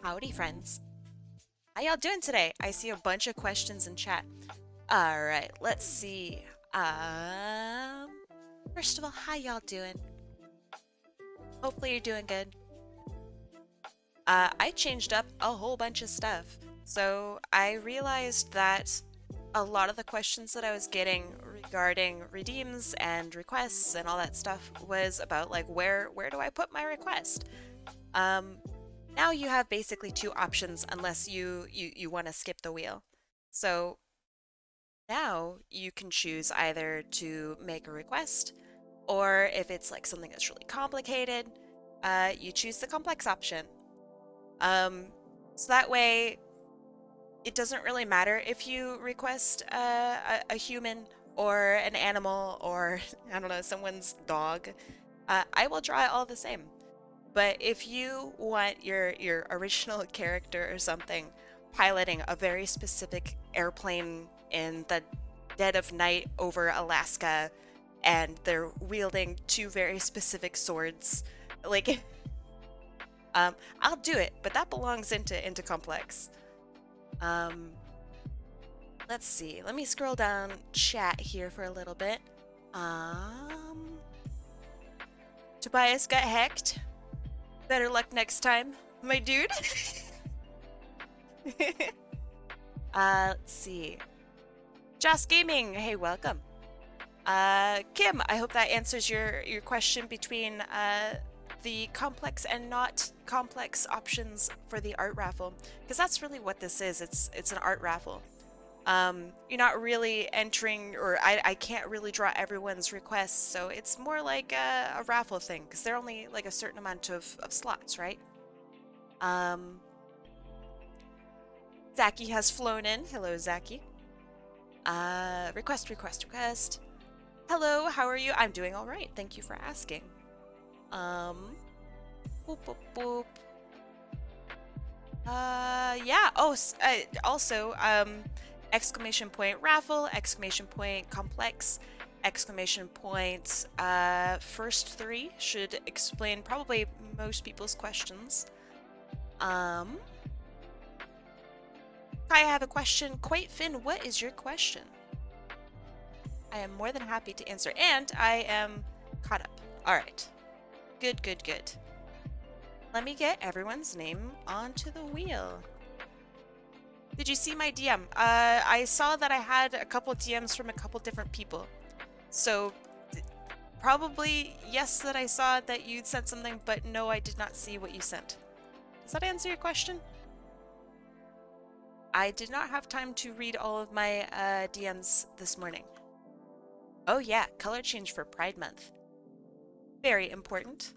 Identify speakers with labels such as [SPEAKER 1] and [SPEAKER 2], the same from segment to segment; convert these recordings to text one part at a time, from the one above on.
[SPEAKER 1] Howdy, friends. How y'all doing today? I see a bunch of questions in chat. All right, let's see. Um, First of all, how y'all doing? Hopefully you're doing good. I changed up a whole bunch of stuff. So I realized that a lot of the questions that I was getting regarding redeems and requests and all that stuff was about like where do I put my request? Um, Now you have basically two options unless you want to skip the wheel. So now you can choose either to make a request, or if it's like something that's really complicated, you choose the complex option. Um, so that way it doesn't really matter if you request a human or an animal or I don't know, someone's dog. I will draw it all the same. But if you want your original character or something piloting a very specific airplane in the dead of night over Alaska and they're wielding two very specific swords, like I'll do it, but that belongs into complex. Um let's see. Let me scroll down chat here for a little bit. Um Tobias got hacked. Better luck next time, my dude. Let's see. Joss Gaming, hey, welcome. Kim, I hope that answers your question between the complex and not complex options for the art raffle, because that's really what this is. It's an art raffle. You're not really entering, or I can't really draw everyone's requests, so it's more like a raffle thing, because there are only like a certain amount of slots, right? Um, Zaki has flown in. Hello, Zaki. Request. Hello, how are you? I'm doing all right. Thank you for asking. Um, boop, boop, boop. Yeah. Oh, also, exclamation point raffle, exclamation point complex, exclamation point, first three should explain probably most people's questions. Kai, I have a question. Quite Finn, what is your question? I am more than happy to answer, and I am caught up. All right. Good. Let me get everyone's name onto the wheel. Did you see my DM? I saw that I had a couple DMs from a couple different people. So probably yes that I saw that you'd sent something, but no, I did not see what you sent. Does that answer your question? I did not have time to read all of my DMs this morning. Oh yeah, color change for Pride Month. Very important.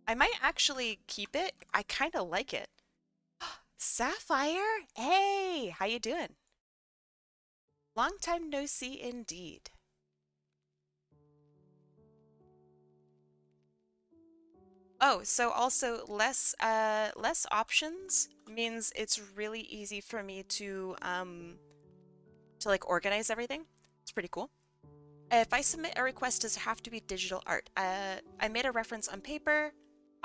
[SPEAKER 1] I might actually keep it. I kind of like it. Sapphire? Hey, how you doing? Long time no see indeed. Oh, so also less options means it's really easy for me to like organize everything. It's pretty cool. If I submit a request, does it have to be digital art? I made a reference on paper.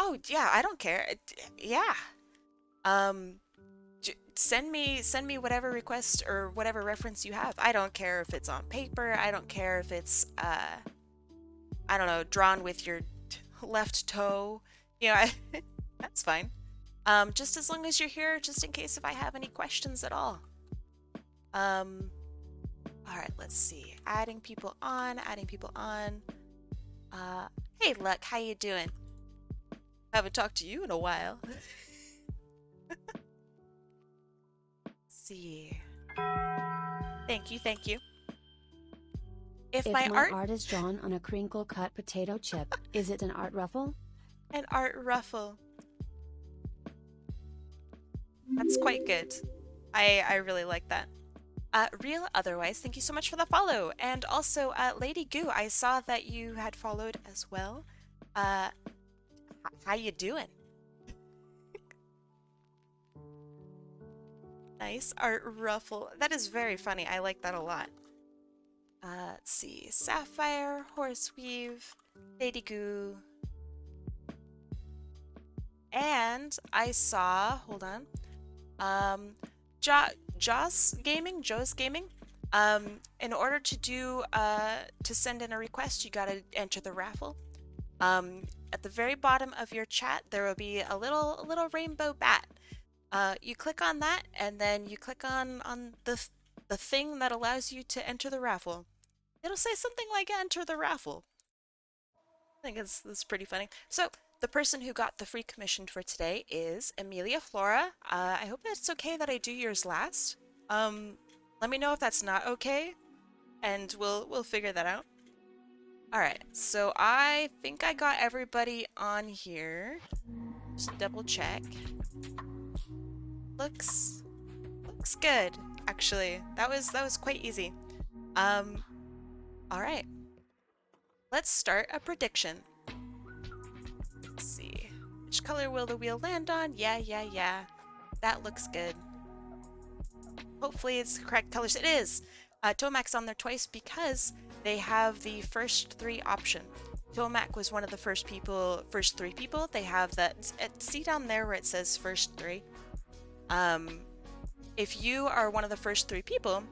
[SPEAKER 1] Oh yeah, I don't care. Yeah. Um, send me whatever request or whatever reference you have. I don't care if it's on paper. I don't care if it's I don't know, drawn with your left toe. You know, that's fine. Just as long as you're here, just in case if I have any questions at all. Um, all right, let's see. Adding people on. Uh, hey, Luck, how you doing? Haven't talked to you in a while. See. Thank you. If
[SPEAKER 2] If
[SPEAKER 1] my
[SPEAKER 2] my
[SPEAKER 1] art
[SPEAKER 2] art is drawn on a crinkle-cut potato chip, is it an art ruffle?
[SPEAKER 1] an art ruffle. That's quite good. I really like that. Real otherwise, thank you so much for the follow. And also, Lady Goo, I saw that you had followed as well. Uh, how you doing? Nice art ruffle. That is very funny. I like that a lot. Let's see. Sapphire, Horseweave, Lady Goo. And I saw, hold on, um, Joe's Gaming. In order to to send in a request, you gotta enter the raffle. At the very bottom of your chat, there will be a little rainbow bat. You click on that, and then you click on the thing that allows you to enter the raffle. It'll say something like "Enter the raffle." I think it's pretty funny. So the person who got the free commission for today is Amelia Flora. I hope it's okay that I do yours last. Um, Let me know if that's not okay, and we'll figure that out. All right, so I think I got everybody on here. Just double check. Looks good, actually. That was quite easy. Um, all right. Let's start a prediction. Let's see. Which color will the wheel land on? Yeah. That looks good. Hopefully it's the correct colors. It is! Tomac's on there twice because they have the first three option. Tomac was one of the first three people. They have that. See down there where it says first three? If you are one of the first three people,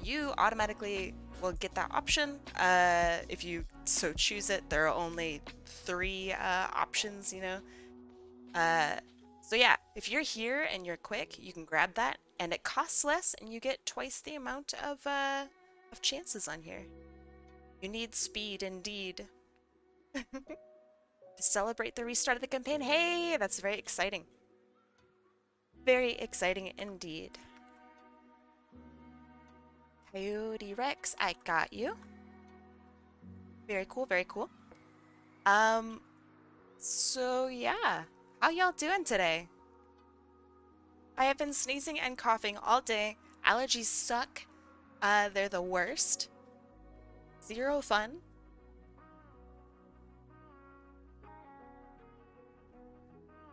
[SPEAKER 1] you automatically will get that option. If you so choose it, there are only three options, you know. So yeah, if you're here and you're quick, you can grab that, and it costs less, and you get twice the amount of chances on here. You need speed, indeed, to celebrate the restart of the campaign. Hey, that's very exciting. Very exciting indeed. Coyote Rex, I got you. Very cool, very cool. So yeah, how y'all doing today? I have been sneezing and coughing all day. Allergies suck. They're the worst. Zero fun.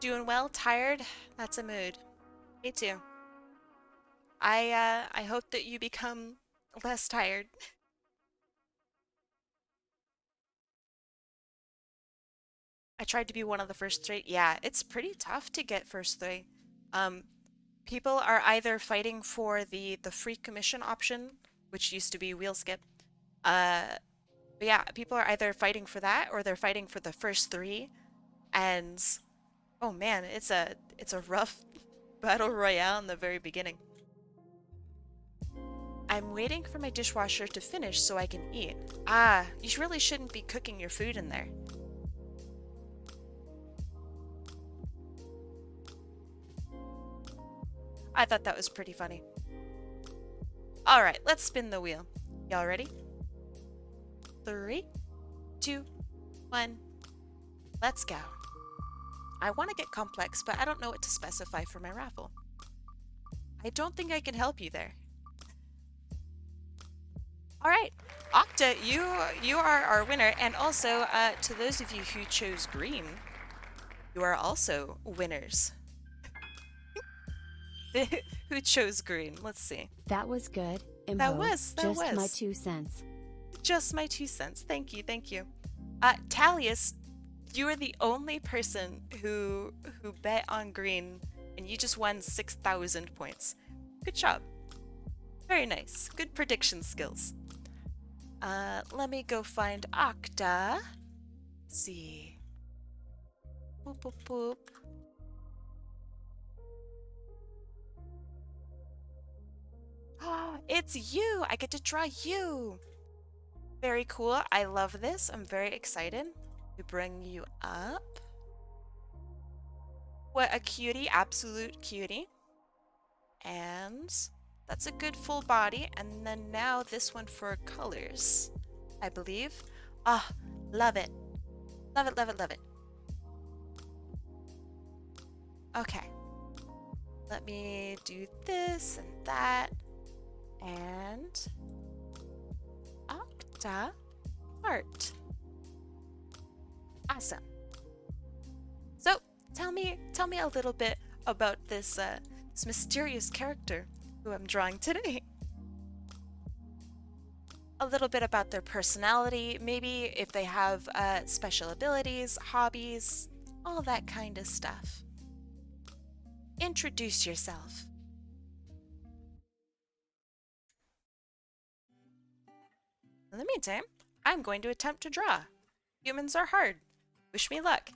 [SPEAKER 1] Doing well, tired. That's a mood. Me too. I hope that you become less tired. I tried to be one of the first three. Yeah, it's pretty tough to get first three. Um, People are either fighting for the free commission option, which used to be wheel skip. Uh, but yeah, people are either fighting for that or they're fighting for the first three. And oh man, it's a rough battle royale in the very beginning. I'm waiting for my dishwasher to finish so I can eat. Ah, you really shouldn't be cooking your food in there. I thought that was pretty funny. All right, let's spin the wheel. Y'all ready? 3, 2, 1. Let's go. I want to get complex, but I don't know what to specify for my raffle. I don't think I can help you there. All right, Octa, you are our winner, and also to those of you who chose green, you are also winners. Who chose green? Let's see.
[SPEAKER 2] That was good.
[SPEAKER 1] That
[SPEAKER 2] Imho.
[SPEAKER 1] was
[SPEAKER 2] Just my 2 cents.
[SPEAKER 1] just my 2 cents. Thank you, thank you. Talius, you are the only person who bet on green, and you just won 6,000 points. Good job. Very nice. Good prediction skills. Let me go find Octa. Let's see. Boop, boop, boop. Oh, it's you! I get to draw you! Very cool. I love this. I'm very excited to bring you up. What a cutie. Absolute cutie. And that's a good full body. And then now this one for colors, I believe. Ah, love it. Love it, love it, love it. Okay. Let me do this and that. And OctaHeart. Awesome. So tell me a little bit about this this mysterious character who I'm drawing today. A little bit about their personality, maybe if they have special abilities, hobbies, all that kind of stuff. Introduce yourself. In the meantime, I'm going to attempt to draw. Humans are hard. Wish me luck.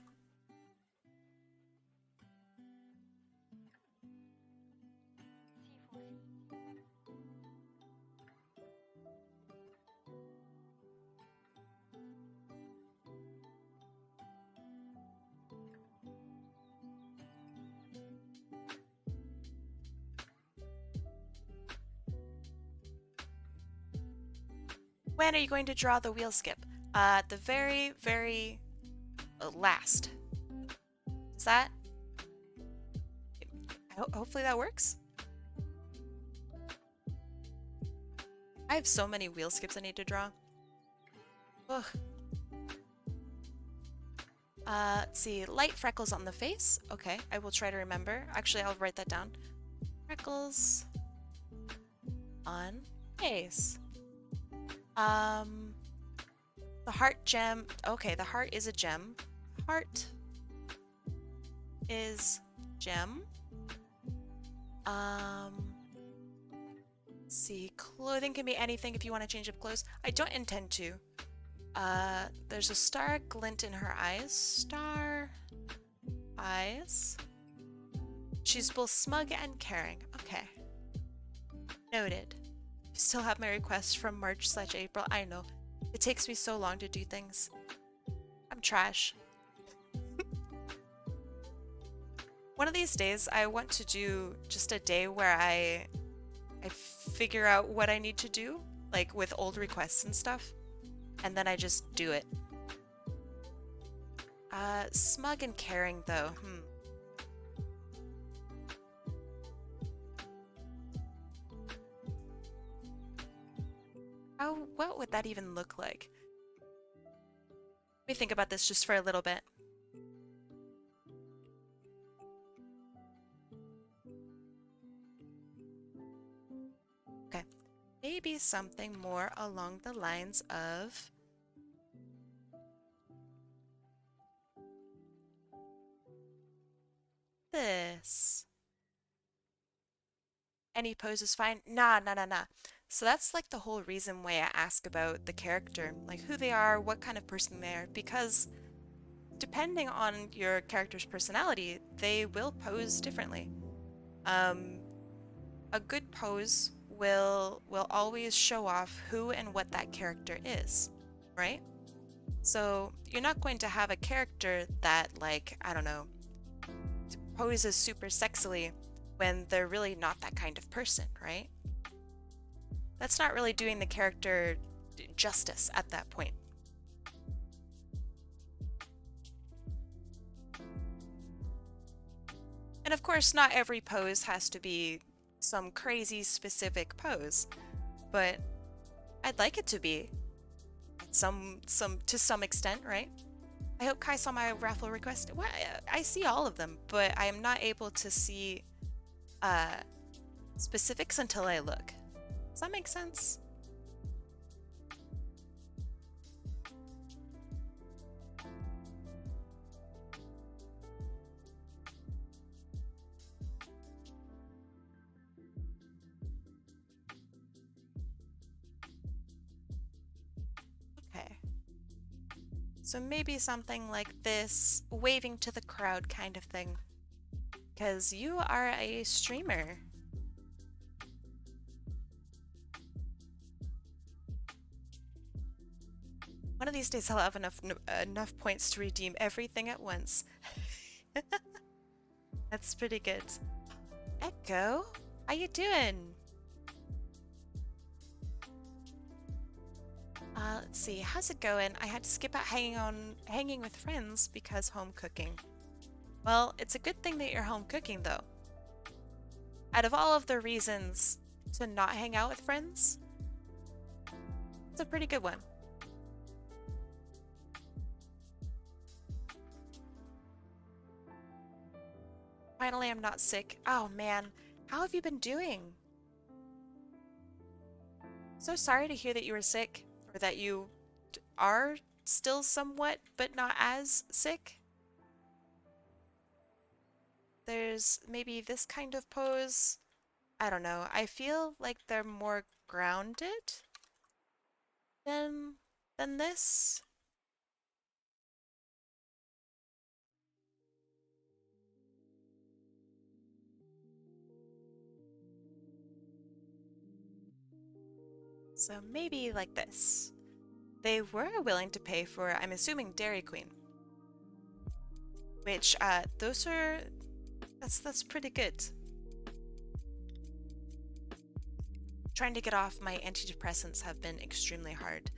[SPEAKER 1] When are you going to draw the wheel skip? The very, very last. Is that? Hopefully that works. I have so many wheel skips I need to draw. Ugh. Let's see. Light freckles on the face. Okay, I will try to remember. Actually, I'll write that down. Freckles on face. The heart gem. Okay, the heart is a gem. Heart is gem. Let's see. Clothing can be anything if you want to change up clothes. I don't intend to. There's a star glint in her eyes. Star eyes. She's both smug and caring. Okay. Noted. You still have my request from March/April. I know. It takes me so long to do things. I'm trash. One of these days, I want to do just a day where I figure out what I need to do, like with old requests and stuff, and then I just do it. Smug and caring though. What would that even look like? Let me think about this just for a little bit. Okay, maybe something more along the lines of this. Any pose is fine. Nah. So that's like the whole reason why I ask about the character, like who they are, what kind of person they are, because depending on your character's personality, they will pose differently. A good pose will always show off who and what that character is, right? So you're not going to have a character that, like, I don't know, poses super sexily when they're really not that kind of person, right? That's not really doing the character justice at that point. And of course, not every pose has to be some crazy specific pose, but I'd like it to be to some extent, right? I hope Kai saw my raffle request. Well, I see all of them, but I am not able to see specifics until I look. Does that make sense? Okay. So maybe something like this, waving to the crowd kind of thing. Because you are a streamer. One of these days I'll have enough points to redeem everything at once. That's pretty good. Echo, how you doing? Let's see, how's it going? I had to skip out hanging with friends because home cooking. Well, it's a good thing that you're home cooking though. Out of all of the reasons to not hang out with friends, it's a pretty good one. Finally, I'm not sick. Oh man, how have you been doing? So sorry to hear that you were sick, or that you are still somewhat, but not as sick. There's maybe this kind of pose. I don't know. I feel like they're more grounded than this. So maybe like this. They were willing to pay for, I'm assuming, Dairy Queen. Which, those are, that's pretty good. Trying to get off my antidepressants have been extremely hard.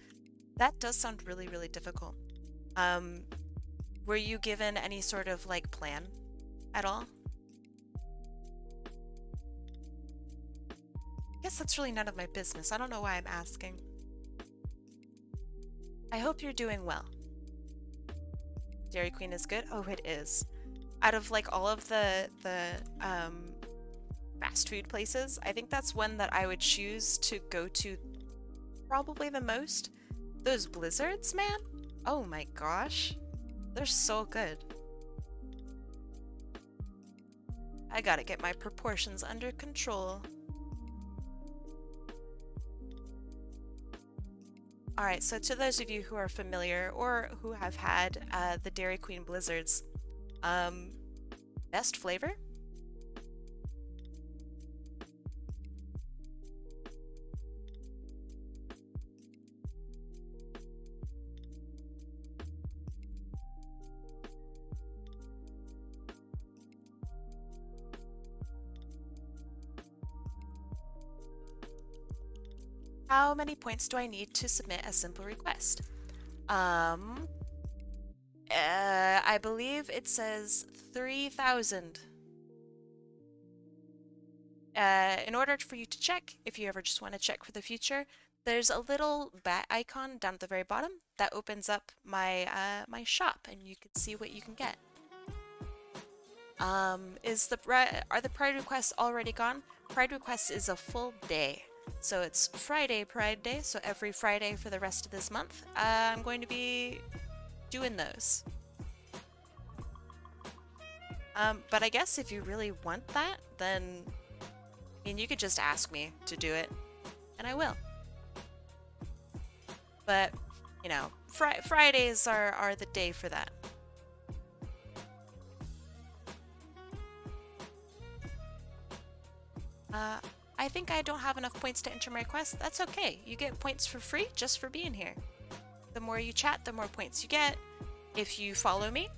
[SPEAKER 1] That does sound really, really difficult. Were you given any sort of, like, plan at all? I guess that's really none of my business. I don't know why I'm asking. I hope you're doing well. Dairy Queen is good? Oh, it is. Out of, like, all of the fast food places, I think that's one that I would choose to go to probably the most. Those blizzards, man? Oh my gosh. They're so good. I gotta get my proportions under control. Alright, so to those of you who are familiar or who have had the Dairy Queen blizzards, best flavor? How many points do I need to submit a simple request? I believe it says 3,000. In order for you to check, if you ever just want to check for the future, there's a little bat icon down at the very bottom that opens up my my shop, and you can see what you can get. Are the Pride requests already gone? Pride requests is a full day. So it's Friday Pride Day, so every Friday for the rest of this month, I'm going to be doing those. But I guess if you really want that, then, I mean, you could just ask me to do it, and I will. But, you know, Fridays are the day for that. I think I don't have enough points to enter my quest. That's okay. You get points for free just for being here. The more you chat, the more points you get. If you follow me,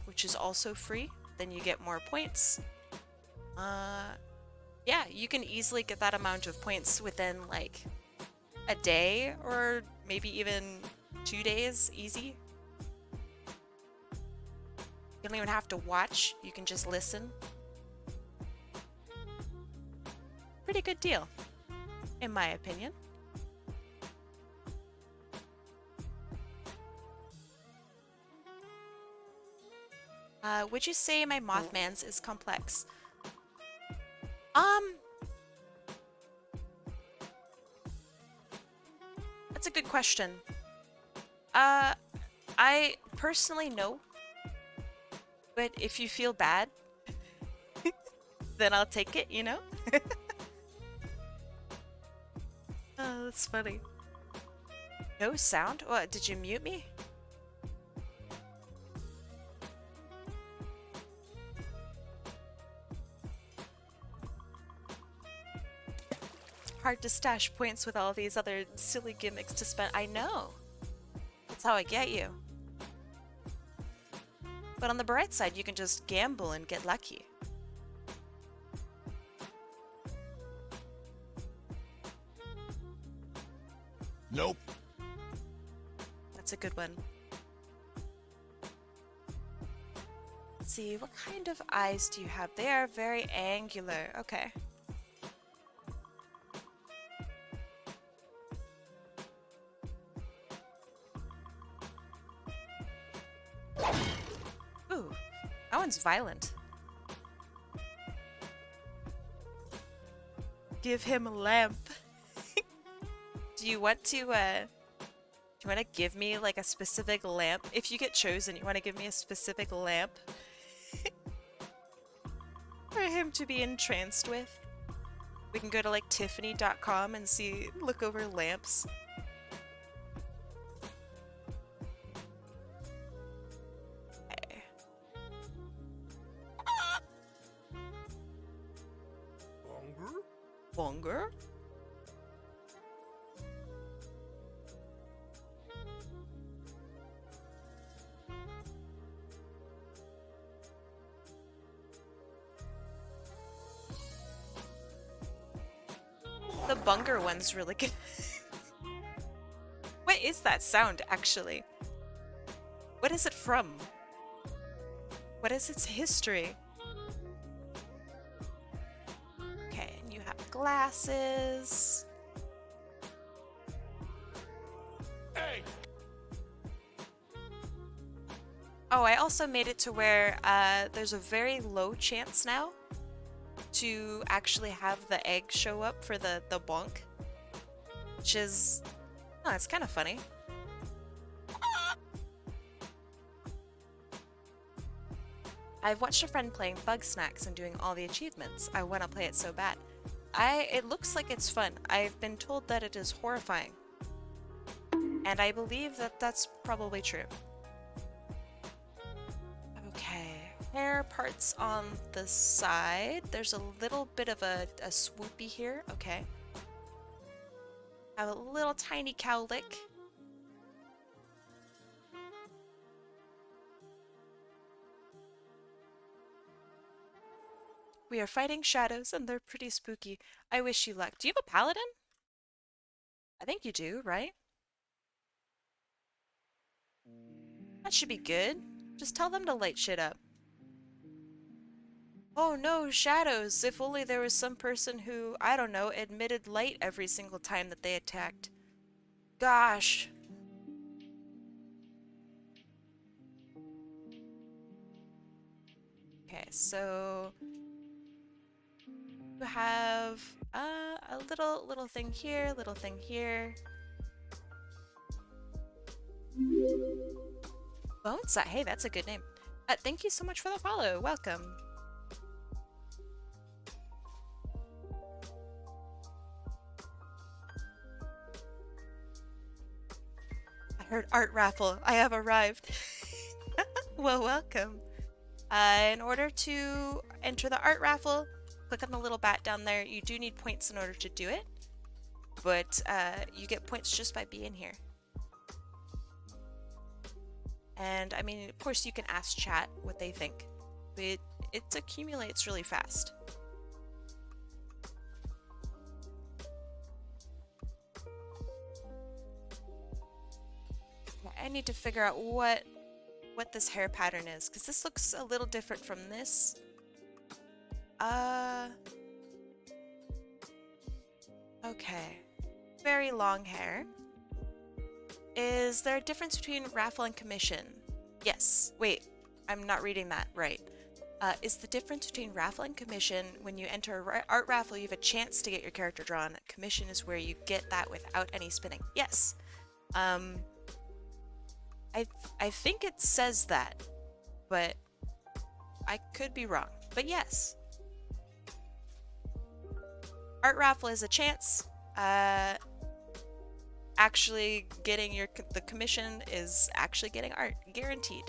[SPEAKER 1] which is also free, then you get more points. Yeah, you can easily get that amount of points within like a day or maybe even 2 days, easy. You don't even have to watch, you can just listen. Pretty good deal, in my opinion. Would you say my Mothman's is complex? That's a good question. I personally no. But if you feel bad, then I'll take it, you know? Oh, that's funny. No sound? What, did you mute me? Hard to stash points with all these other silly gimmicks to spend. I know. That's how I get you. But on the bright side, you can just gamble and get lucky.
[SPEAKER 3] Nope.
[SPEAKER 1] That's a good one. Let's see, what kind of eyes do you have? They are very angular. Okay. Ooh, that one's violent. Give him a lamp. Do you want to give me like a specific lamp? If you get chosen, you want to give me a specific lamp? for him to be entranced with. We can go to like Tiffany.com and look over lamps. Okay. Longer? The Bunger one's really good. What is that sound, actually? What is it from? What is its history? Okay, and you have glasses.
[SPEAKER 3] Hey!
[SPEAKER 1] Oh, I also made it to where there's a very low chance now to actually have the egg show up for the bonk. Which is... oh, it's kind of funny. I've watched a friend playing Bug Snacks and doing all the achievements. I want to play it so bad. It looks like it's fun. I've been told that it is horrifying. And I believe that that's probably true. Okay, hair parts on the side. There's a little bit of a swoopy here. Okay. Have a little tiny cowlick. We are fighting shadows and they're pretty spooky. I wish you luck. Do you have a paladin? I think you do, right? That should be good. Just tell them to light shit up. Oh no, shadows! If only there was some person who, I don't know, emitted light every single time that they attacked. Gosh. Okay, so you have a little thing here, little thing here. Bones? Hey, that's a good name. Thank you so much for the follow. Welcome. I heard art raffle. I have arrived. Well, welcome. In order to enter the art raffle, click on the little bat down there. You do need points in order to do it, but you get points just by being here. And I mean, of course, you can ask chat what they think, but it accumulates really fast. I need to figure out what this hair pattern is, because this looks a little different from this. Okay. Very long hair. Is there a difference between raffle and commission? Yes. Wait, I'm not reading that right. Is the difference between raffle and commission when you enter art raffle, you have a chance to get your character drawn. Commission is where you get that without any spinning. Yes. I think it says that, but I could be wrong. But yes. Art raffle is a chance. Actually getting the commission is actually getting art, guaranteed.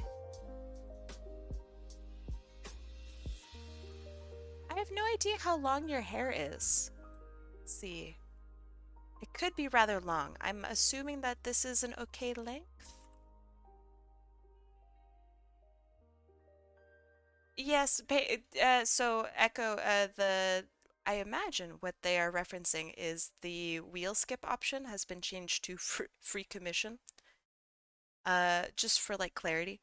[SPEAKER 1] I have no idea how long your hair is. Let's see. It could be rather long. I'm assuming that this is an okay length. Yes, so Echo, I imagine what they are referencing is the wheel skip option has been changed to free commission. Just for like clarity.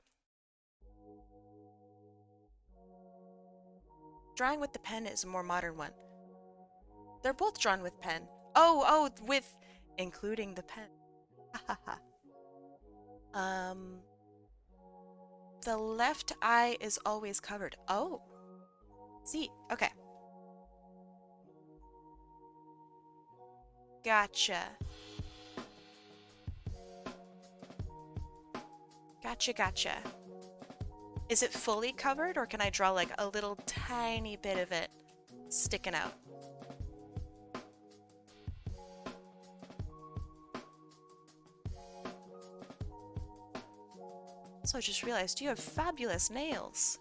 [SPEAKER 1] Drawing with the pen is a more modern one. They're both drawn with pen. Oh, with including the pen. The left eye is always covered. Oh. See, okay. Gotcha. Gotcha. Is it fully covered, or can I draw like a little tiny bit of it sticking out? So I just realized you have fabulous nails.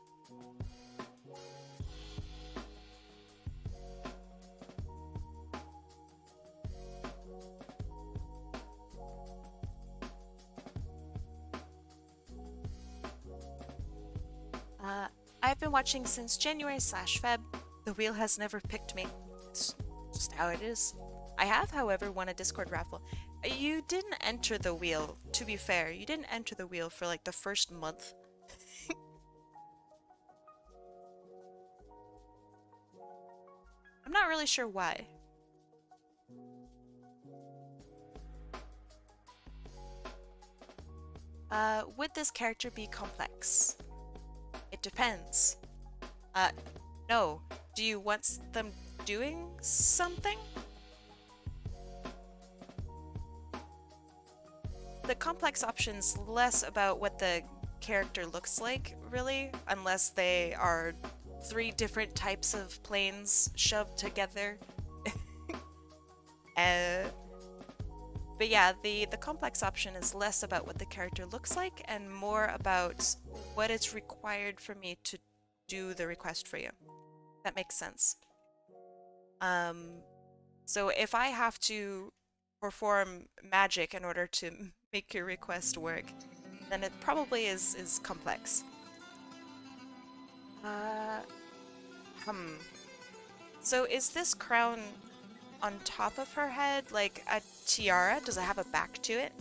[SPEAKER 1] I've been watching since January/Feb. The wheel has never picked me. It's just how it is. I have, however, won a Discord raffle. You didn't enter the wheel, to be fair. You didn't enter the wheel for like the first month. I'm not really sure why. Would this character be complex? It depends. No. Do you want them doing something? The complex option's less about what the character looks like, really, unless they are 3 different types of planes shoved together. But yeah, the complex option is less about what the character looks like and more about what is required for me to do the request for you. That makes sense. So if I have to perform magic in order to make your request work, then it probably is complex. So is this crown on top of her head like a tiara? Does it have a back to it?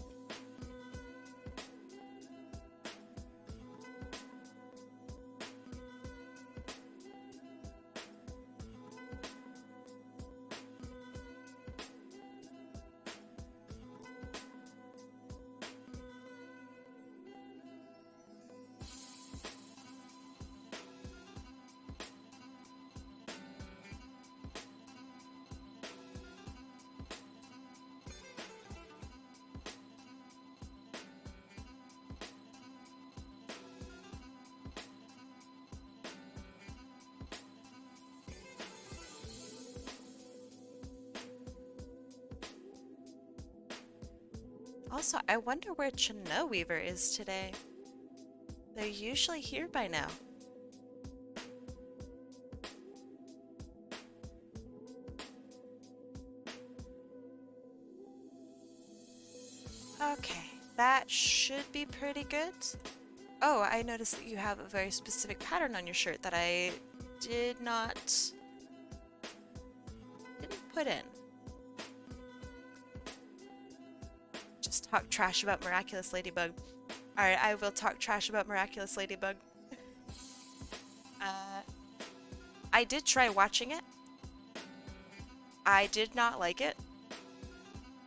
[SPEAKER 1] Also, I wonder where Chino Weaver is today. They're usually here by now. Okay, that should be pretty good. Oh, I noticed that you have a very specific pattern on your shirt that I didn't put in. Just talk trash about Miraculous Ladybug. Alright, I will talk trash about Miraculous Ladybug. I did try watching it. I did not like it.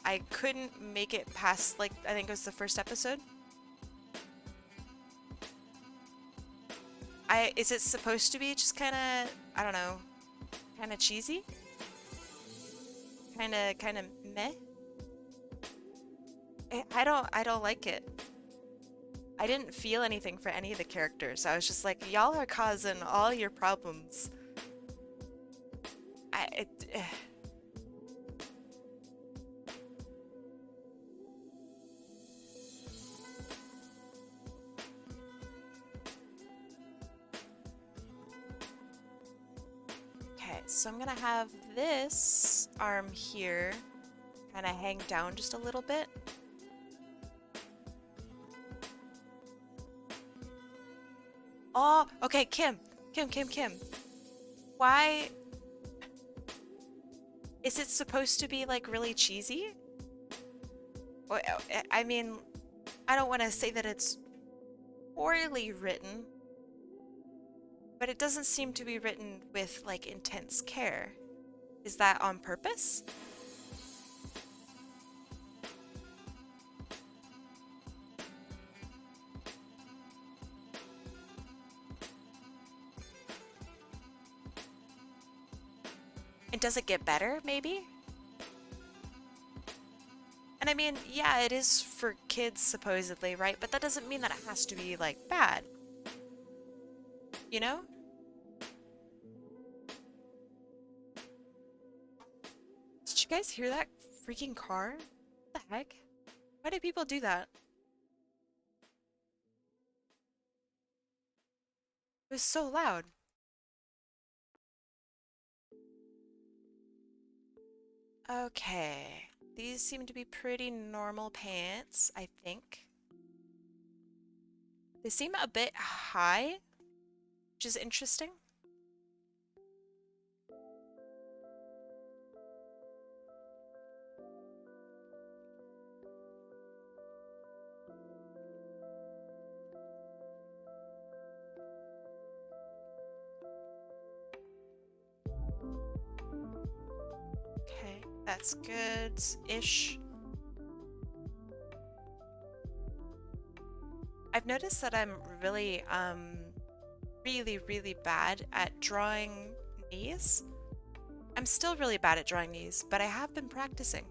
[SPEAKER 1] I couldn't make it past, like, I think it was the first episode. Is it supposed to be just kind of, I don't know, kind of cheesy? Kind of meh? I don't like it. I didn't feel anything for any of the characters. I was just like, y'all are causing all your problems. Okay, so I'm gonna have this arm here kind of hang down just a little bit. Oh, okay, Kim. Why is it supposed to be like really cheesy? I mean, I don't want to say that it's poorly written, but it doesn't seem to be written with like intense care. Is that on purpose? And does it get better, maybe? And I mean, yeah, it is for kids, supposedly, right? But that doesn't mean that it has to be, like, bad. You know? Did you guys hear that freaking car? What the heck? Why do people do that? It was so loud. Okay. These seem to be pretty normal pants, I think. They seem a bit high, which is interesting. Okay, that's good-ish. I've noticed that I'm really bad at drawing knees. I'm still really bad at drawing knees, but I have been practicing.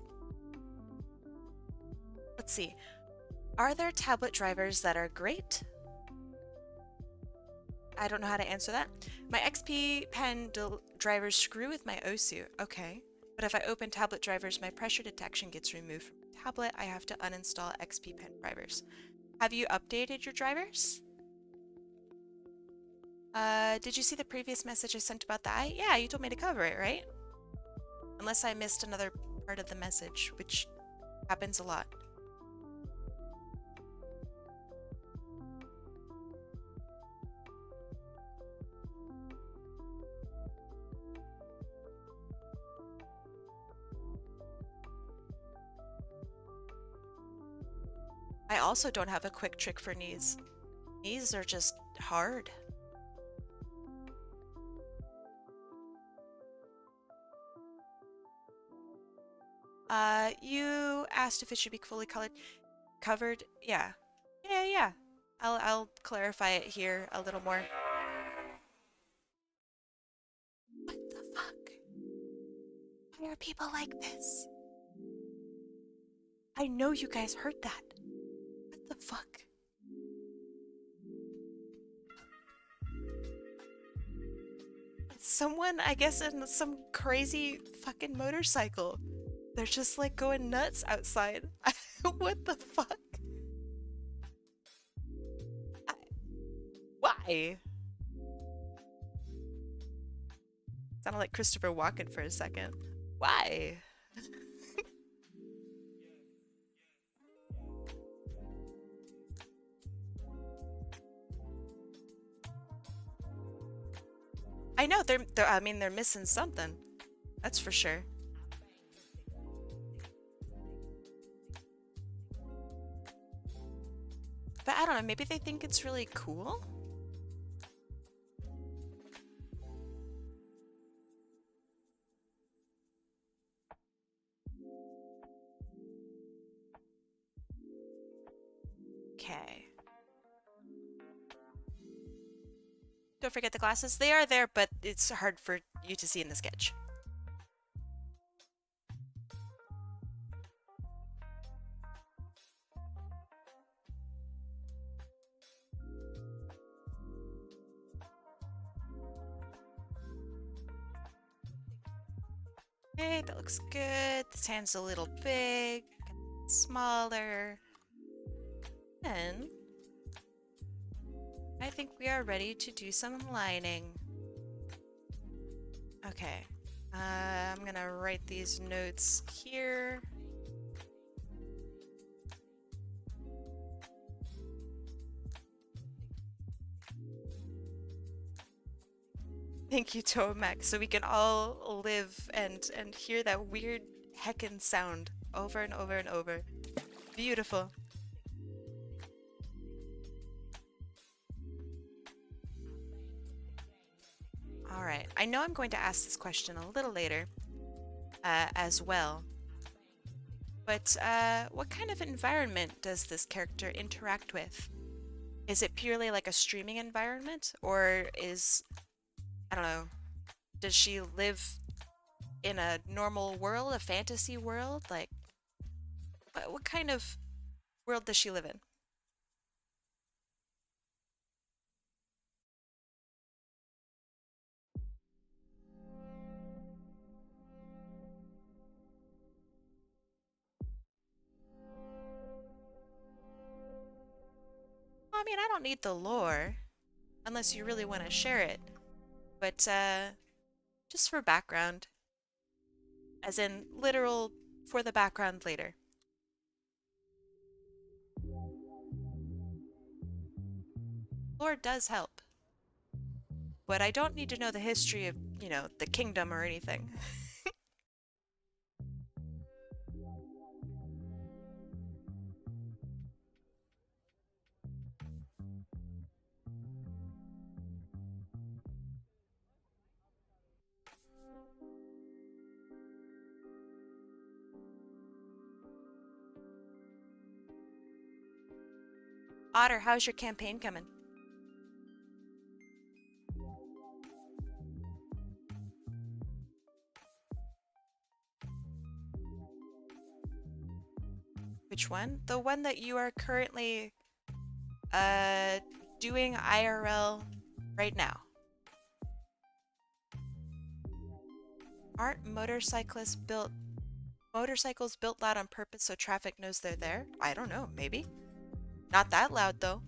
[SPEAKER 1] Let's see. Are there tablet drivers that are great? I don't know how to answer that. My XP pen drivers screw with my OSU. Okay. But if I open tablet drivers, my pressure detection gets removed from the tablet. I have to uninstall XP pen drivers. Have you updated your drivers? Did you see the previous message I sent about the eye? Yeah, you told me to cover it, right? Unless I missed another part of the message, which happens a lot. I also don't have a quick trick for knees. Knees are just hard. You asked if it should be fully covered. Yeah. Yeah. I'll clarify it here a little more. What the fuck? Why are people like this? I know you guys heard that. What the fuck? It's someone, I guess, in some crazy fucking motorcycle. They're just like going nuts outside. What the fuck? I, why? Sounded like Christopher Walken for a second. Why? I know I mean they're missing something. That's for sure. But I don't know, maybe they think it's really cool? Okay. Don't forget the glasses. They are there, but it's hard for you to see in the sketch. Okay, that looks good. This hand's a little big, smaller. And I think we are ready to do some lining. Okay. I'm gonna write these notes here. Thank you, Tomac, so we can all live and hear that weird heckin' sound over and over and over. Beautiful. All right. I know I'm going to ask this question a little later as well. But what kind of environment does this character interact with? Is it purely like a streaming environment? Or I don't know, does she live in a normal world, a fantasy world? Like, what kind of world does she live in? mean, I don't need the lore, unless you really want to share it. But, just for background. As in, literal for the background later. Lore does help. But I don't need to know the history of, the kingdom or anything. Otter, how's your campaign coming? Which one? The one that you are currently doing IRL right now. Aren't motorcycles built loud on purpose so traffic knows they're there? I don't know, maybe. Not that loud though.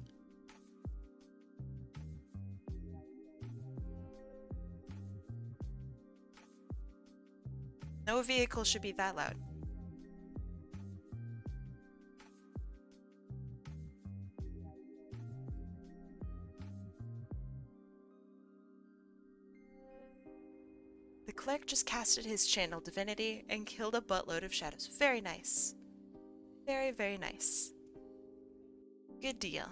[SPEAKER 1] No vehicle should be that loud. The cleric just casted his channel divinity and killed a buttload of shadows. Very nice. Very, very nice. Good deal.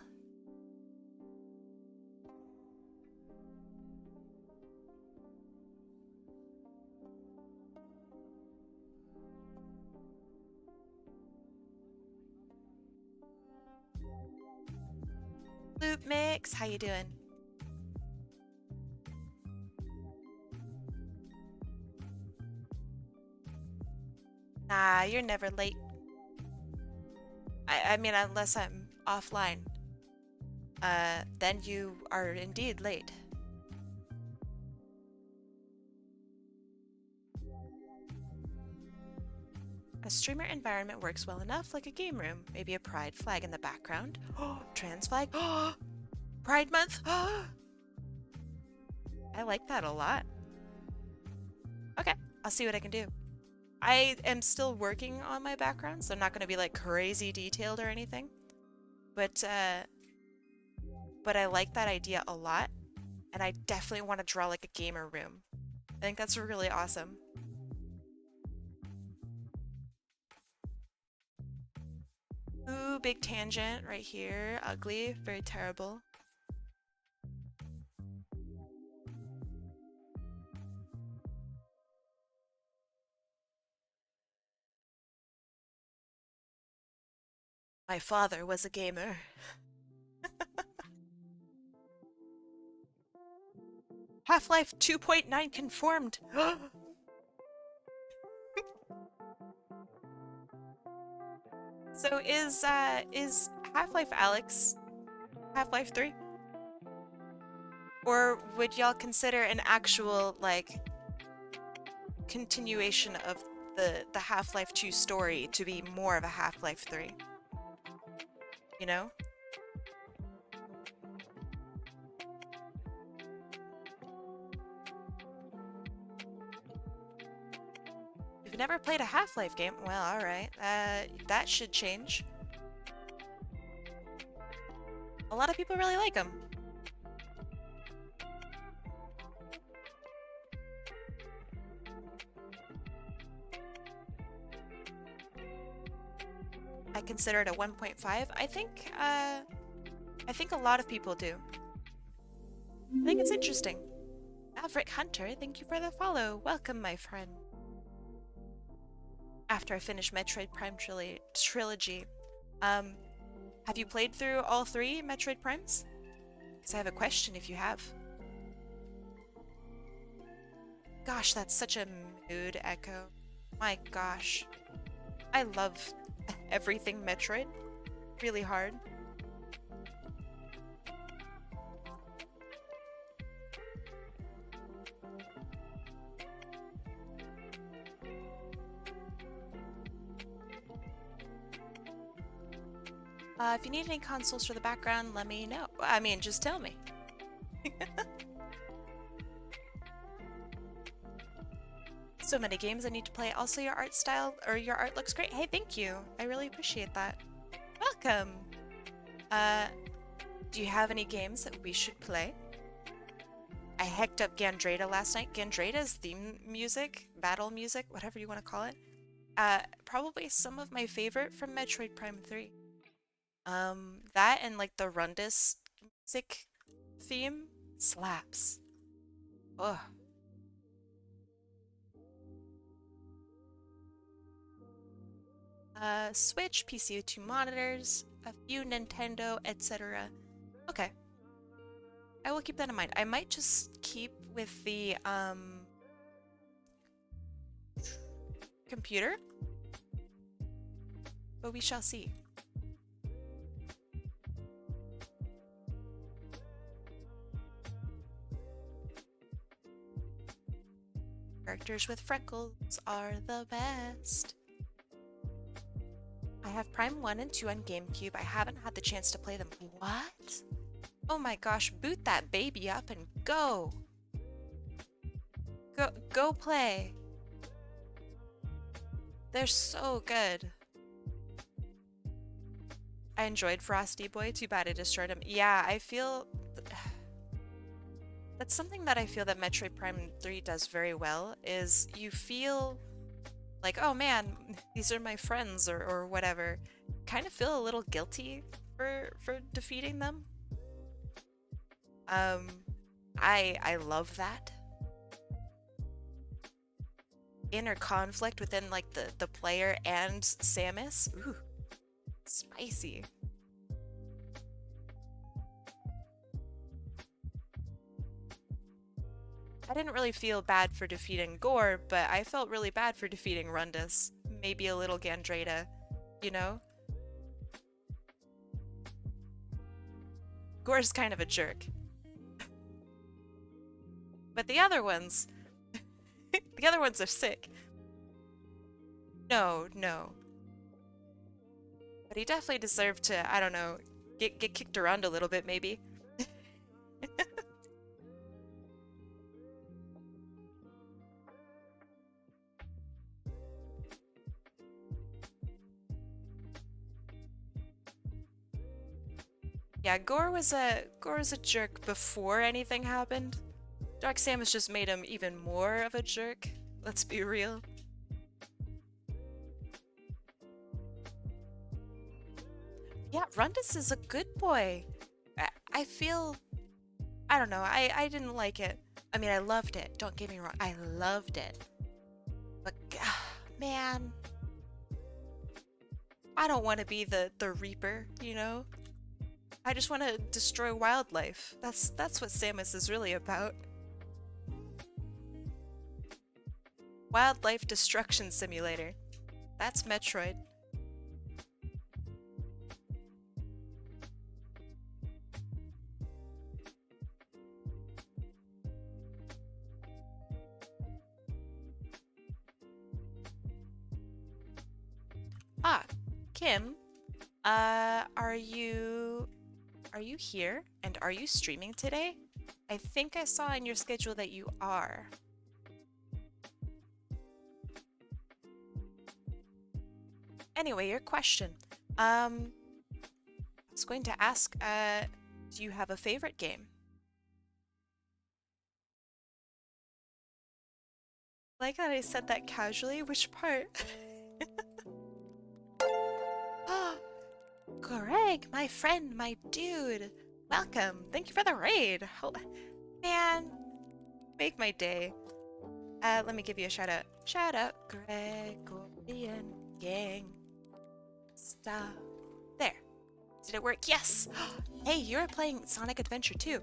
[SPEAKER 1] Loop Mix, how you doing? Nah, you're never late. I mean, unless I'm offline. Then you are indeed late. A streamer environment works well enough like a game room. Maybe a pride flag in the background. Oh, trans flag. Oh, Pride Month. Oh. I like that a lot. Okay, I'll see what I can do. I am still working on my background, so I'm not going to be like crazy detailed or anything. But I like that idea a lot, and I definitely want to draw like a gamer room. I think that's really awesome. Ooh, big tangent right here. Ugly, very terrible. My father was a gamer. Half-Life 2.9 confirmed. So is Half-Life Alyx Half-Life 3? Or would y'all consider an actual like continuation of the Half-Life 2 story to be more of a Half-Life 3? You know? You've never played a Half-Life game? Well, alright. That should change. A lot of people really like them. I consider it a 1.5. I think a lot of people do. I think it's interesting. Maverick Hunter, thank you for the follow. Welcome, my friend. After I finish Metroid Prime trilogy, have you played through all 3 Metroid Primes? Because I have a question if you have. Gosh, that's such a mood echo. My gosh. I love everything Metroid. Really hard. If you need any consoles for the background, let me know. I mean, just tell me. So many games I need to play. Also, your art style, or your art looks great. Hey, thank you. I really appreciate that. Welcome. Uh, do you have any games that we should play? I hecked up Gandrada last night. Gandrada's theme music, battle music, whatever you want to call it. Probably some of my favorite from Metroid Prime 3. That and like the Rundus music theme slaps. Ugh. Switch, PC with 2 monitors, a few Nintendo, etc. Okay. I will keep that in mind. I might just keep with the, computer, but we shall see. Characters with freckles are the best. I have Prime 1 and 2 on GameCube. I haven't had the chance to play them. What? Oh my gosh, boot that baby up and go! Go play! They're so good. I enjoyed Frosty Boy. Too bad I destroyed him. Yeah, I feel... That's something that I feel that Metroid Prime 3 does very well, is you feel like, oh man, these are my friends or whatever. Kind of feel a little guilty for defeating them. I love that. Inner conflict within like the player and Samus. Ooh, spicy. I didn't really feel bad for defeating Gore, but I felt really bad for defeating Rundus. Maybe a little Gandrada, you know? Gore's kind of a jerk. But the other ones... the other ones are sick. No. But he definitely deserved to, I don't know, get kicked around a little bit, maybe. Yeah, Gore was a jerk before anything happened. Dark Samus just made him even more of a jerk. Let's be real. Yeah, Rundus is a good boy. I feel... I don't know, I didn't like it. I mean, I loved it. Don't get me wrong, I loved it. But, man... I don't want to be the Reaper, you know? I just want to destroy wildlife. That's what Samus is really about. Wildlife Destruction Simulator. That's Metroid. Ah, Kim, are you here? And are you streaming today? I think I saw in your schedule that you are. Anyway, your question. I was going to ask, do you have a favorite game? Like that I said that casually? Which part? Greg, my friend, my dude. Welcome. Thank you for the raid. Oh, man, make my day. Let me give you a shout out. Shout out, Gregorian Gang. Stop. There. Did it work? Yes. Hey, you're playing Sonic Adventure 2.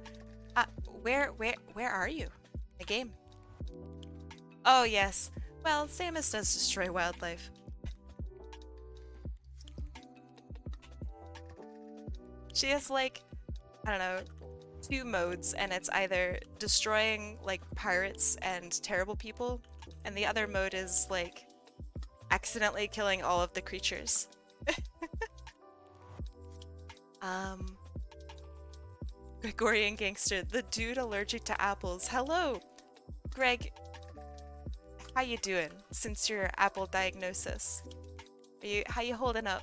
[SPEAKER 1] Where are you? The game. Oh, yes. Well, Samus does destroy wildlife. She has, like, I don't know, 2 modes, and it's either destroying, like, pirates and terrible people, and the other mode is, like, accidentally killing all of the creatures. Um, Gregorian Gangster, the dude allergic to apples. Hello, Greg. How you doing since your apple diagnosis? How you holding up?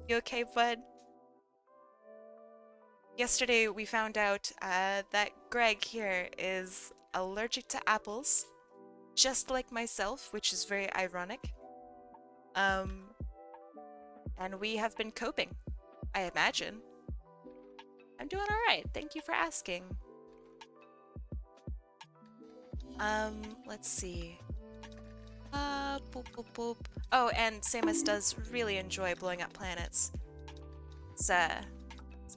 [SPEAKER 1] You okay, bud? Yesterday we found out that Greg here is allergic to apples, just like myself, which is very ironic. And we have been coping, I imagine. I'm doing alright, thank you for asking. Let's see. Boop, boop, boop. Oh, and Samus does really enjoy blowing up planets. It's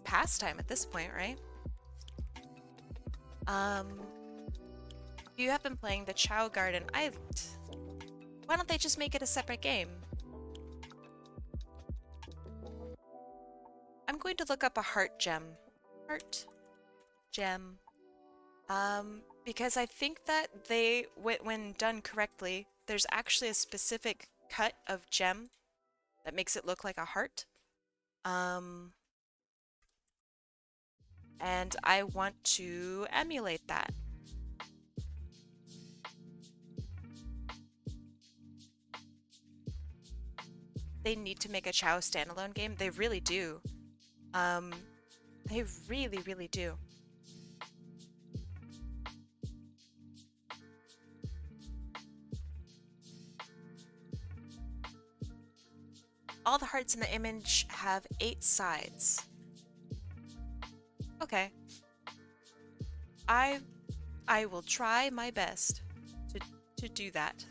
[SPEAKER 1] pastime at this point, right? You have been playing the Chow Garden. Why don't they just make it a separate game? I'm going to look up a heart gem. Heart gem. Because I think that when done correctly, there's actually a specific cut of gem that makes it look like a heart. And I want to emulate that. They need to make a Chow standalone game. They really do. They really, really do. All the hearts in the image have 8 sides. Okay. I will try my best to do that.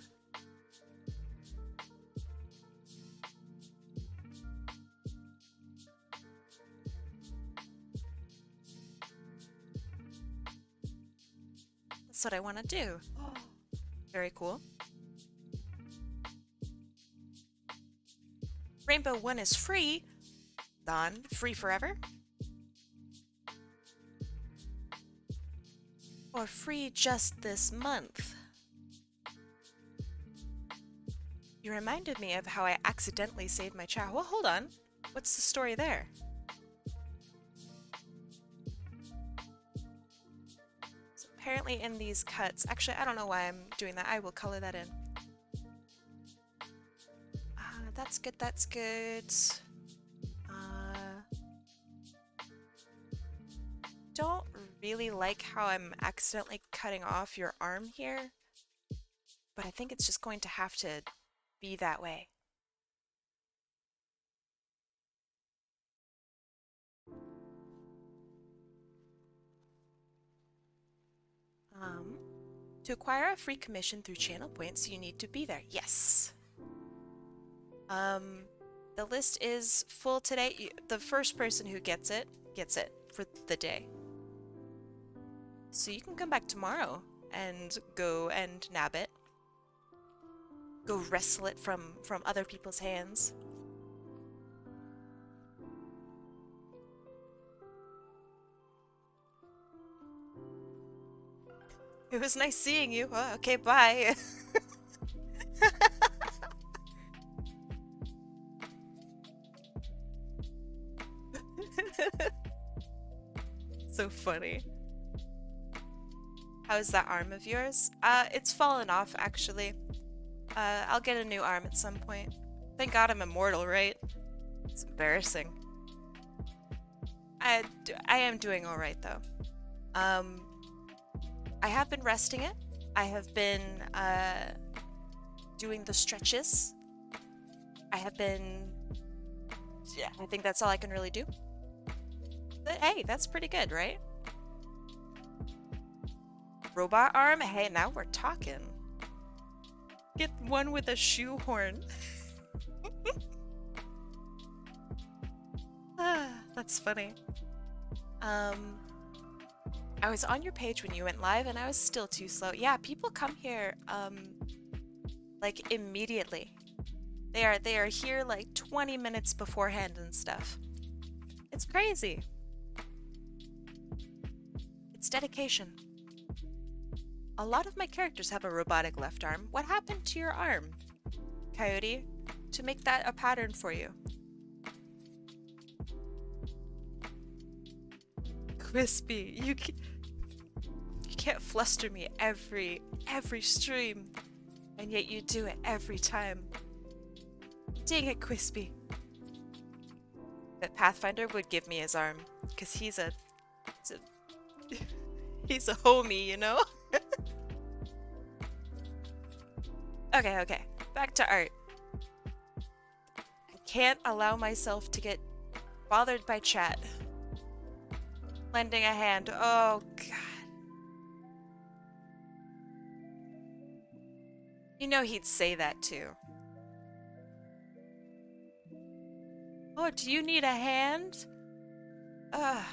[SPEAKER 1] That's what I want to do. Very cool. Rainbow 1 is free. Dawn, free forever? Or free just this month? You reminded me of how I accidentally saved my Chow. Well, hold on. What's the story there? So apparently in these cuts... Actually, I don't know why I'm doing that. I will color that in. That's good, that's good. Don't really like how I'm accidentally cutting off your arm here, but I think it's just going to have to be that way. To acquire a free commission through channel points, you need to be there. Yes. The list is full today. The first person who gets it for the day. So you can come back tomorrow and go and nab it. Go wrestle it from other people's hands. It was nice seeing you. Oh, okay, bye. So funny. How's that arm of yours? It's fallen off, actually. I'll get a new arm at some point. Thank God I'm immortal, right? It's embarrassing. I am doing alright, though. I have been resting it. I have been, doing the stretches. I have been... Yeah, I think that's all I can really do. But hey, that's pretty good, right? Robot arm? Hey, now we're talking. Get one with a shoehorn. That's funny. I was on your page when you went live and I was still too slow. Yeah, people come here, like immediately. They are here like 20 minutes beforehand and stuff. It's crazy. It's dedication. A lot of my characters have a robotic left arm. What happened to your arm, Coyote, to make that a pattern for you? Crispy, you can't fluster me every stream, and yet you do it every time. Dang it, Crispy. But Pathfinder would give me his arm, because he's a he's a homie, you know? Okay, back to art. I can't allow myself to get bothered by chat. Lending a hand, oh god. You know he'd say that too. Oh, do you need a hand? Ugh.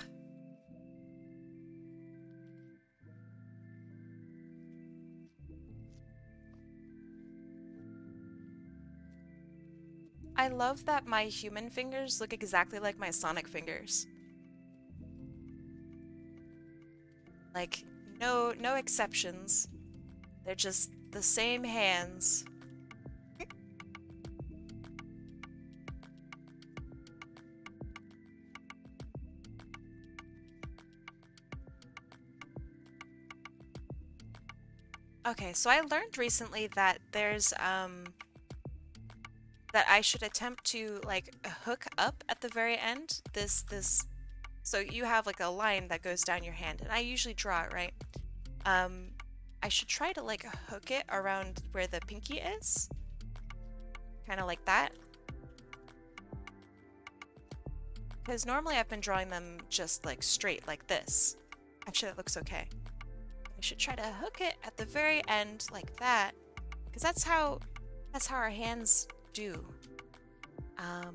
[SPEAKER 1] I love that my human fingers look exactly like my Sonic fingers. Like, no exceptions. They're just the same hands. Okay, so I learned recently that there's, that I should attempt to, like, hook up at the very end. So you have, like, a line that goes down your hand, and I usually draw it, right? I should try to, like, hook it around where the pinky is. Kind of like that. Because normally I've been drawing them just, like, straight, like this. Actually, that looks okay. I should try to hook it at the very end like that, because that's how our hands do. Let's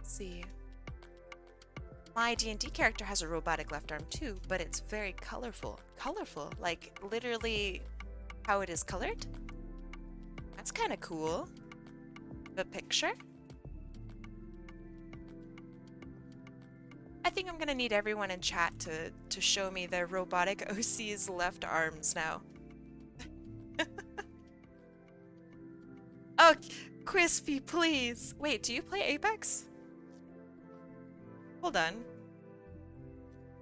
[SPEAKER 1] see. My D&D character has a robotic left arm too, but it's very colorful. Colorful, like literally how it is colored. That's kind of cool. The picture. I think I'm gonna need everyone in chat to show me their robotic OC's left arms now. Oh, Crispy, please. Wait, do you play Apex? Hold on.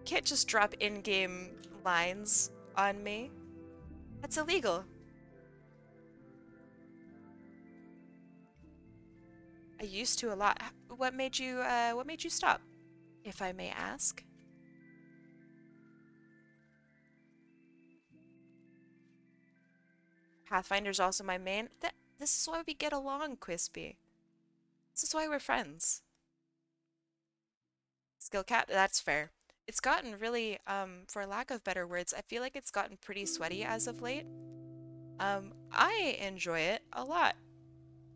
[SPEAKER 1] Can't just drop in-game lines on me. That's illegal. I used to a lot. What made you stop? If I may ask. Pathfinder's also my main. This is why we get along, Crispy. This is why we're friends. Skill cap, that's fair. It's gotten really, for lack of better words, I feel like it's gotten pretty sweaty as of late. I enjoy it a lot,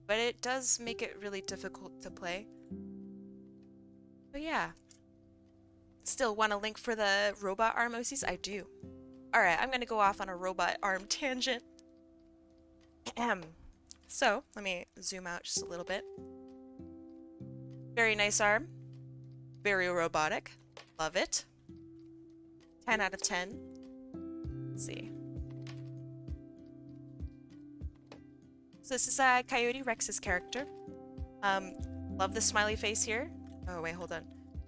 [SPEAKER 1] but it does make it really difficult to play. But yeah. Still want a link for the robot arm OCs? I do. Alright, I'm gonna go off on a robot arm tangent. So, let me zoom out just a little bit. Very nice arm. Very robotic. Love it. 10 out of 10. Let's see. So this is Coyote Rex's character. Love the smiley face here. Oh, wait, hold on.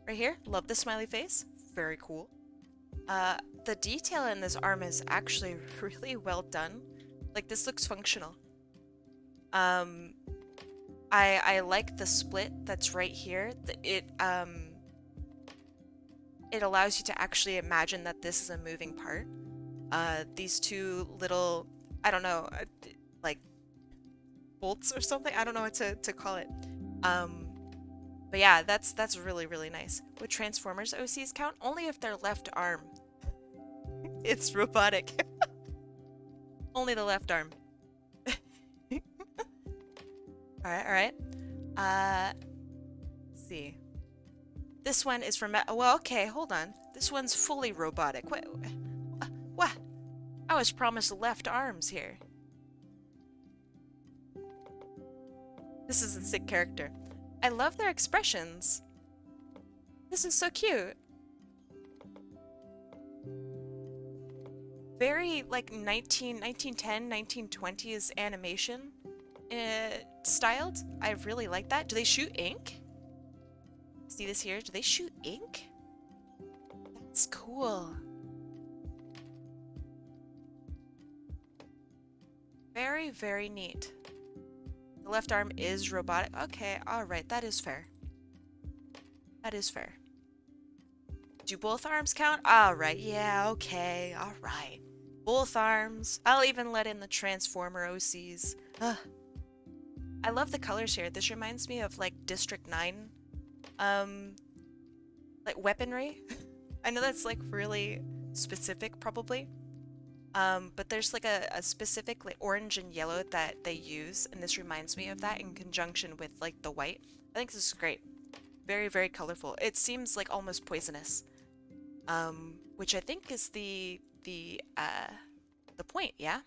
[SPEAKER 1] Right here, love the smiley face. Very cool. The detail in this arm is actually really well done. Like, this looks functional. I like the split that's right here. It allows you to actually imagine that this is a moving part. These two little, I don't know, like bolts or something. I don't know what to call it. But yeah, that's really, really nice. Would Transformers OCs count? Only if they're left arm. It's robotic. Only the left arm. Alright. Let's see. This one is from... Well, okay, hold on. This one's fully robotic. What? I was promised left arms here. This is a sick character. I love their expressions. This is so cute. Very, like, 1910, 1920s animation styled. I really like that. Do they shoot ink? See this here? Do they shoot ink? Very, very neat. The left arm is robotic. Okay, alright, that is fair. That is fair. Do both arms count? Alright, yeah, okay, alright. Both arms. I'll even let in the Transformer OCs. Ugh. I love the colors here. This reminds me of like District 9, like weaponry. I know that's like really specific probably. But there's like a specific like orange and yellow that they use, and this reminds me of that in conjunction with like the white. I think this is great. Very, very colorful. It seems like almost poisonous. Which I think is the point, yeah?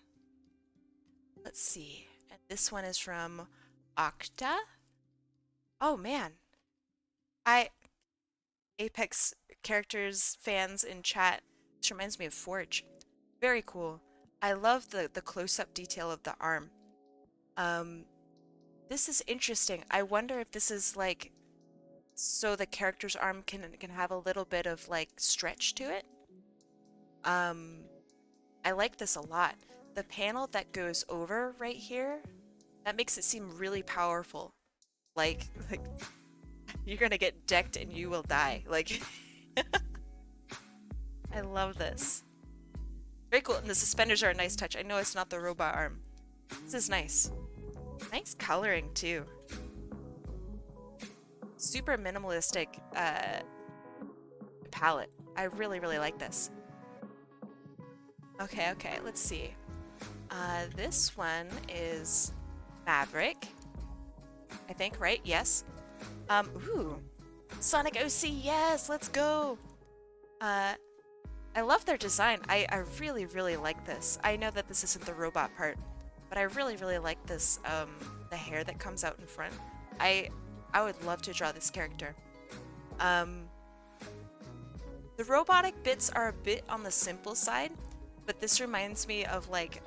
[SPEAKER 1] Let's see. And this one is from Octa. Oh man. Apex characters, fans in chat. This reminds me of Forge. Very cool. I love the close-up detail of the arm. This is interesting. I wonder if this is like so the character's arm can have a little bit of like stretch to it. I like this a lot. The panel that goes over right here, that makes it seem really powerful. Like you're gonna get decked and you will die. Like I love this. Very cool. And the suspenders are a nice touch. I know it's not the robot arm. This is nice. Nice coloring too. Super minimalistic palette. I really, really like this. Okay, okay, let's see. This one is Maverick. I think, right? Yes. Ooh. Sonic OC, yes, let's go. I love their design. I really, really like this. I know that this isn't the robot part, but I really, really like this, the hair that comes out in front. I would love to draw this character. The robotic bits are a bit on the simple side, but this reminds me of like,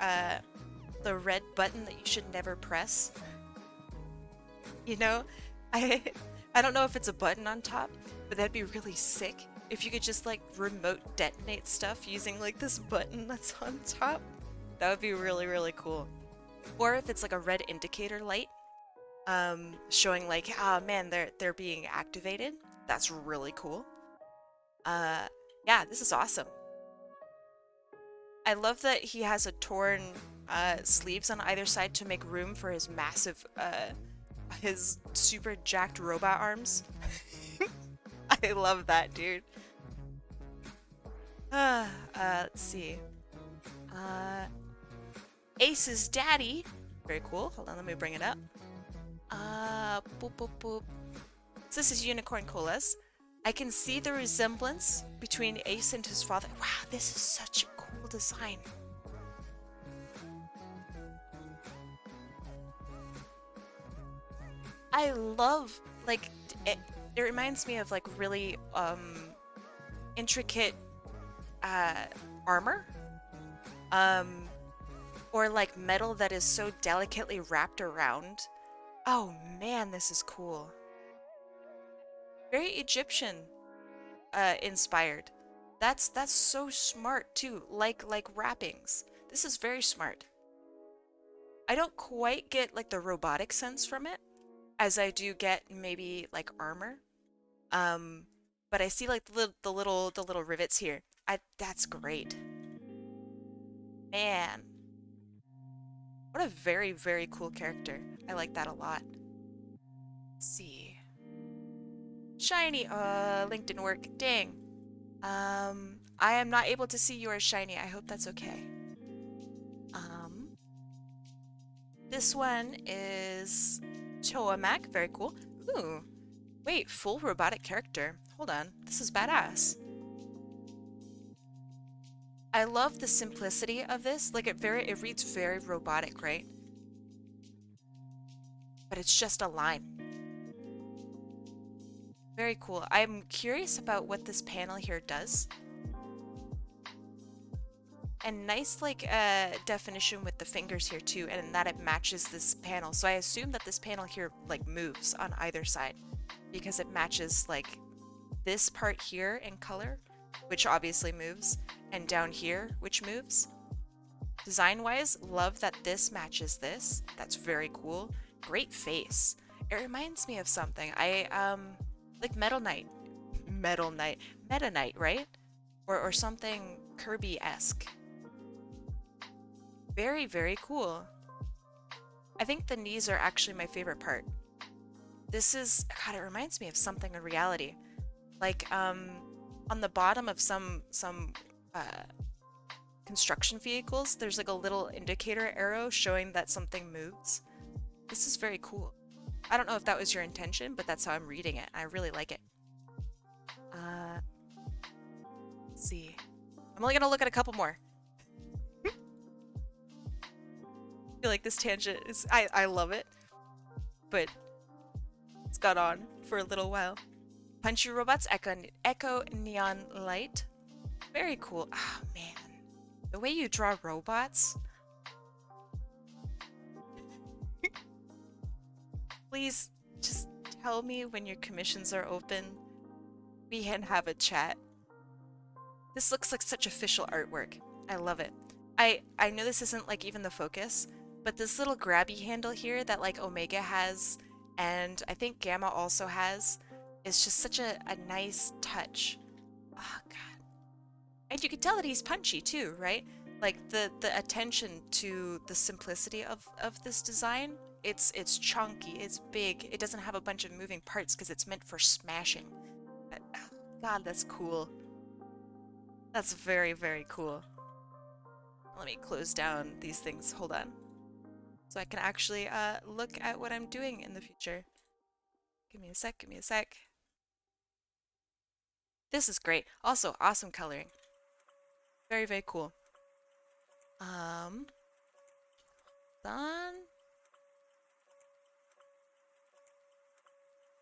[SPEAKER 1] the red button that you should never press. You know? I don't know if it's a button on top, but that'd be really sick. If you could just like remote detonate stuff using like this button that's on top, that would be really, really cool. Or if it's like a red indicator light, showing like, ah man, they're being activated. That's really cool. Yeah, this is awesome. I love that he has a torn sleeves on either side to make room for his massive, his super jacked robot arms. I love that, dude. Let's see. Ace's daddy. Very cool. Hold on, let me bring it up. Boop, boop, boop. So this is Unicorn Colas. I can see the resemblance between Ace and his father. Wow, this is such a cool design. I love, like, it reminds me of, like, really, intricate, armor. Or, like, metal that is so delicately wrapped around. Oh, man, this is cool. Very Egyptian, inspired. That's so smart, too. Like wrappings. This is very smart. I don't quite get, like, the robotic sense from it, as I do get maybe like armor, but I see like the little rivets here. That's great, man. What a very, very cool character. I like that a lot. Let's see, shiny. Link didn't work. Dang. I am not able to see yours shiny. I hope that's okay. This one is Choamak, very cool. Ooh, wait, full robotic character. Hold on, this is badass. I love the simplicity of this. Like it reads very robotic, right? But it's just a line. Very cool. I'm curious about what this panel here does. And nice like definition with the fingers here too, and that it matches this panel. So I assume that this panel here like moves on either side because it matches like this part here in color, which obviously moves, and down here, which moves. Design-wise, love that this matches this. That's very cool. Great face. It reminds me of something. Like Metal Knight, Meta Knight, right? Or something Kirby-esque. Very, very cool. I think the knees are actually my favorite part. This is, God, it reminds me of something in reality. Like, on the bottom of some construction vehicles, there's like a little indicator arrow showing that something moves. This is very cool. I don't know if that was your intention, but that's how I'm reading it. I really like it. Let's see. I'm only gonna look at a couple more. I feel like this tangent is, I love it, but it's gone on for a little while. Punchy robots, echo neon light. Very cool. Oh man, the way you draw robots. Please just tell me when your commissions are open. We can have a chat. This looks like such official artwork. I love it. I know this isn't like even the focus, but this little grabby handle here that like Omega has, and I think Gamma also has, is just such a nice touch. Oh god. And you can tell that he's punchy too, right? Like the attention to the simplicity of this design. It's chunky, it's big, it doesn't have a bunch of moving parts because it's meant for smashing. God, that's cool. That's very, very cool. Let me close down these things. Hold on. So I can actually look at what I'm doing in the future. Give me a sec, give me a sec. This is great. Also, awesome coloring. Very, very cool. Done.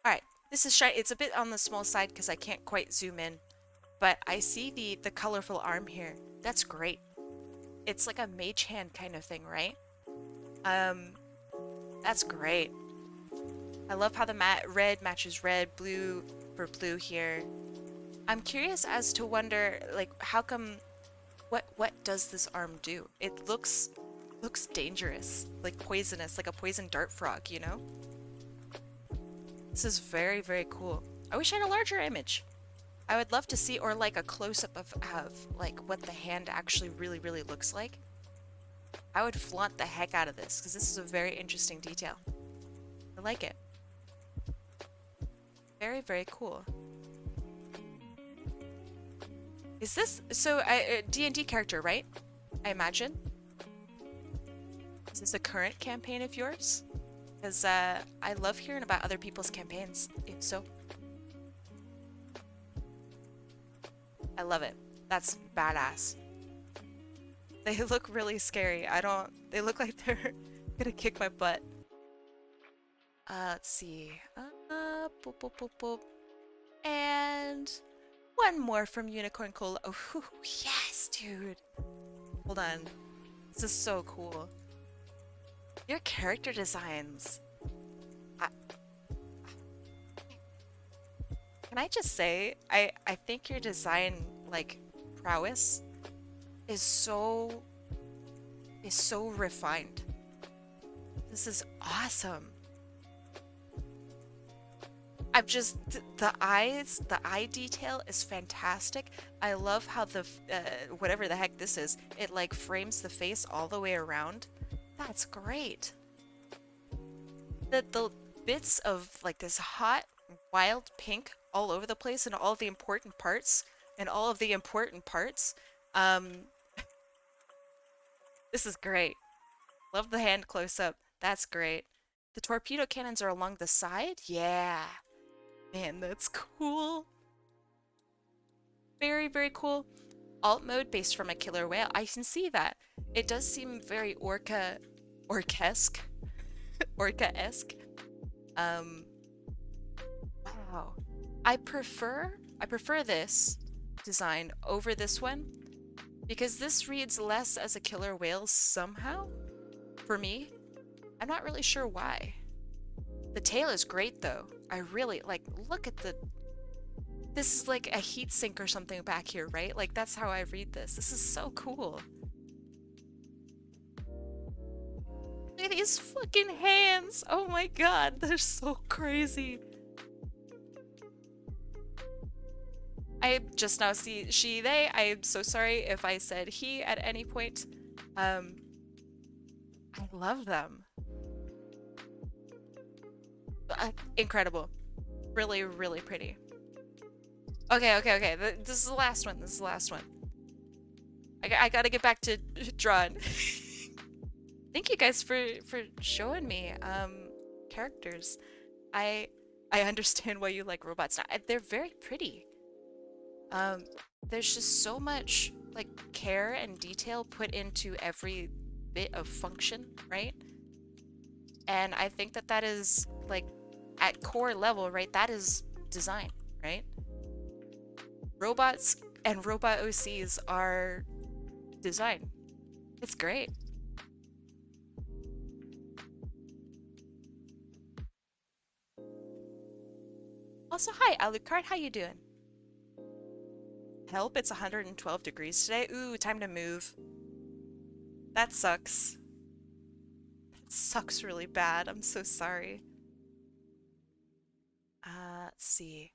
[SPEAKER 1] Alright, this is shiny. It's a bit on the small side because I can't quite zoom in. But I see the colorful arm here. That's great. It's like a mage hand kind of thing, right? That's great. I love how the red matches red, blue for blue here. I'm curious as to wonder, like, how come, what does this arm do? It looks dangerous, like poisonous, like a poison dart frog, you know? This is very, very cool. I wish I had a larger image. I would love to see, or like a close-up of like what the hand actually really, really looks like. I would flaunt the heck out of this because this is a very interesting detail. I like it. Very, very cool. Is this, so a D&D character, right? I imagine. Is this a current campaign of yours? Because I love hearing about other people's campaigns, if so. I love it. That's badass. They look really scary. They look like they're gonna kick my butt. Let's see. Boop, boop, boop, boop. And one more from Unicorn Cola. Oh, whew, yes, dude. Hold on. This is so cool. Your character designs. Can I just say, I think your design, like, prowess is so refined. This is awesome. I'm just, the eyes, the eye detail is fantastic. I love how the, whatever the heck this is, it like frames the face all the way around. That's great. The bits of like this hot, wild pink all over the place and all of the important parts, this is great. Love the hand close up. That's great. The torpedo cannons are along the side? Yeah. Man, that's cool. Very, very cool. Alt mode based from a killer whale. I can see that. It does seem very orca-esque. Orca-esque. Wow. I prefer this design over this one because this reads less as a killer whale somehow for me. I'm not really sure why. The tail is great though. I really like, look at this is like a heat sink or something back here, right? Like that's how I read this. This is so cool. Look at these fucking hands! Oh my god, they're so crazy. I just now see she, they. I am so sorry if I said he at any point. I love them. Incredible. Really, really pretty. Okay, okay, okay. This is the last one. This is the last one. I gotta get back to drawing. Thank you guys for showing me characters. I I understand why you like robots now. They're very pretty. Um, there's just so much like care and detail put into every bit of function, right? And I think that that is like at core level, right? That is design, right? Robots and robot OCs are design. It's great. Also, hi, Alucard, how you doing? Help, it's 112 degrees today. Ooh, time to move. That sucks. That sucks really bad. I'm so sorry. Let's see.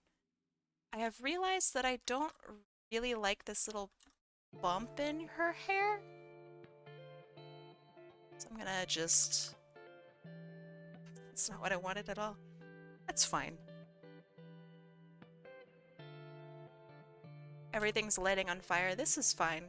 [SPEAKER 1] I have realized that I don't really like this little bump in her hair. So I'm gonna just... That's not what I wanted at all. That's fine. Everything's lighting on fire. This is fine.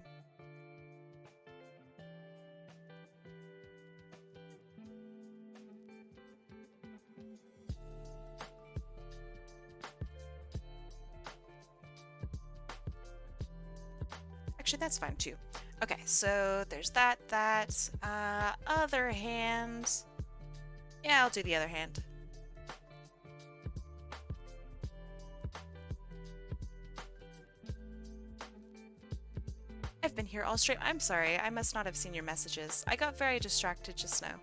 [SPEAKER 1] Actually, that's fine too. Okay, so there's that, other hand. Yeah, I'll do the other hand. I've been here all stream. I'm sorry, I must not have seen your messages. I got very distracted just now.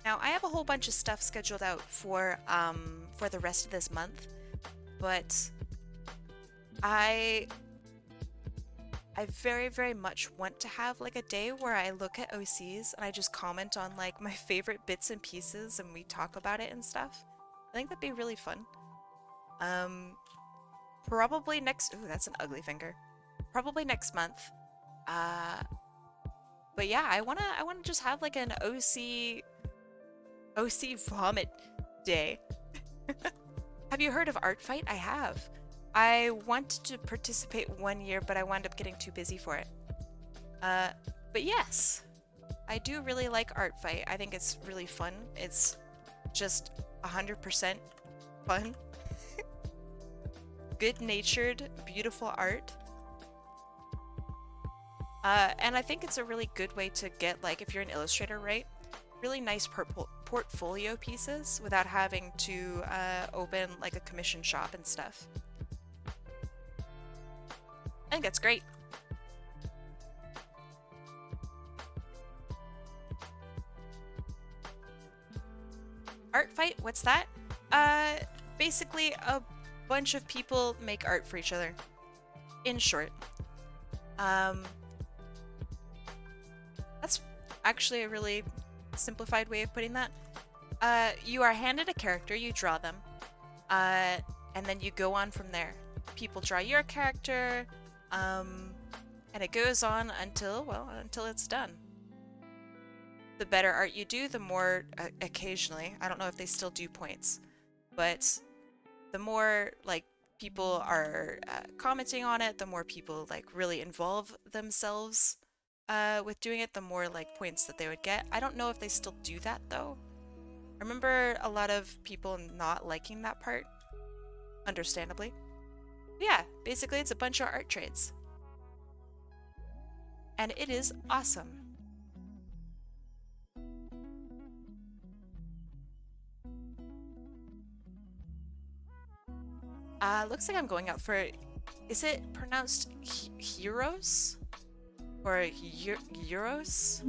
[SPEAKER 1] Now, I have a whole bunch of stuff scheduled out for the rest of this month, but I very, very much want to have like a day where I look at OCs and I just comment on like my favorite bits and pieces and we talk about it and stuff. I think that'd be really fun. Probably next, ooh, that's an ugly finger. Probably next month. But yeah, I wanna just have like an OC vomit day. Have you heard of Art Fight? I have. I wanted to participate one year, but I wound up getting too busy for it. But yes, I do really like Art Fight. I think it's really fun. It's just 100% fun. Good-natured, beautiful art. And I think it's a really good way to get, like, if you're an illustrator, right? Really nice portfolio pieces without having to open, like, a commission shop and stuff. I think that's great. Art Fight? What's that? Basically a bunch of people make art for each other. In short. That's actually a really simplified way of putting that. You are handed a character, you draw them, and then you go on from there. People draw your character, and it goes on until, well, until it's done. The better art you do, the more, occasionally, I don't know if they still do points, but the more, like, people are commenting on it, the more people, like, really involve themselves with doing it, the more, like, points that they would get. I don't know if they still do that, though. I remember a lot of people not liking that part, understandably. But yeah, basically it's a bunch of art trades. And it is awesome. Looks like I'm going out for, is it pronounced heroes? Or euros?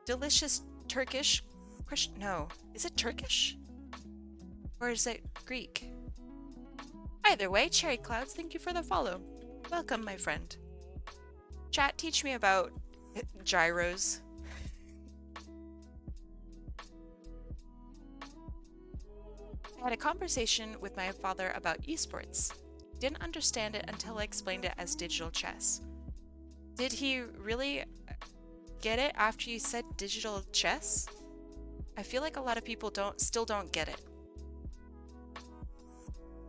[SPEAKER 1] Delicious Turkish, no, is it Turkish? Or is it Greek? Either way, Cherry Clouds, thank you for the follow. Welcome, my friend. Chat, teach me about gyros. I had a conversation with my father about esports. Didn't understand it until I explained it as digital chess. Did he really get it after you said digital chess? I feel like a lot of people still don't get it.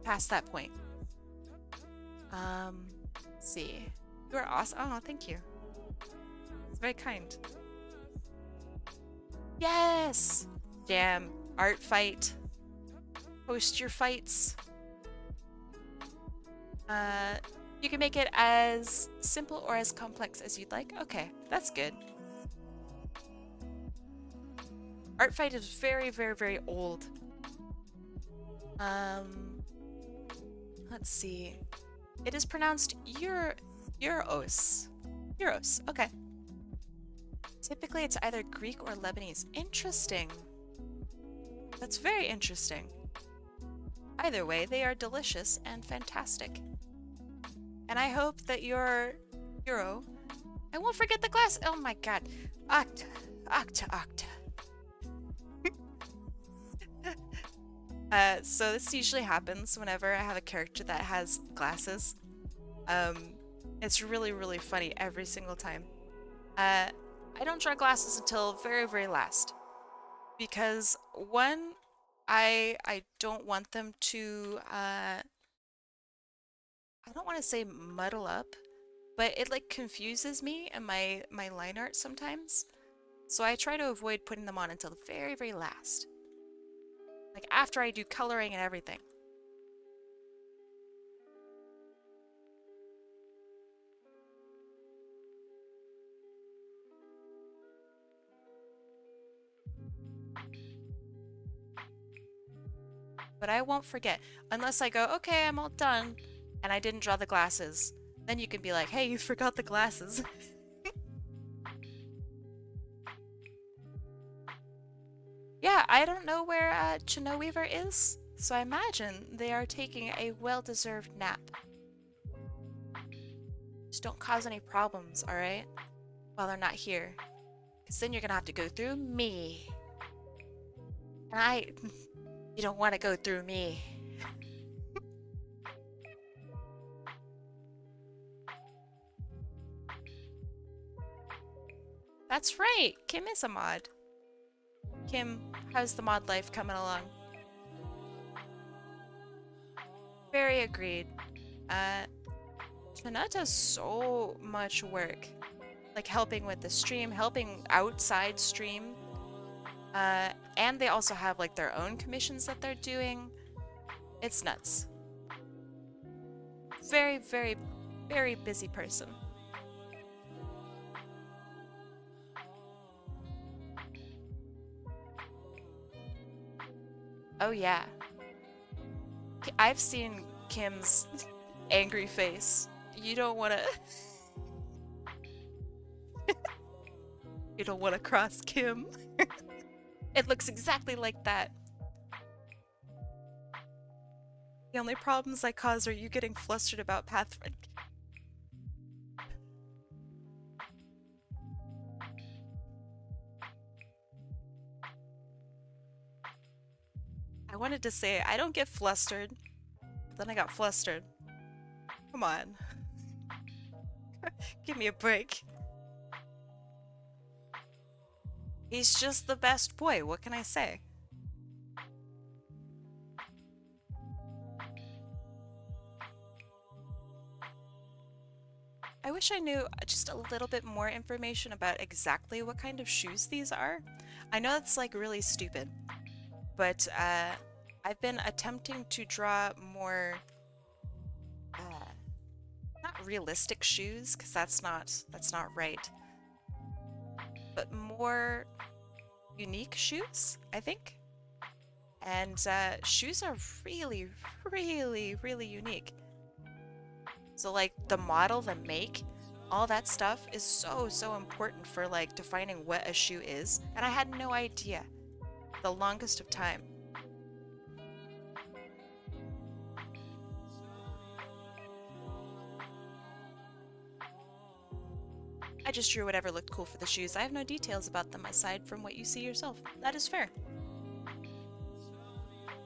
[SPEAKER 1] Past that point. Let's see. You are awesome. Oh, thank you. It's very kind. Yes! Jam. Art fight. Post your fights. You can make it as simple or as complex as you'd like. Okay, that's good. Art fight is very, very, very old. Let's see. It is pronounced Euros. Euros, okay. Typically it's either Greek or Lebanese. Interesting. That's very interesting. Either way, they are delicious and fantastic. And I hope that your Euro... I won't forget the glass! Oh my god. Octa. So this usually happens whenever I have a character that has glasses. It's really, really funny every single time. I don't draw glasses until very, very last. Because one, I don't want them to, I don't want to say muddle up, but it like confuses me and my line art sometimes. So I try to avoid putting them on until the very, very last. Like after I do coloring and everything. But I won't forget. Unless I go, okay, I'm all done, and I didn't draw the glasses. Then you can be like, hey, you forgot the glasses. Yeah, I don't know where Chino Weaver is, so I imagine they are taking a well-deserved nap. Just don't cause any problems, alright? While they're not here. Because then you're gonna have to go through me. And you don't want to go through me. That's right, Kim is a mod. Kim, how's the mod life coming along? Very agreed. Chana does so much work. Like helping with the stream, helping outside stream. And they also have like their own commissions that they're doing. It's nuts. Very, very, very busy person. Oh yeah. I've seen Kim's angry face. You don't want to... You don't want to cross Kim. It looks exactly like that. The only problems I cause are you getting flustered about Pathfinder. I wanted to say I don't get flustered, but then I got flustered. Come on. Give me a break. He's just the best boy, what can I say? I wish I knew just a little bit more information about exactly what kind of shoes these are. I know it's like really stupid, but I've been attempting to draw more, not realistic shoes, because that's not right, but more unique shoes, I think. And shoes are really, really, really unique. So like the model, the make, all that stuff is so, so important for like defining what a shoe is. And I had no idea the longest of time. just drew whatever looked cool for the shoes. I have no details about them aside from what you see yourself. That is fair.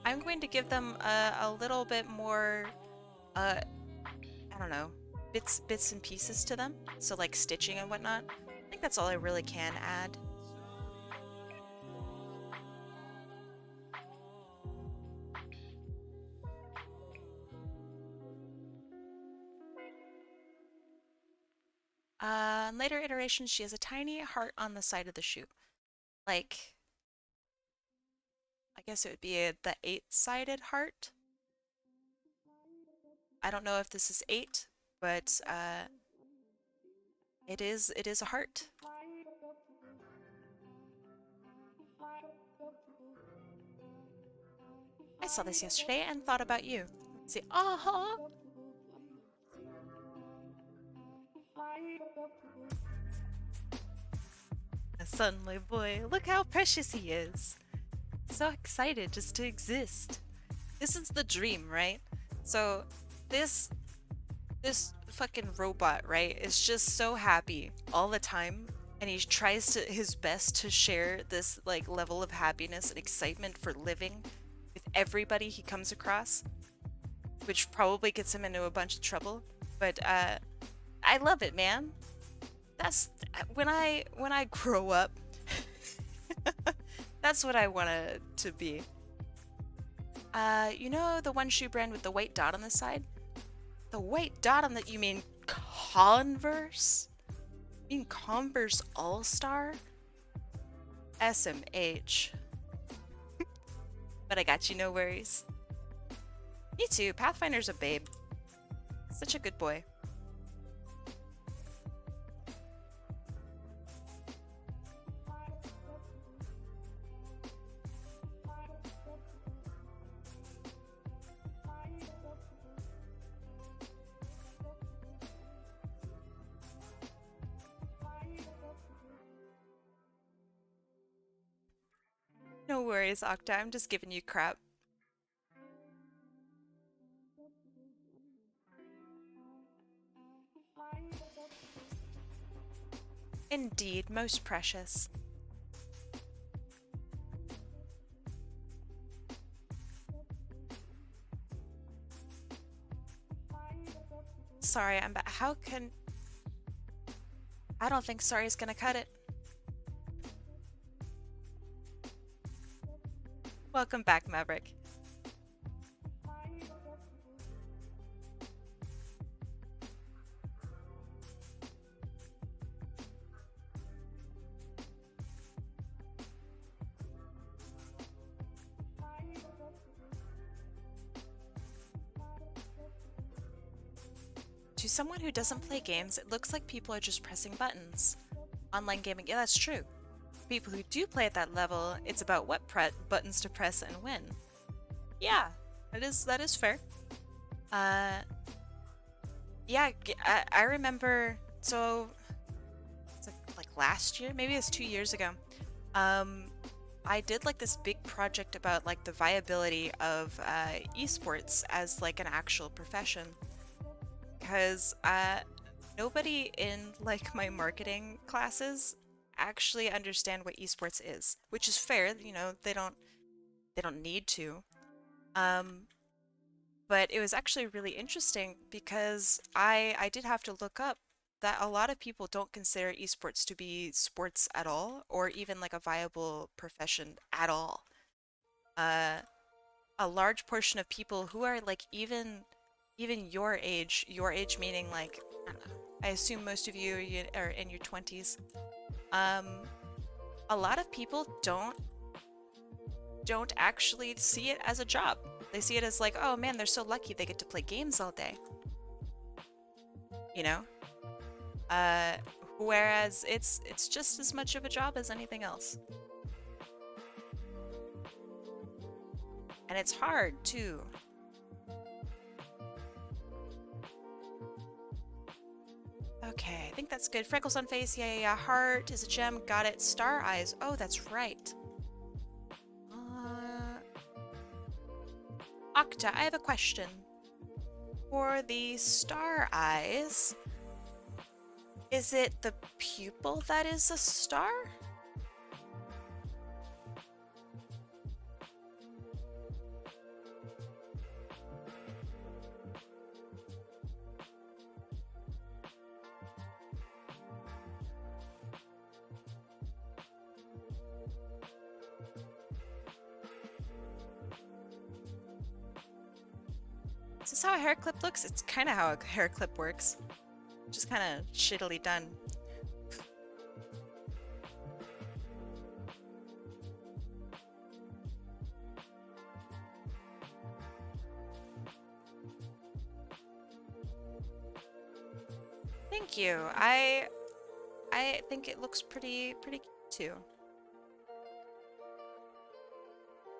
[SPEAKER 1] I'm going to give them a little bit more, I don't know, bits and pieces to them. So like stitching and whatnot. I think that's all I really can add. In later iterations, she has a tiny heart on the side of the shoe. Like, I guess it would be the 8-sided heart. I don't know if this is 8, but it is a heart. I saw this yesterday and thought about you. Let's see. Uh-huh. A sunlight boy. Look how precious he is. So excited just to exist. This is the dream, right? So this fucking robot, right, is just so happy all the time, and he tries to his best to share this like level of happiness and excitement for living with everybody he comes across, which probably gets him into a bunch of trouble. But I love it, man. That's when I grow up. That's what I want to be. You know the one shoe brand with the white dot on the side? The white dot on that, you mean Converse? You mean Converse All-Star? SMH. But I got you, no worries. Me too, Pathfinder's a babe. Such a good boy. No worries, Octa. I'm just giving you crap. Indeed, most precious. Sorry, I'm back. How can... I don't think sorry's gonna cut it. Welcome back, Maverick. To someone who doesn't play games, it looks like people are just pressing buttons. Online gaming, yeah, that's true. People who do play at that level, it's about what buttons to press and when. Yeah, that is fair. Yeah, I remember, so it's like last year, maybe it was 2 years ago. I did like this big project about like the viability of esports as like an actual profession, because nobody in like my marketing classes actually understand what esports is, which is fair. You know, they don't need to. But it was actually really interesting because I did have to look up that a lot of people don't consider esports to be sports at all, or even like a viable profession at all. Uh, a large portion of people who are like even your age meaning like, I don't know, I assume most of you are in your 20s. Um, a lot of people don't actually see it as a job. They see it as like, oh man, they're so lucky they get to play games all day. You know? Whereas it's just as much of a job as anything else. And it's hard too. Okay, I think that's good. Freckles on face, yeah. Heart is a gem, got it. Star eyes, oh, that's right. Octa, I have a question. For the star eyes, Is it the pupil that is a star? Is this how a hair clip looks? It's kind of how a hair clip works. Just kind of shittily done. Thank you. I think it looks pretty cute too.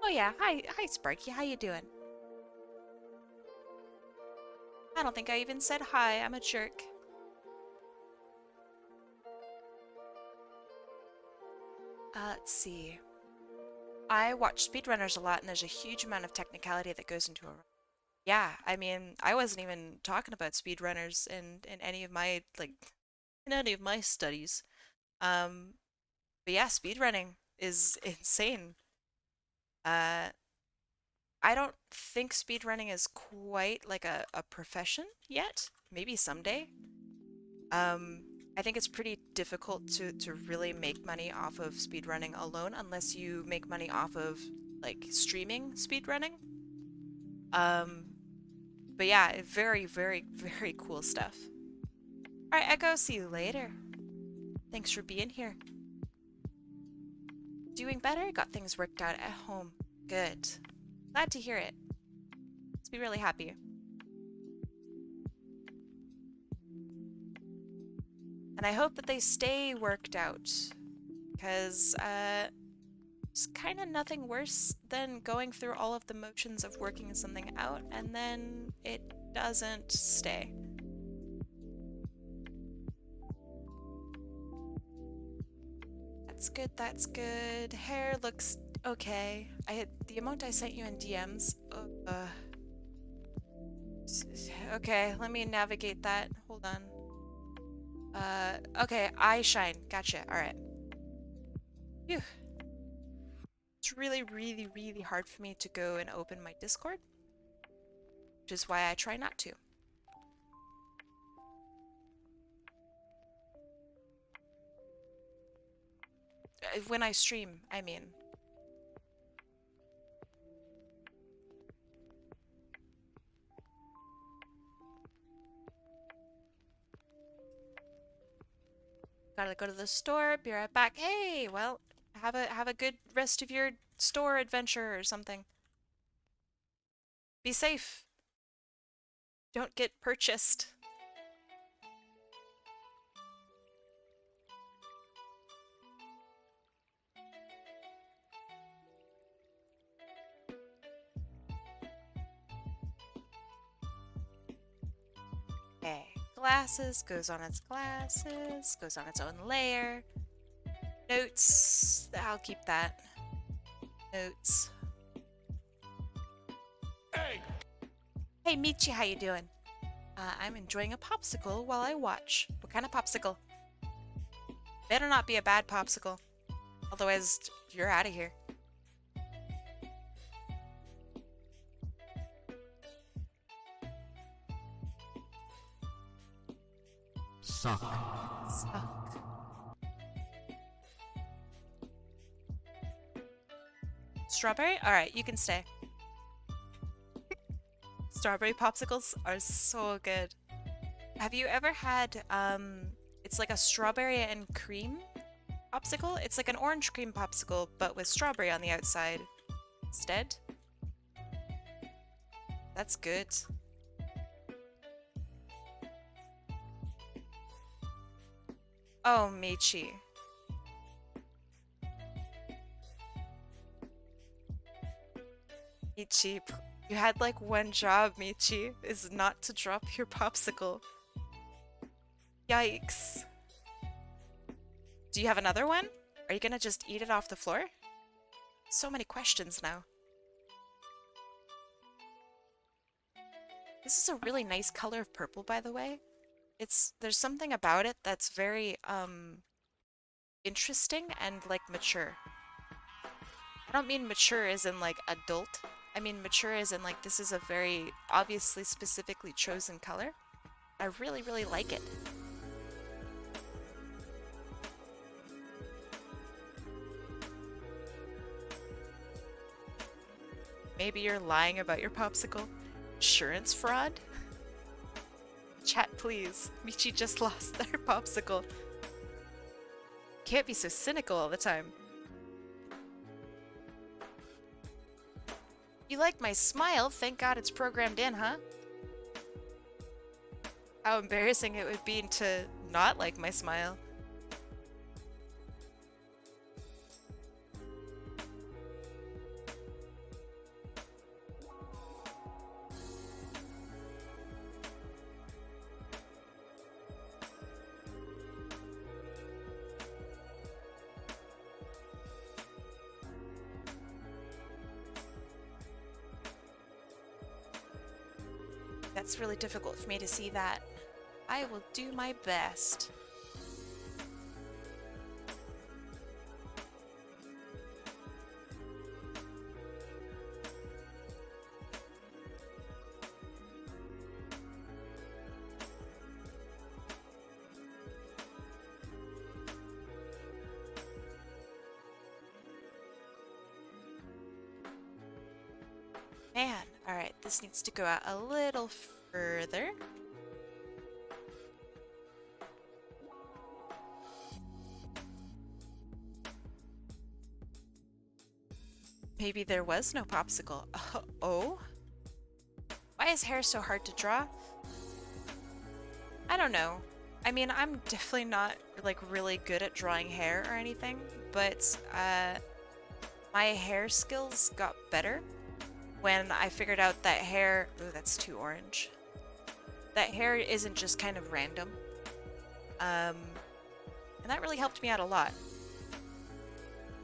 [SPEAKER 1] Oh yeah, hi Sparky, how you doing? I don't think I even said hi, I'm a jerk. Let's see. I watch speedrunners a lot and there's a huge amount of technicality that goes into a run. Yeah, I mean, I wasn't even talking about speedrunners in any of my studies. Um, but yeah, speedrunning is insane. Uh, I don't think speedrunning is quite like a profession yet. Maybe someday. Um, I think it's pretty difficult to really make money off of speedrunning alone unless you make money off of like streaming speedrunning. Um, but yeah, very cool stuff. All right, Echo, see you later. Thanks for being here. Doing better? Got things worked out at home. Good. Glad to hear it. Let's be really happy. And I hope that they stay worked out. Because, it's kind of nothing worse than going through all of the motions of working something out and then it doesn't stay. That's good, that's good. Hair looks okay. The amount I sent you in DMs. Okay, let me navigate that. Hold on. Okay, eye shine. Gotcha. Alright. Phew. It's really hard for me to go and open my Discord, which is why I try not to. When I stream, I mean. Gotta go to the store, be right back. Hey, well, have a good rest of your store adventure or something. Be safe. Don't get purchased. Okay, glasses, goes on its glasses, goes on its own layer. Notes, I'll keep that. Notes.
[SPEAKER 3] Hey!
[SPEAKER 1] Hey, Michi, how you doing? I'm enjoying a popsicle while I watch. What kind of popsicle? Better not be a bad popsicle. Otherwise, you're out of here.
[SPEAKER 3] Suck.
[SPEAKER 1] Suck. Strawberry? Alright, you can stay. Strawberry popsicles are so good. Have you ever had, it's like a strawberry and cream popsicle? It's like an orange cream popsicle, but with strawberry on the outside instead. That's good. Oh, Michi. Michi, you had like one job, Michi, is not to drop your popsicle. Yikes. Do you have another one? Are you gonna just eat it off the floor? So many questions now. This is a really nice color of purple, by the way. there's something about it that's very interesting and like mature. I don't mean mature as in like adult. I mean mature as in like this is a very obviously specifically chosen color. I really, really like it. Maybe you're lying about your popsicle. Insurance fraud? Chat, please. Michi just lost their popsicle. Can't be so cynical all the time. You like my smile? Thank God it's programmed in, huh? How embarrassing it would be to not like my smile. That's really difficult for me to see that. I will do my best. Man, alright, this needs to go out a little further. Maybe there was no popsicle. Oh? Why is hair so hard to draw? I don't know. I mean, I'm definitely not like really good at drawing hair or anything, but my hair skills got better when I figured out that hair... Ooh, that's too orange. That hair isn't just kind of random. And that really helped me out a lot.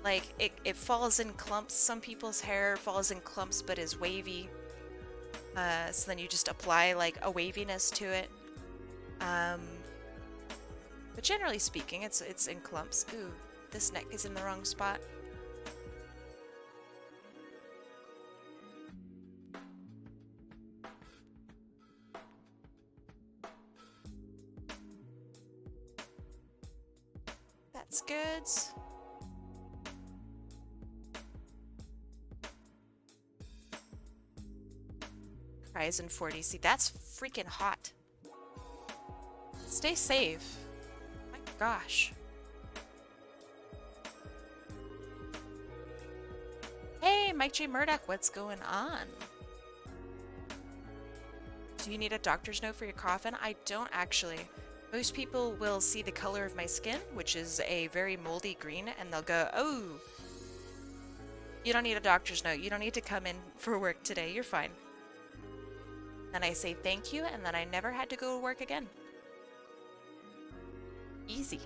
[SPEAKER 1] Like, it falls in clumps. Some people's hair falls in clumps but is wavy. So then you just apply, like, a waviness to it. But generally speaking, it's in clumps. Ooh, this neck is in the wrong spot. That's good. Horizon 40. See, that's freaking hot. Stay safe. My gosh. Hey, Mike J. Murdoch, what's going on? Do you need a doctor's note for your coffin? I don't actually. Most people will see the color of my skin, which is a very moldy green, and they'll go, oh, you don't need a doctor's note. You don't need to come in for work today. You're fine. Then I say thank you, and then I never had to go to work again. Easy.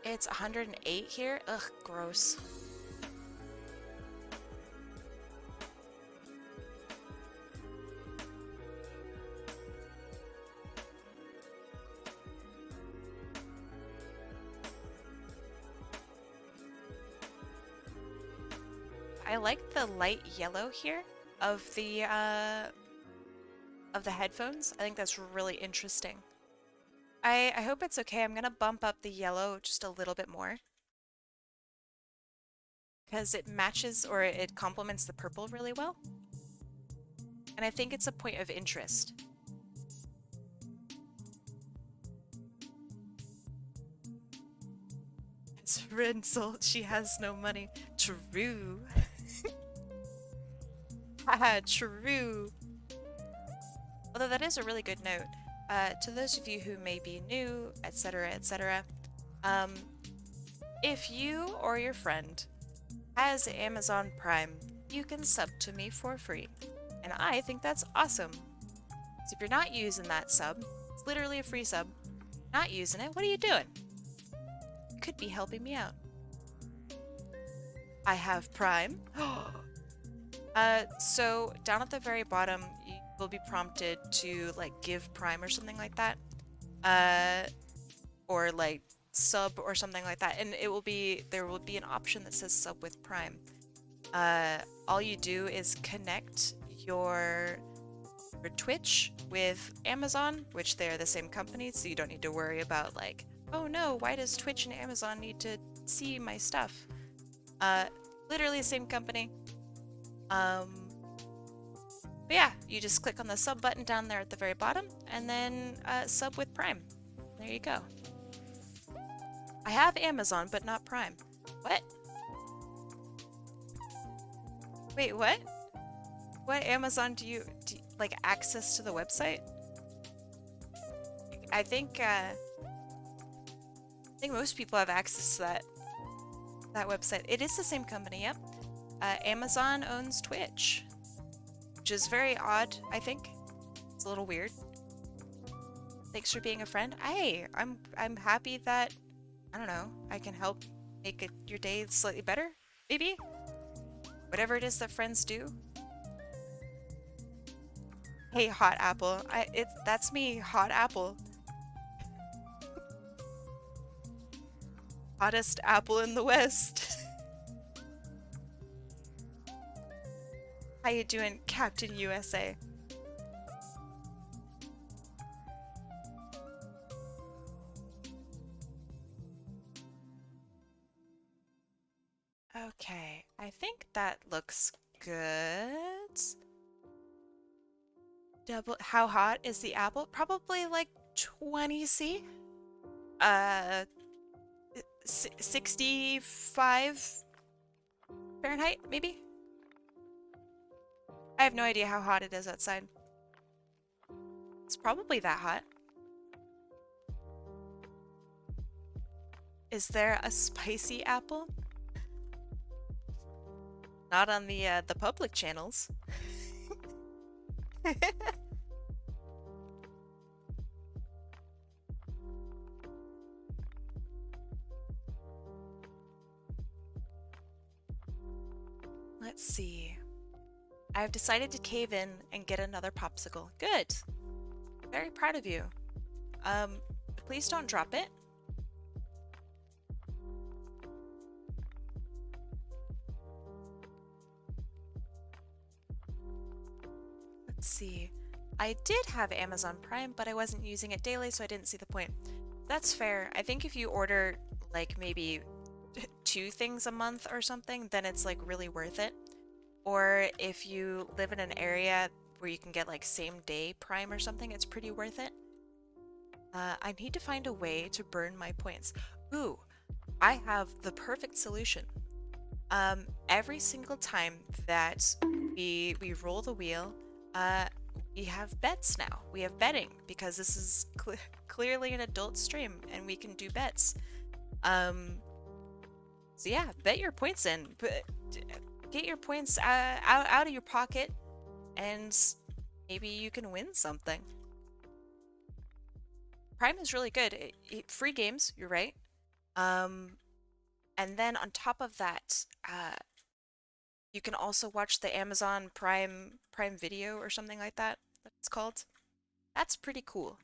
[SPEAKER 1] It's 108 here. Ugh, gross. I like the light yellow here of the headphones. I think that's really interesting. I hope it's okay. I'm gonna bump up the yellow just a little bit more because it matches or it complements the purple really well. And I think it's a point of interest. It's Rinsel. She has no money. True. Haha, true. Although that is a really good note. To those of you who may be new, etc., etc., if you or your friend has Amazon Prime, you can sub to me for free. And I think that's awesome. So if you're not using that sub, it's literally a free sub, not using it, what are you doing? You could be helping me out. I have Prime. So down at the very bottom, you will be prompted to like give Prime or something like that. Or like sub or something like that. And there will be an option that says sub with Prime. All you do is connect your Twitch with Amazon, which they're the same company, so you don't need to worry about like, oh no, why does Twitch and Amazon need to see my stuff? Uh, Literally the same company. But yeah, you just click on the sub button down there at the very bottom, and then sub with Prime. There you go. I have Amazon, but not Prime. What? Wait, what? What Amazon do you like access to the website? I think most people have access to that website. It is the same company, yep. Amazon owns Twitch, which is very odd, I think. It's a little weird. Thanks for being a friend. Hey, I'm happy that, I don't know, I can help make your day slightly better, maybe? Whatever it is that friends do. Hey, Hot Apple. That's me, Hot Apple. Hottest apple in the West. How you doing, Captain USA? Okay, I think that looks good. How hot is the apple? Probably like 20°C. 65 Fahrenheit, maybe? I have no idea how hot it is outside. It's probably that hot. Is there a spicy apple? Not on the public channels. Let's see. I've decided to cave in and get another popsicle. Good. Very proud of you. Please don't drop it. Let's see. I did have Amazon Prime, but I wasn't using it daily, so I didn't see the point. That's fair. I think if you order like maybe 2 things a month or something, then it's like really worth it. Or if you live in an area where you can get like same day Prime or something, it's pretty worth it. I need to find a way to burn my points. Ooh, I have the perfect solution. Every single time that we roll the wheel, we have bets now. We have betting because this is clearly an adult stream and we can do bets. So yeah, bet your points in. Get your points out of your pocket, and maybe you can win something. Prime is really good. Free games, you're right. And then on top of that, you can also watch the Amazon Prime Video or something like that. That's called. That's pretty cool.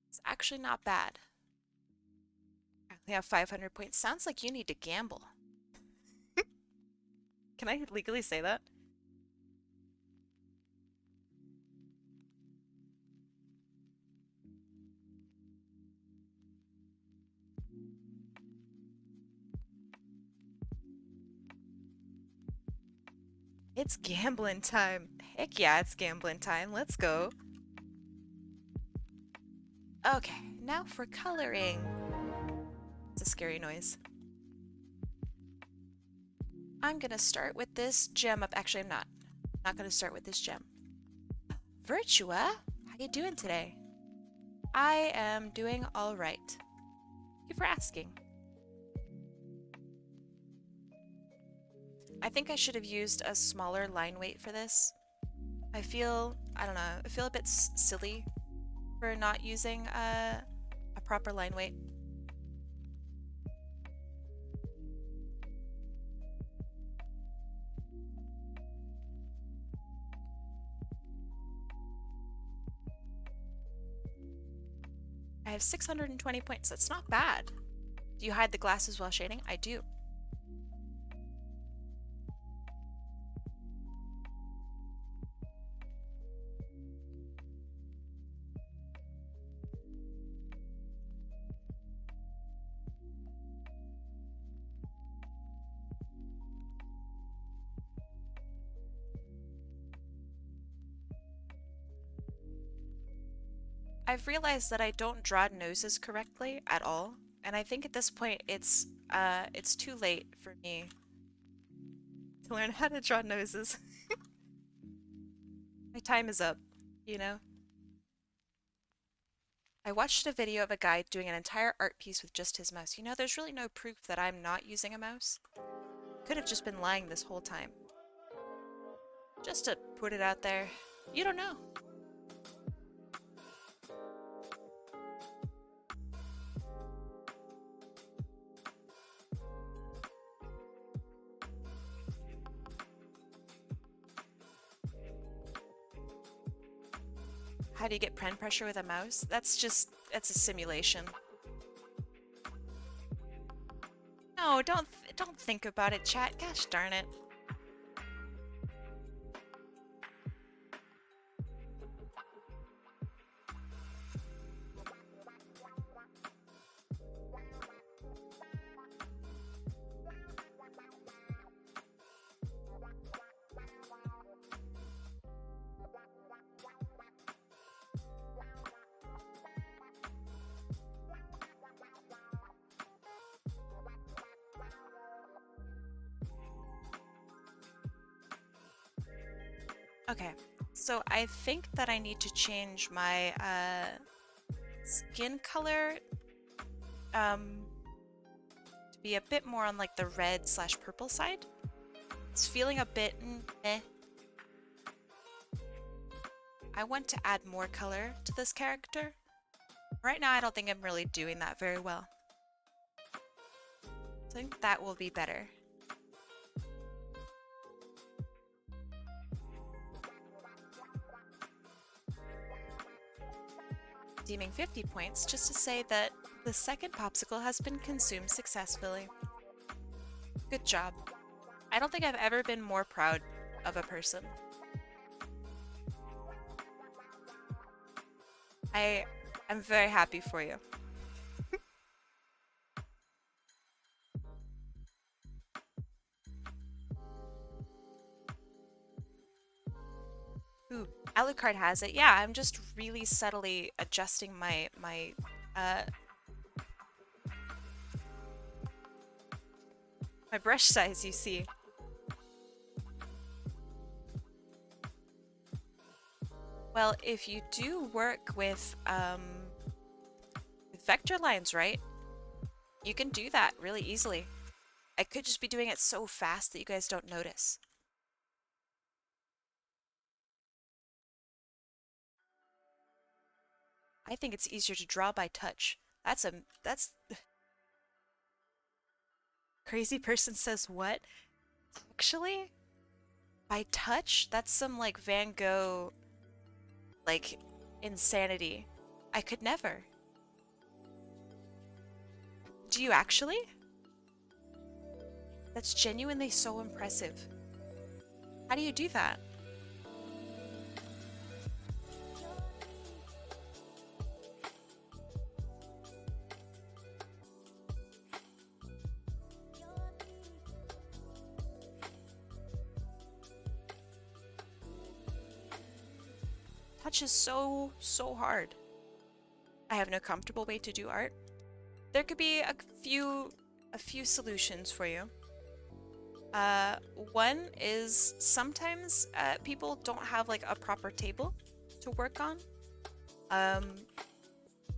[SPEAKER 1] It's actually not bad. I only have 500 points. Sounds like you need to gamble. Can I legally say that? It's gambling time. Heck yeah, it's gambling time. Let's go. Okay, now for coloring. It's a scary noise. I'm gonna start with this gem up. Actually, I'm not. Not gonna start with this gem. Virtua, how you doing today? I am doing all right. Thank you for asking. I think I should have used a smaller line weight for this. I don't know, I feel a bit silly for not using a proper line weight. I have 620 points. That's not bad. Do you hide the glasses while shading? I do. I've realized that I don't draw noses correctly at all, and I think at this point it's too late for me to learn how to draw noses. My time is up, you know? I watched a video of a guy doing an entire art piece with just his mouse. You know, there's really no proof that I'm not using a mouse. Could have just been lying this whole time. Just to put it out there. You don't know. How do you get pen pressure with a mouse? That's a simulation. No, don't think about it, chat. Gosh darn it. Okay, so I think that I need to change my skin color to be a bit more on like the red slash purple side. It's feeling a bit meh. I want to add more color to this character. Right now I don't think I'm really doing that very well. So I think that will be better. Deeming 50 points just to say that the second popsicle has been consumed successfully. Good job. I don't think I've ever been more proud of a person. I'm very happy for you. Ooh, Alucard has it. Yeah, I'm just really subtly adjusting my brush size, you see. Well, if you do work with vector lines, right? You can do that really easily. I could just be doing it so fast that you guys don't notice. I think it's easier to draw by touch. That's crazy person says what? Actually, by touch, that's some like Van Gogh like insanity. I could never. Do you actually? That's genuinely so impressive. How do you do that? Touch is so hard. I have no comfortable way to do art. There could be a few solutions for you. One is sometimes people don't have like a proper table to work on.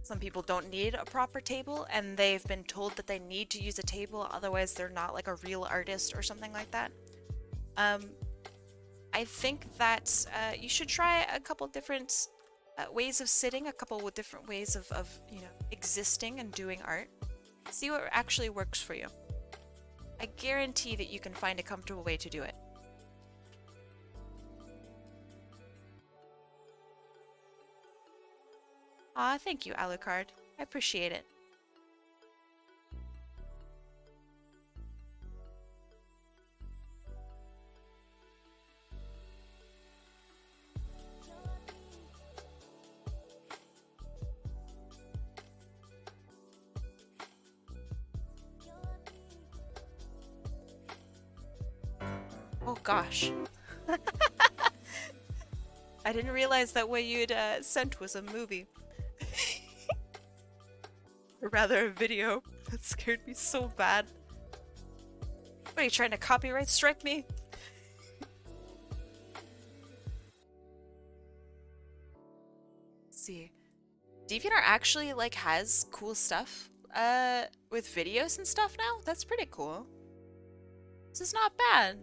[SPEAKER 1] Some people don't need a proper table and they've been told that they need to use a table, otherwise they're not like a real artist or something like that. I think that you should try a couple different ways of sitting, a couple of different ways of you know, existing and doing art. See what actually works for you. I guarantee that you can find a comfortable way to do it. Aw, thank you, Alucard. I appreciate it. Oh gosh. I didn't realize that what you'd sent was a movie. Or rather a video. That scared me so bad. What are you trying to copyright strike me? Let's see. DeviantArt actually like has cool stuff with videos and stuff now. That's pretty cool. This is not bad.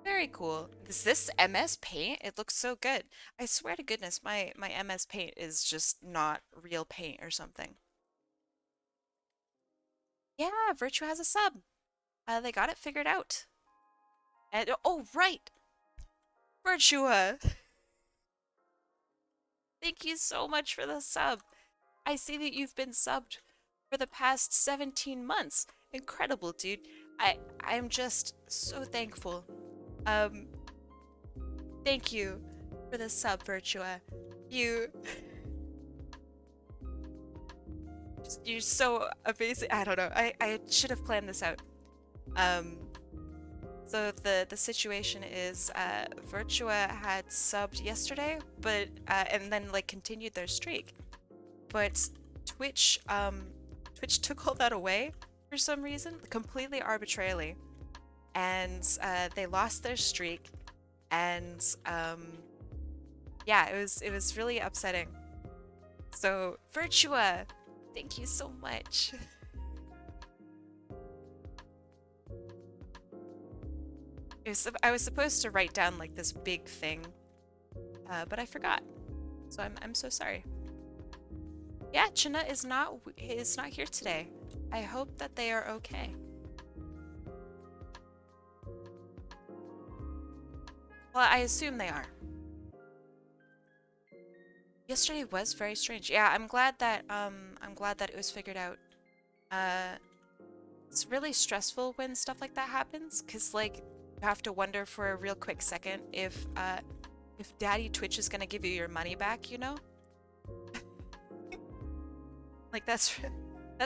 [SPEAKER 1] Very cool. Is this MS Paint? It looks so good. I swear to goodness, my MS Paint is just not real paint or something. Yeah, Virtue has a sub. They got it figured out. And oh right, Virtua. Thank you so much for the sub. I see that you've been subbed for the past 17 months. Incredible, dude. I'm just so thankful. Um, Thank you for the sub, Virtua. You're so amazing. I don't know. I should have planned this out. Um, so the situation is Virtua had subbed yesterday, but and then like continued their streak. But Twitch took all that away for some reason, completely arbitrarily. And they lost their streak, and yeah, it was really upsetting. So Virtua, thank you so much. I was supposed to write down like this big thing, but I forgot. So I'm so sorry. Yeah, China is not here today. I hope that they are okay. Well, I assume they are. Yesterday was very strange. Yeah, I'm glad that it was figured out. It's really stressful when stuff like that happens, 'cause like you have to wonder for a real quick second if Daddy Twitch is gonna give you your money back, you know? Like that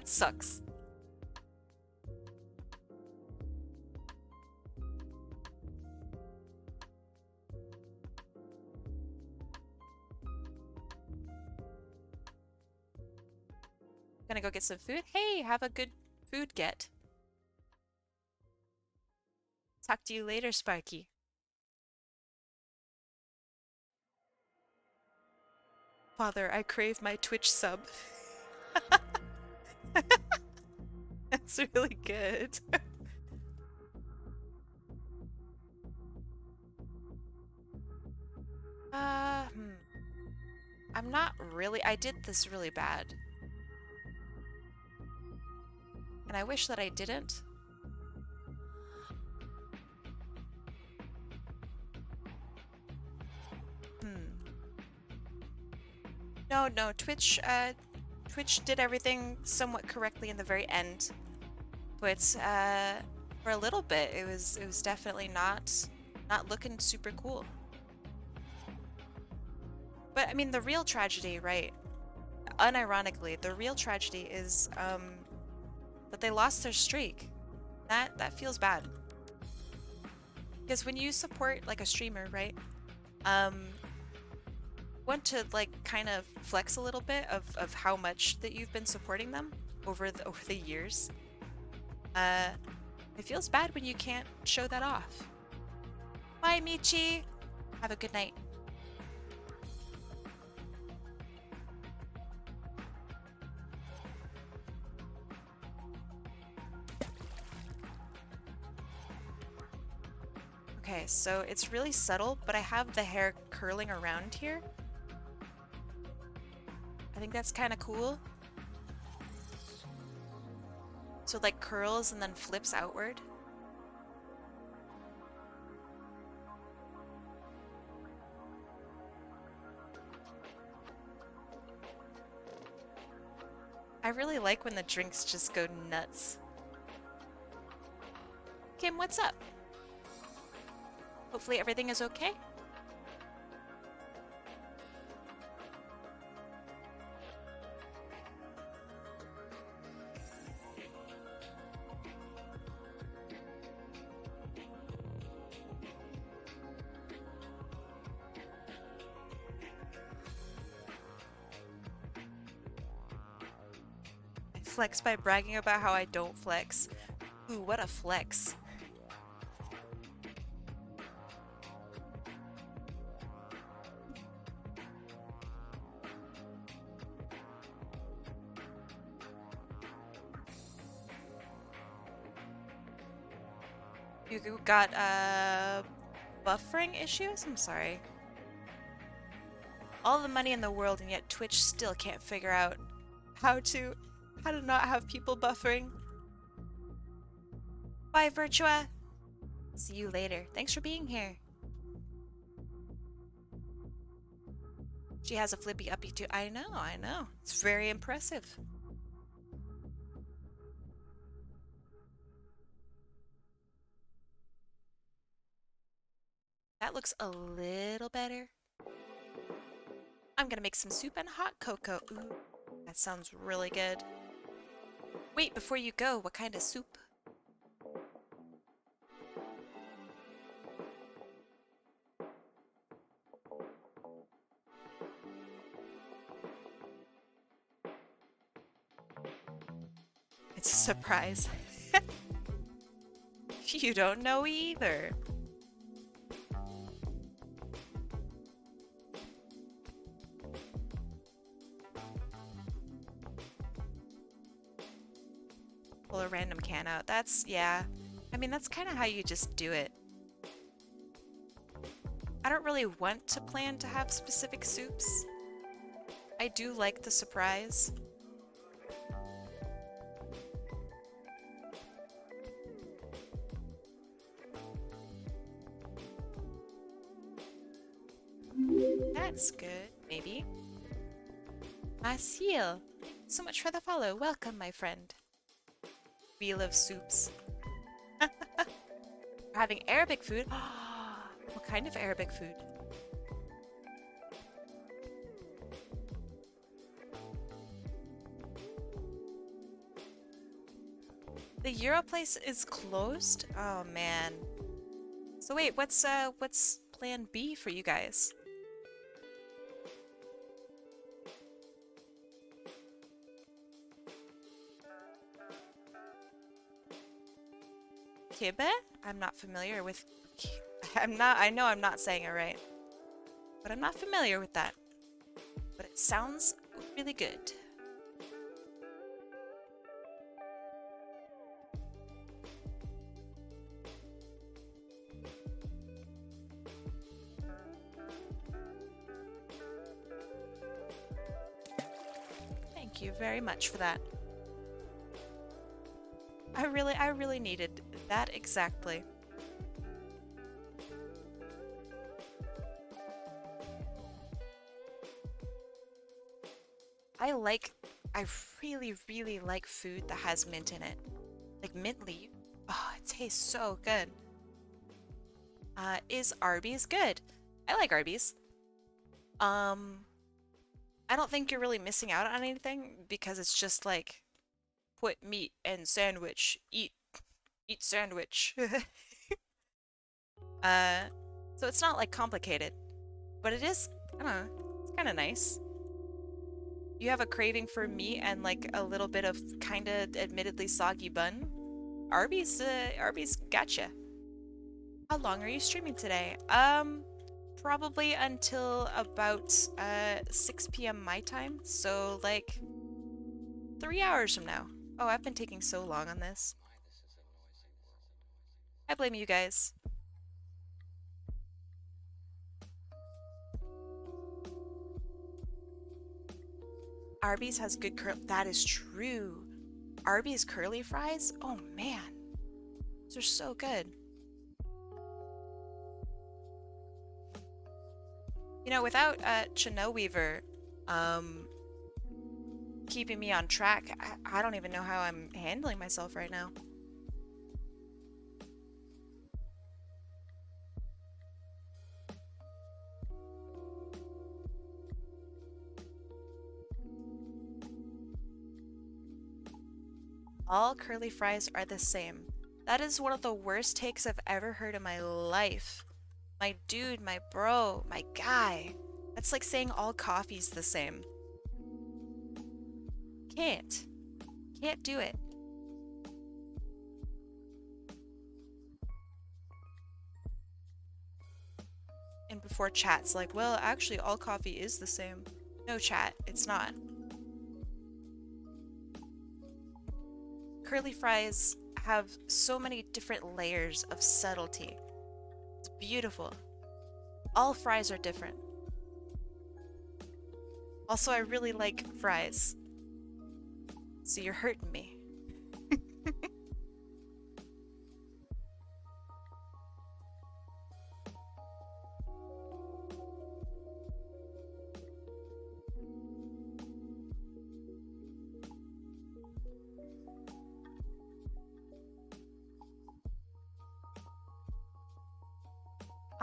[SPEAKER 1] sucks. Gonna go get some food. Hey, have a good food get. Talk to you later, Sparky. Father, I crave my Twitch sub. That's really good. Hmm. I'm not really. I did this really bad. And I wish that I didn't. No, Twitch did everything somewhat correctly in the very end. But for a little bit, it was definitely not looking super cool. But I mean, the real tragedy, right? Unironically, the real tragedy is that they lost their streak. That feels bad. Because when you support like a streamer, right? Want to like kind of flex a little bit of how much that you've been supporting them over the years. It feels bad when you can't show that off. Bye, Michi. Have a good night. Okay, so it's really subtle, but I have the hair curling around here. I think that's kind of cool. So it like curls and then flips outward. I really like when the drinks just go nuts. Kim, what's up? Hopefully everything is okay. I flex by bragging about how I don't flex. Ooh, what a flex. You got buffering issues? I'm sorry. All the money in the world and yet Twitch still can't figure out how to not have people buffering. Bye, Virtua. See you later. Thanks for being here. She has a flippy uppy too. I know, I know. It's very impressive. That looks a little better. I'm gonna make some soup and hot cocoa. Ooh, that sounds really good. Wait, before you go, what kind of soup? It's a surprise. You don't know either. Pull a random can out. That's, yeah. I mean, that's kind of how you just do it. I don't really want to plan to have specific soups. I do like the surprise. That's good, maybe. Maciel, so much for the follow. Welcome, my friend. Wheel of soups. We're having Arabic food. What kind of Arabic food? The Euro place is closed? Oh man. So wait, what's plan B for you guys? Kibe? I'm not familiar with I know I'm not saying it right. But I'm not familiar with that. But it sounds really good. Thank you very much for that. I really needed that exactly. I really like food that has mint in it. Like mint leaf. Oh, it tastes so good. Is Arby's good? I like Arby's. I don't think you're really missing out on anything because it's just like put meat and sandwich, eat sandwich. uh, so it's not like complicated, but it is, I don't know, it's kind of nice. You have a craving for meat and like a little bit of kind of admittedly soggy bun. Arby's gotcha. How long are you streaming today? Probably until about 6 p.m. my time, so like 3 hours from now. Oh, I've been taking so long on this. I blame you guys. Arby's has good that is true. Arby's curly fries? Oh man. Those are so good. You know, without Chino Weaver, keeping me on track. I don't even know how I'm handling myself right now. All curly fries are the same. That is one of the worst takes I've ever heard in my life. My dude, my bro, my guy. That's like saying all coffee's the same. Can't. Can't do it. And before chat's like, well, actually all coffee is the same. No, chat, it's not. Curly fries have so many different layers of subtlety. It's beautiful. All fries are different. Also, I really like fries. So you're hurting me.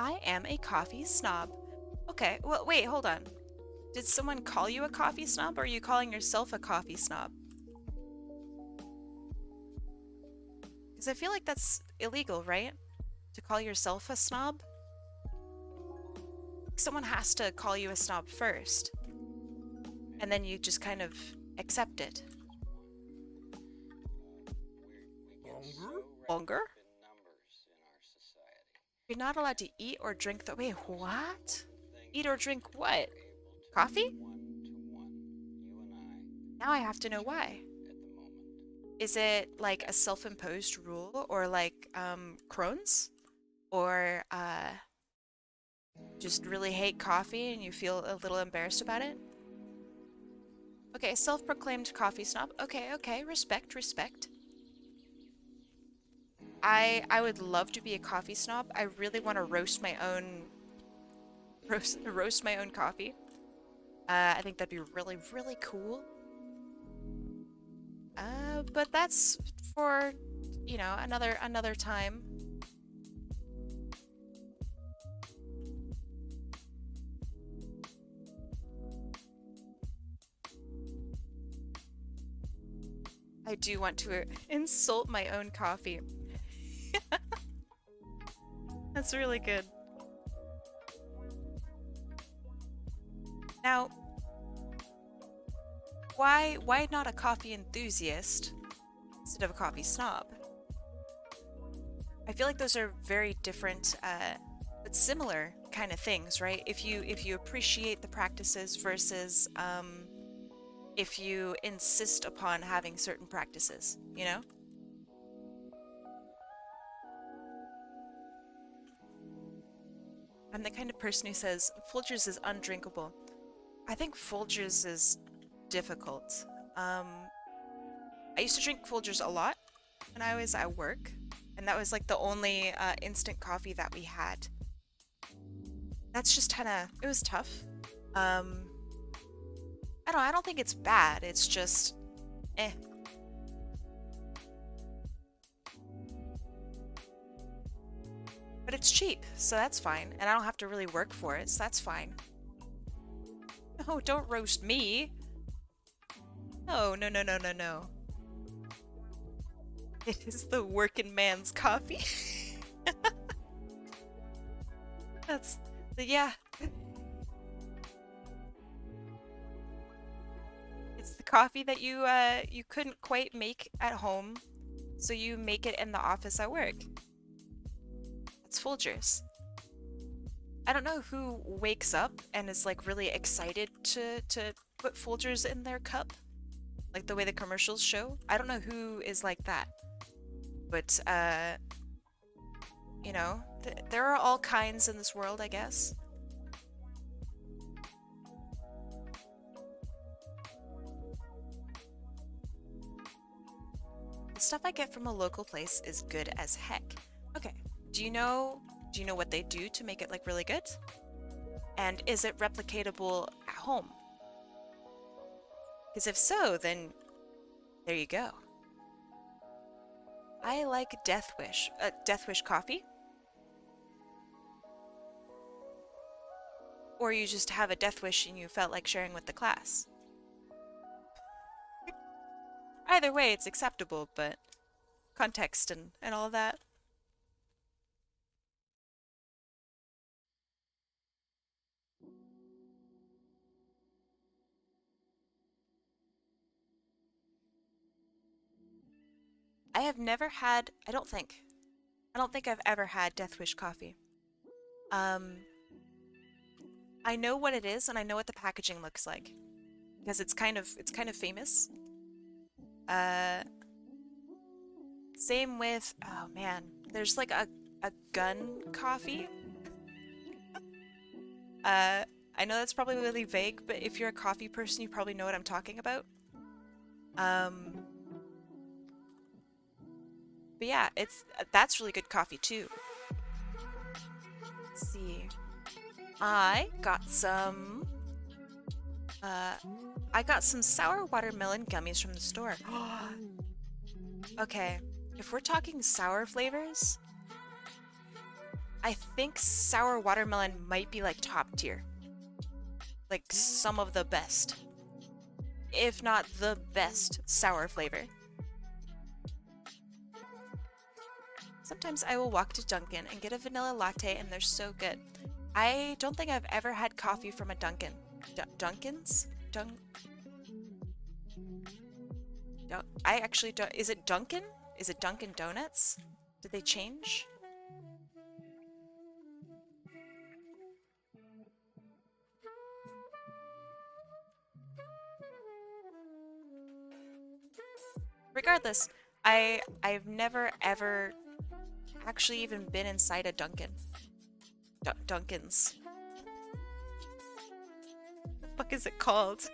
[SPEAKER 1] I am a coffee snob. Okay, well, wait, hold on. Did someone call you a coffee snob, or are you calling yourself a coffee snob? Because I feel like that's illegal, right? To call yourself a snob? Someone has to call you a snob first. And then you just kind of accept it. Longer? You're not allowed to eat or drink the— Wait, what? Eat or drink what? Coffee? Now I have to know why. Is it like a self-imposed rule, or like Crohn's? Or just really hate coffee and you feel a little embarrassed about it? Okay, self-proclaimed coffee snob. Okay, okay, respect, respect. I would love to be a coffee snob. I really want to roast my own roast my own coffee. I think that'd be really, really cool. But that's for, you know, another time. I do want to insult my own coffee. That's really good. Now, why not a coffee enthusiast instead of a coffee snob? I feel like those are very different but similar kind of things, right? If you appreciate the practices versus if you insist upon having certain practices, you know? I'm the kind of person who says Folgers is undrinkable. I think Folgers is difficult. I used to drink Folgers a lot when I was at work, and that was like the only instant coffee that we had. That's just kind of— it was tough. I don't think it's bad. It's just eh. But it's cheap, so that's fine, and I don't have to really work for it, so that's fine. No, don't roast me. No, no, no, no, no, no. It is the working man's coffee. That's yeah. It's the coffee that you couldn't quite make at home, so you make it in the office at work. It's Folgers. I don't know who wakes up and is like really excited to put Folgers in their cup, like the way the commercials show. I don't know who is like that, but you know, there are all kinds in this world, I guess. The stuff I get from a local place is good as heck. Okay, do you know what they do to make it like really good? And is it replicatable at home? Because if so, then there you go. I like Death Wish. Death Wish coffee? Or you just have a Death Wish and you felt like sharing with the class. Either way, it's acceptable, but context and all that. I have never had, I don't think I've ever had Death Wish coffee. Um, I know what it is and I know what the packaging looks like because it's kind of famous. Uh, Same with, oh man, there's like a gun coffee. I know that's probably really vague, but if you're a coffee person, you probably know what I'm talking about. Um, but yeah, that's really good coffee too. Let's see. I got some I got some sour watermelon gummies from the store. Okay, if we're talking sour flavors, I think sour watermelon might be like top tier. Like some of the best, if not the best sour flavor. Sometimes I will walk to Dunkin' and get a vanilla latte and they're so good. I don't think I've ever had coffee from a Dunkin'. Dunkin's? I actually don't. Is it Dunkin'? Is it Dunkin' Donuts? Did they change? Regardless, I've never ever actually even been inside a Dunkin'. Dunkin's. What the fuck is it called?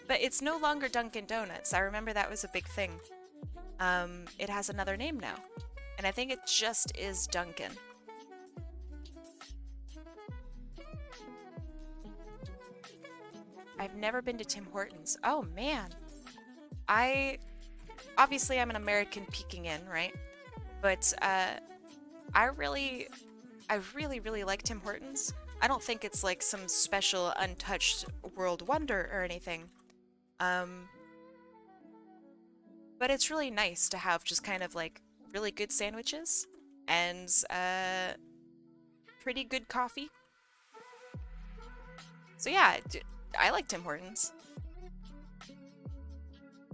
[SPEAKER 1] But it's no longer Dunkin' Donuts. I remember that was a big thing. It has another name now. And I think it just is Dunkin'. I've never been to Tim Hortons. Oh man. Obviously I'm an American peeking in, right? But I really like Tim Hortons. I don't think it's like some special untouched world wonder or anything. But it's really nice to have just kind of like really good sandwiches and pretty good coffee. So yeah, I like Tim Hortons.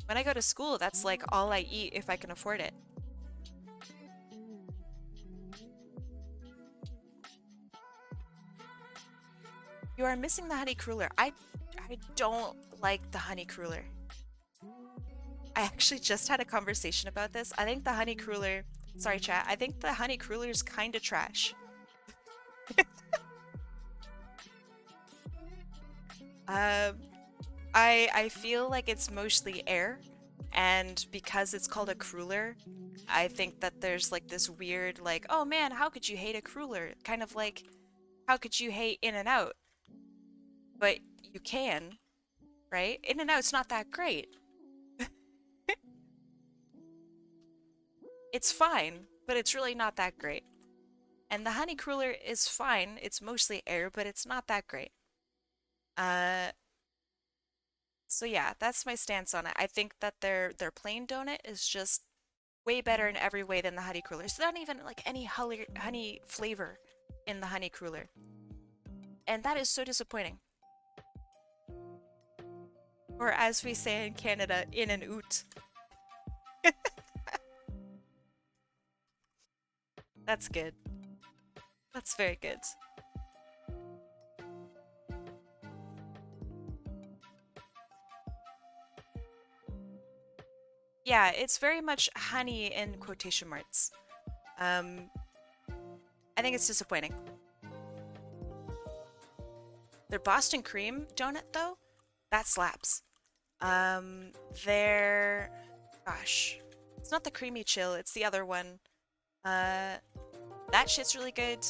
[SPEAKER 1] When I go to school, that's like all I eat if I can afford it. You are missing the honey cruller. I don't like the honey cruller. I actually just had a conversation about this. I think the honey cruller, sorry chat, I think the honey cruller is kind of trash. I feel like it's mostly air, and because it's called a cruller, I think that there's like this weird like, oh man, how could you hate a cruller? Kind of like, how could you hate In-N-Out? But you can, right? In-N-Out's not that great. It's fine, but it's really not that great. And the honey cruller is fine. It's mostly air, but it's not that great. Uh, so yeah, that's my stance on it. I think that their plain donut is just way better in every way than the honey cruller. There's not even like any honey flavor in the honey cruller. And that is so disappointing. Or as we say in Canada, in and oot. That's good. That's very good. Yeah, it's very much honey in quotation marks. I think it's disappointing. Their Boston cream donut, though, that slaps. Their... Gosh. It's not the creamy chill, it's the other one. That shit's really good.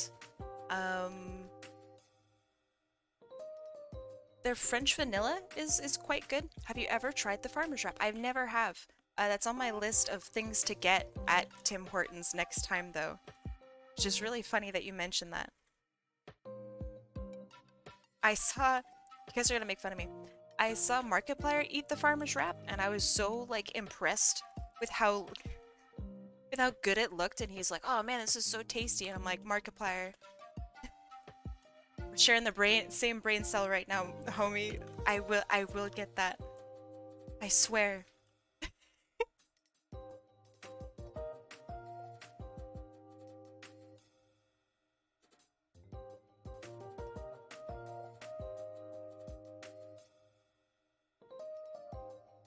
[SPEAKER 1] their French vanilla is quite good. Have you ever tried the farmer's wrap? I've never have. That's on my list of things to get at Tim Hortons next time, though. It's just really funny that you mentioned that. I saw, you guys are gonna make fun of me. I saw Markiplier eat the farmer's wrap, and I was so like impressed with how good it looked. And he's like, "Oh man, this is so tasty," and I'm like, "Markiplier, we're sharing the same brain cell right now, homie. I will get that. I swear."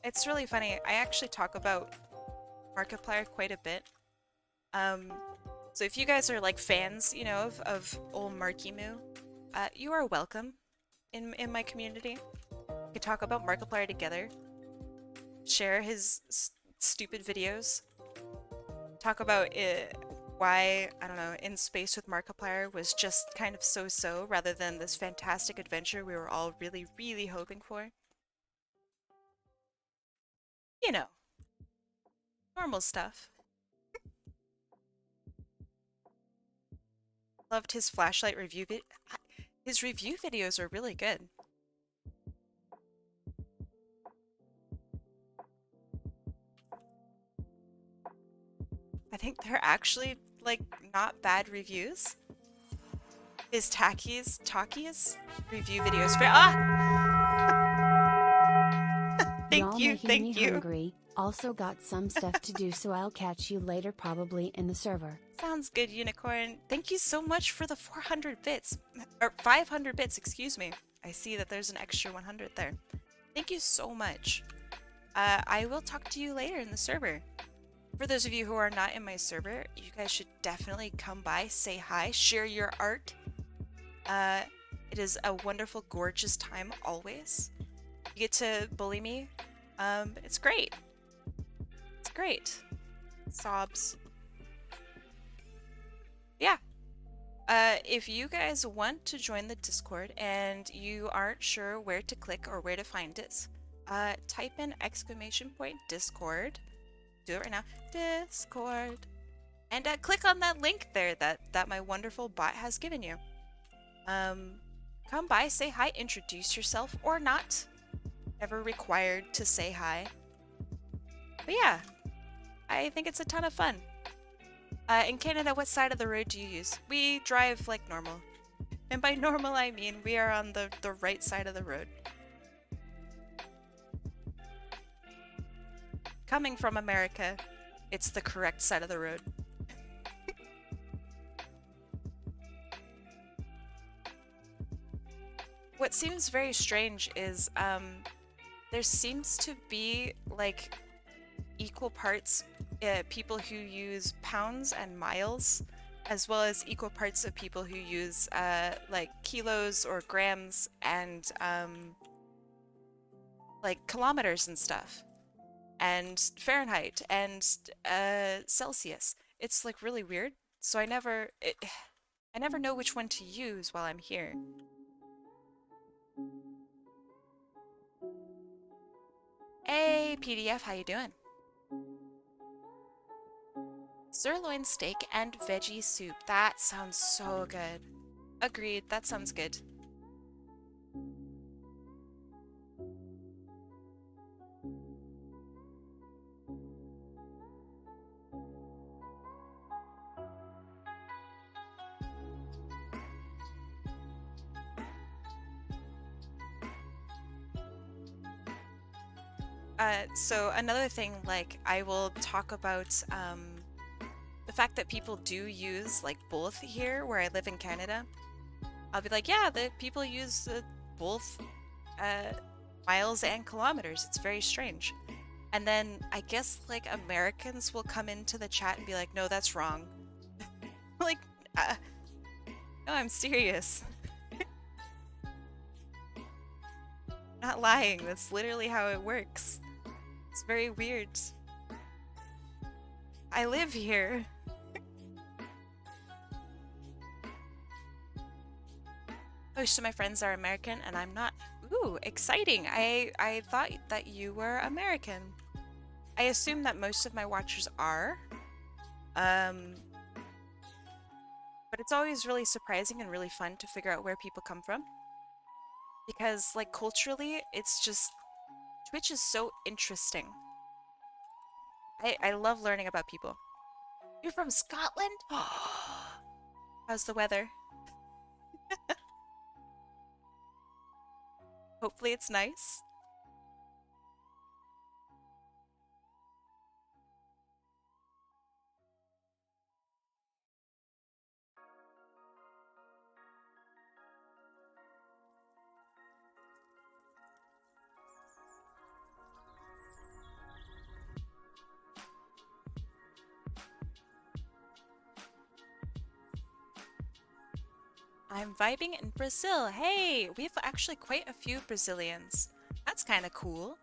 [SPEAKER 1] It's really funny. I actually talk about Markiplier quite a bit. So if you guys are like fans, you know, of old Marky Moo, you are welcome in my community. We could talk about Markiplier together, share his stupid videos, talk about why, I don't know, In Space with Markiplier was just kind of so-so rather than this fantastic adventure we were all really, really hoping for. You know, normal stuff. Loved his flashlight review his review videos are really good. I think they're actually like not bad reviews. His Takis review videos for
[SPEAKER 2] Y'all making
[SPEAKER 1] thank
[SPEAKER 2] me
[SPEAKER 1] you.
[SPEAKER 2] hungry. Also got some stuff to do, so I'll catch you later, probably in the server.
[SPEAKER 1] Sounds good, Unicorn. Thank you so much for the 400 bits. Or 500 bits, excuse me. I see that there's an extra 100 there. Thank you so much. I will talk to you later in the server. For those of you who are not in my server, you guys should definitely come by, say hi, share your art. It is a wonderful, gorgeous time always. You get to bully me. It's great. It's great. Sobs. Yeah. If you guys want to join the Discord and you aren't sure where to click or where to find it, type in ~Discord. Do it right now. Discord. And click on that link there that my wonderful bot has given you. Come by, say hi, introduce yourself or not. Never required to say hi. But yeah, I think it's a ton of fun. In Canada, what side of the road do you use? We drive like normal. And by normal, I mean we are on the right side of the road. Coming from America, it's the correct side of the road. What seems very strange is there seems to be like equal parts people who use pounds and miles, as well as equal parts of people who use like kilos or grams and like kilometers and stuff, and Fahrenheit and Celsius. It's like really weird. So I never know which one to use while I'm here. Hey, PDF, how you doing? Sirloin steak and veggie soup. That sounds so good. Agreed, that sounds good. So another thing, like, I will talk about the fact that people do use like both here where I live in Canada. I'll be like, yeah, the people use both miles and kilometers. It's very strange. And then I guess like Americans will come into the chat and be like, no, that's wrong. Like, no, I'm serious. Not lying. That's literally how it works. It's very weird. I live here. Most of my friends are American and I'm not. Ooh, exciting. I thought that you were American. I assume that most of my watchers are. Um, but it's always really surprising and really fun to figure out where people come from. Because, like, culturally, it's just... Twitch is so interesting. I love learning about people. You're from Scotland? How's the weather? Hopefully it's nice. I'm vibing in Brazil. Hey, we have actually quite a few Brazilians. That's kind of cool.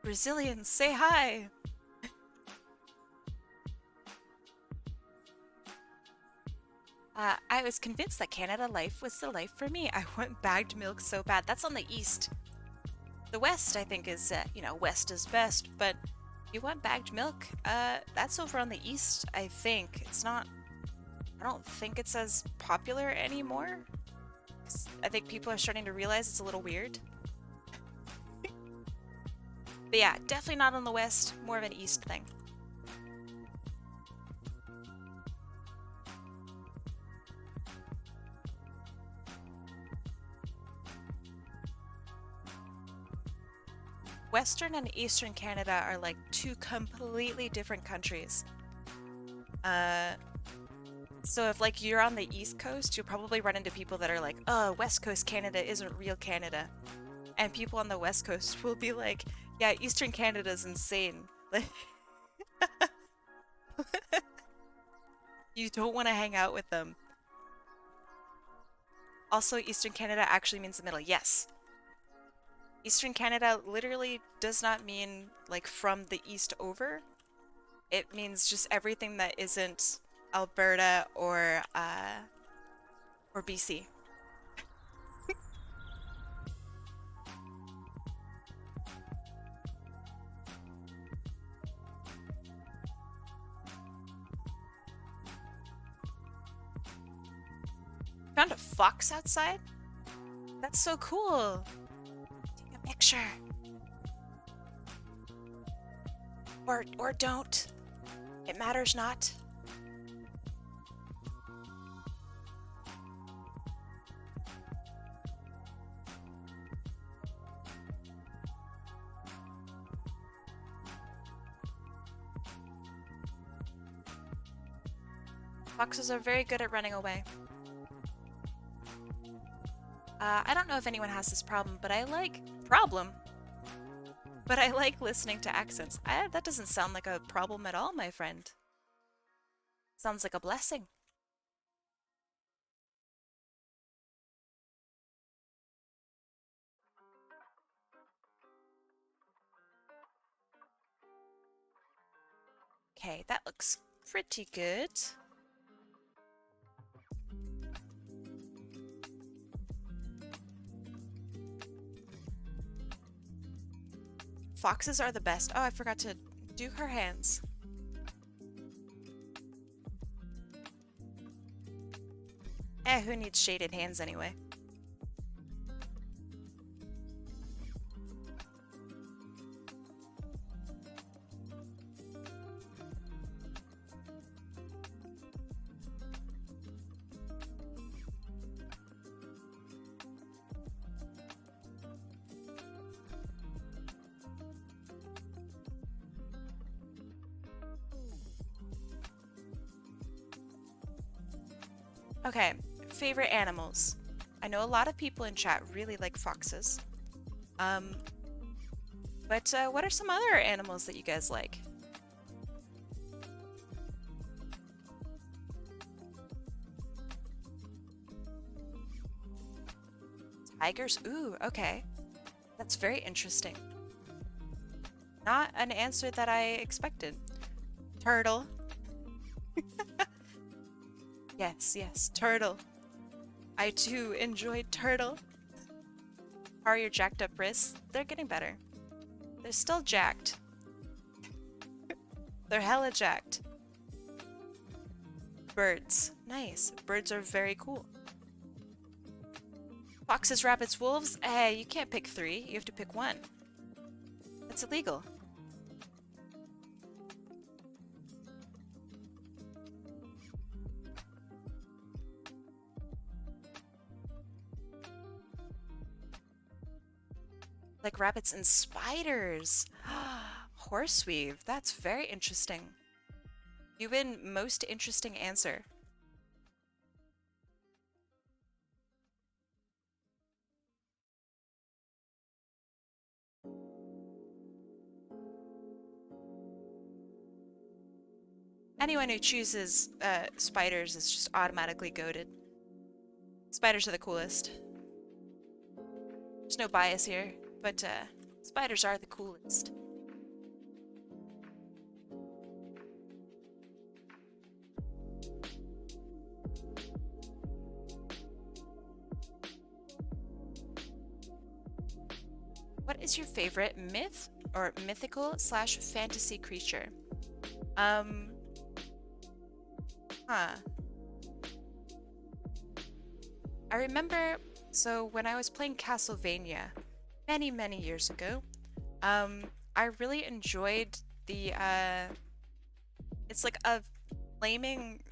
[SPEAKER 1] Brazilians, say hi! I was convinced that Canada life was the life for me. I want bagged milk so bad. That's on the east. The west, I think, is, west is best, but you want bagged milk? That's over on the east, I think. It's not... I don't think it's as popular anymore. I think people are starting to realize it's a little weird. But yeah, definitely not on the west, more of an east thing. Western and Eastern Canada are like two completely different countries. So if like you're on the East Coast, you'll probably run into people that are like, oh, West Coast Canada isn't real Canada. And people on the West Coast will be like, yeah, Eastern Canada's insane. Like, you don't want to hang out with them. Also, Eastern Canada actually means the middle. Yes. Eastern Canada literally does not mean like from the east over. It means just everything that isn't Alberta or BC. Found a fox outside? That's so cool. Take a picture. Or don't. It matters not. Foxes are very good at running away. I don't know if anyone has this problem, but I like... Problem? But I like listening to accents. That doesn't sound like a problem at all, my friend. Sounds like a blessing. Okay, that looks pretty good. Foxes are the best. Oh, I forgot to do her hands. Who needs shaded hands anyway? Okay, favorite animals. I know a lot of people in chat really like foxes. But what are some other animals that you guys like? Tigers? Ooh, okay. That's very interesting. Not an answer that I expected. Turtle. Yes, yes, turtle. I do enjoy turtle. How are your jacked up wrists? They're getting better. They're still jacked. They're hella jacked. Birds. Nice. Birds are very cool. Foxes, rabbits, wolves? Hey, you can't pick 3. You have to pick 1. That's illegal. Like rabbits and spiders. Horseweave. That's very interesting. You win most interesting answer. Anyone who chooses spiders is just automatically goated. Spiders are the coolest. There's no bias here, but spiders are the coolest. What is your favorite myth or mythical / fantasy creature? I remember, so when I was playing Castlevania many, many years ago, I really enjoyed the, it's like a flaming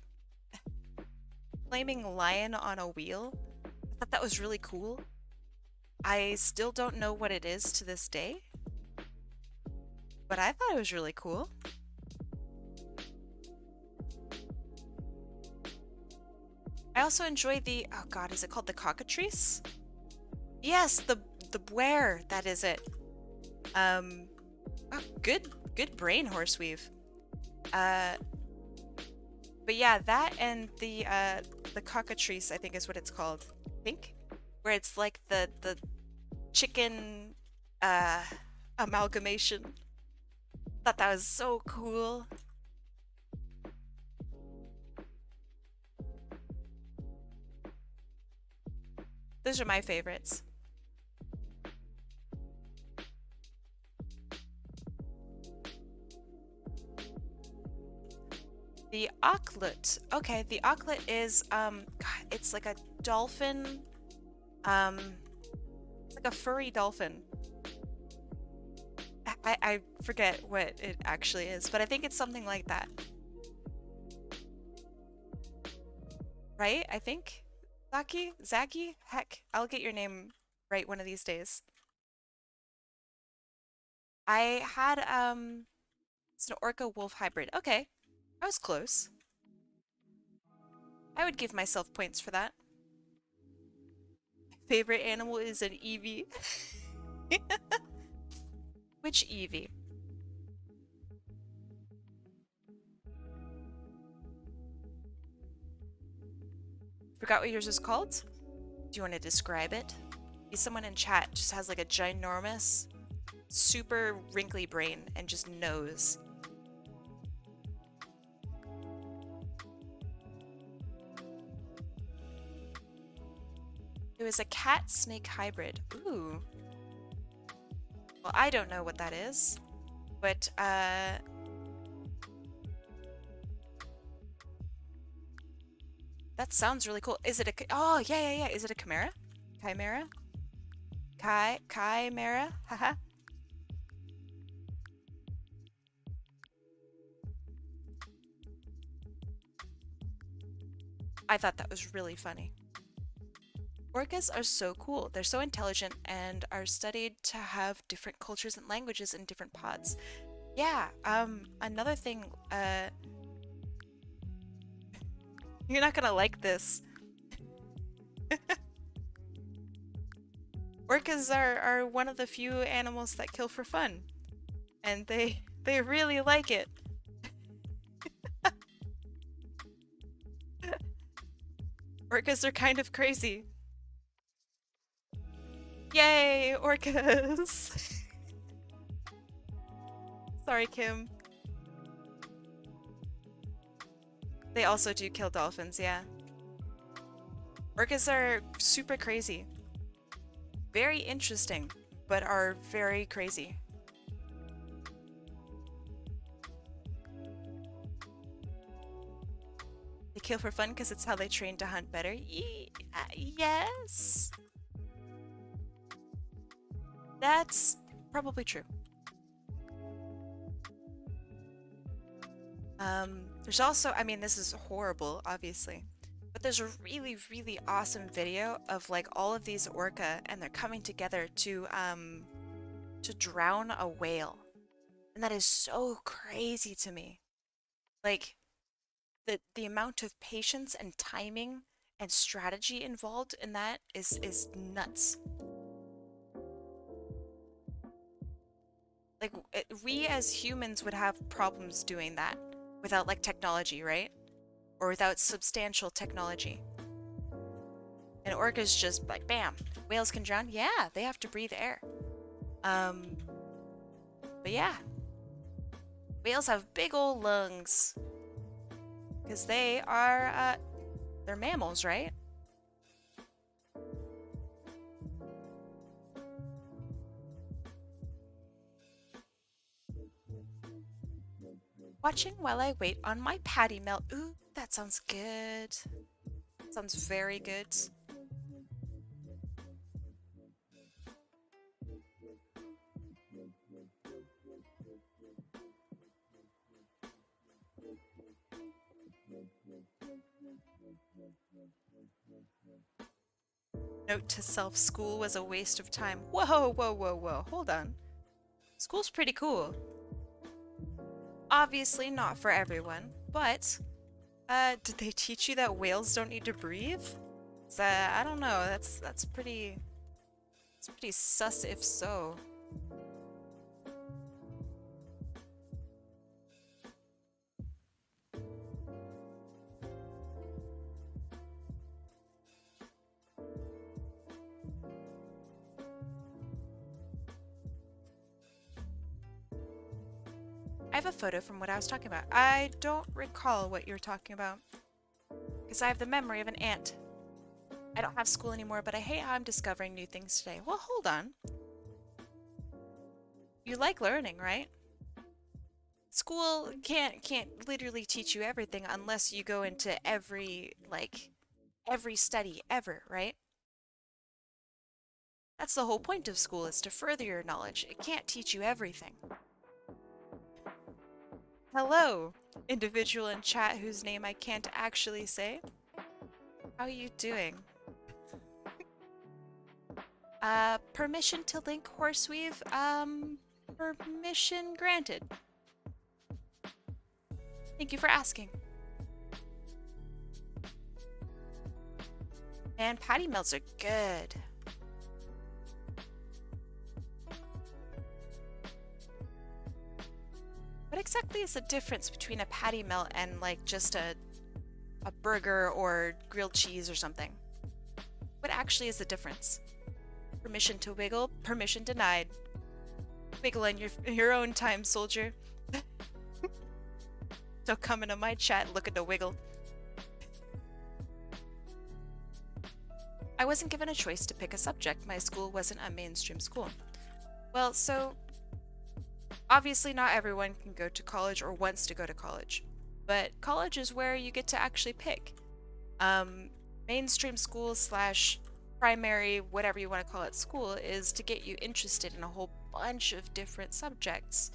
[SPEAKER 1] lion on a wheel. I thought that was really cool. I still don't know what it is to this day, but I thought it was really cool. I also enjoy the, oh god, is it called the cockatrice? Yes, the where, that is it. Oh, good brain, Horseweave. But yeah, that and the cockatrice, I think is what it's called. I think? Where it's like the chicken amalgamation. Thought that was so cool. Those are my favorites. The auklet. Okay, the auklet is God, it's like a dolphin. It's like a furry dolphin. I forget what it actually is, but I think it's something like that. Right? I think? Zaki? Heck, I'll get your name right one of these days. I had, it's an orca wolf hybrid. Okay, I was close. I would give myself points for that. My favorite animal is an Eevee. Which Eevee? Forgot what yours was called? Do you want to describe it? Maybe someone in chat just has like a ginormous, super wrinkly brain and just knows. It was a cat-snake hybrid. Ooh. Well, I don't know what that is, but that sounds really cool. Is it a... Oh, yeah. Is it a chimera? Chimera? Chimera? Haha. I thought that was really funny. Orcas are so cool. They're so intelligent and are studied to have different cultures and languages in different pods. Yeah, another thing, you're not gonna like this. Orcas are one of the few animals that kill for fun. And they really like it. Orcas are kind of crazy. Yay, orcas! Sorry, Kim. They also do kill dolphins, yeah. Orcas are super crazy. Very interesting, but are very crazy. They kill for fun because it's how they train to hunt better. Yes. That's probably true. There's also, I mean, this is horrible, obviously, but there's a really, really awesome video of like all of these orca and they're coming together to drown a whale. And that is so crazy to me. Like the amount of patience and timing and strategy involved in that is nuts. Like we as humans would have problems doing that without like technology, right? Or without substantial technology. And orcas just like bam, whales can drown. Yeah, they have to breathe air. But yeah, whales have big old lungs because they are they're mammals, right? Watching while I wait on my patty melt. Ooh, that sounds good. Sounds very good. Note to self, school was a waste of time. Whoa, whoa, whoa, whoa. Hold on. School's pretty cool. Obviously not for everyone, but did they teach you that whales don't need to breathe? I don't know. That's pretty sus if so. I have a photo from what I was talking about. I don't recall what you're talking about because I have the memory of an ant. I don't have school anymore, but I hate how I'm discovering new things today. Well, hold on. You like learning, right? School can't literally teach you everything unless you go into every study ever, right? That's the whole point of school, is to further your knowledge. It can't teach you everything. Hello, individual in chat whose name I can't actually say. How are you doing? Permission to link Horseweave? Permission granted. Thank you for asking. Man, patty melts are good. What exactly is the difference between a patty melt and like just a burger or grilled cheese or something? What actually is the difference? Permission to wiggle, permission denied. Wiggle in your own time, soldier. Don't come into my chat looking to wiggle. I wasn't given a choice to pick a subject. My school wasn't a mainstream school. Well, so obviously not everyone can go to college or wants to go to college, but college is where you get to actually pick. Mainstream school slash primary, whatever you want to call it, school is to get you interested in a whole bunch of different subjects.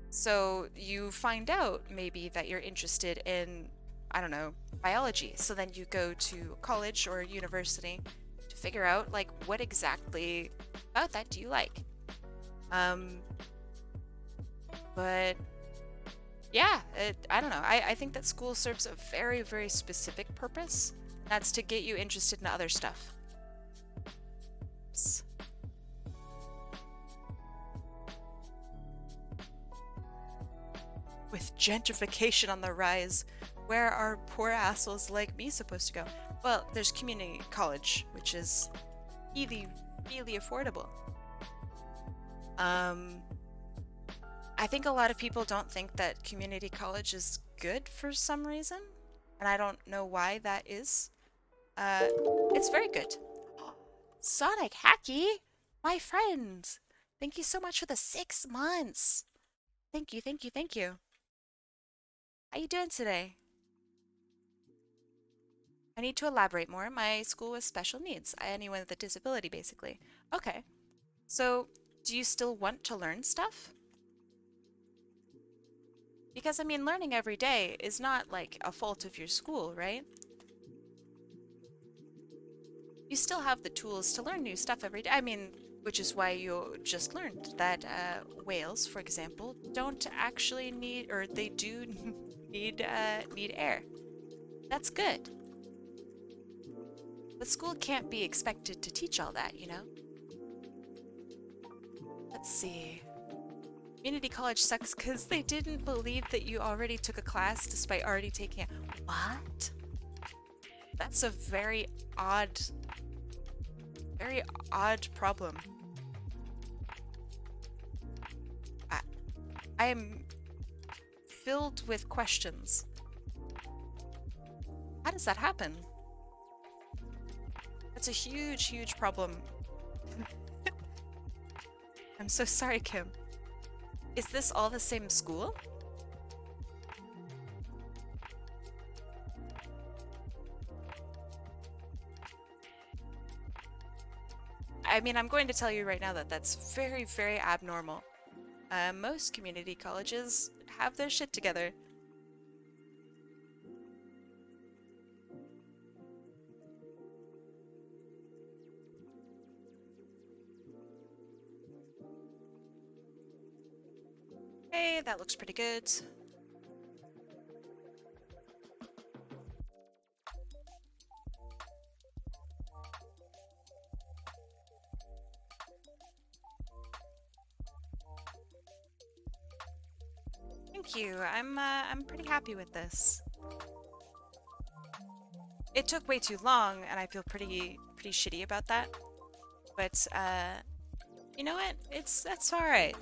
[SPEAKER 1] So you find out maybe that you're interested in, I don't know, biology. So then you go to college or university to figure out like what exactly about that do you like. But yeah, I don't know. I think that school serves a very, very specific purpose. That's to get you interested in other stuff. Oops. With gentrification on the rise, where are poor assholes like me supposed to go? Well, there's community college, which is really, really affordable. I think a lot of people don't think that community college is good for some reason. and I don't know why that is. Uh, it's very good. Sonic Hacky, my friend. Thank you so much for the 6 months. Thank you, thank you, thank you. How you doing today? I need to elaborate more. My school was special needs. Anyone with a disability, basically. Okay. So, do you still want to learn stuff? Because, I mean, learning every day is not like a fault of your school, right? You still have the tools to learn new stuff every day. I mean, which is why you just learned that whales, for example, don't actually need, or they do need air. That's good. But school can't be expected to teach all that, you know? Let's see. Community college sucks because they didn't believe that you already took a class despite already taking it. What? That's a very odd problem. I am filled with questions. How does that happen? That's a huge, huge problem. I'm so sorry, Kim. Is this all the same school? I mean, I'm going to tell you right now that that's very, very abnormal. Most community colleges have their shit together. Hey, that looks pretty good. Thank you. I'm pretty happy with this. It took way too long, and I feel pretty shitty about that. But you know what? That's all right.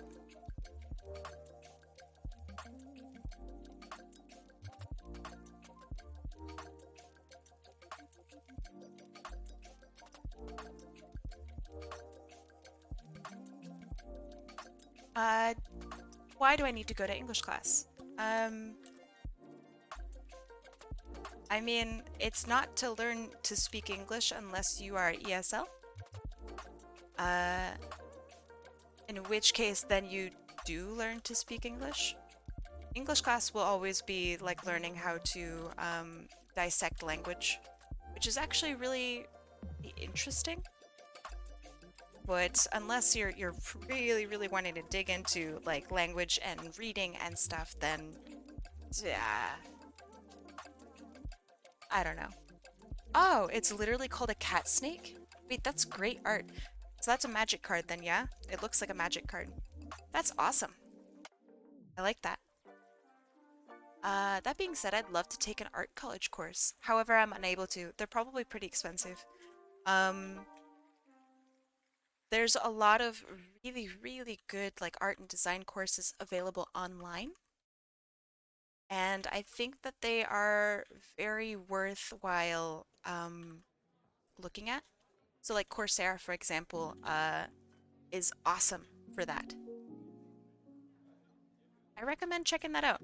[SPEAKER 1] Why do I need to go to English class? I mean, it's not to learn to speak English unless you are ESL. In which case, then you do learn to speak English. English class will always be like learning how to dissect language, which is actually really interesting. But unless you're really wanting to dig into like language and reading and stuff, then yeah, I don't know. Oh, it's literally called a cat snake? Wait, that's great art. So that's a magic card then, yeah? It looks like a magic card. That's awesome. I like that. That being said, I'd love to take an art college course. However, I'm unable to. They're probably pretty expensive. There's a lot of really good like art and design courses available online. And I think that they are very worthwhile looking at. So like Coursera, for example, is awesome for that. I recommend checking that out.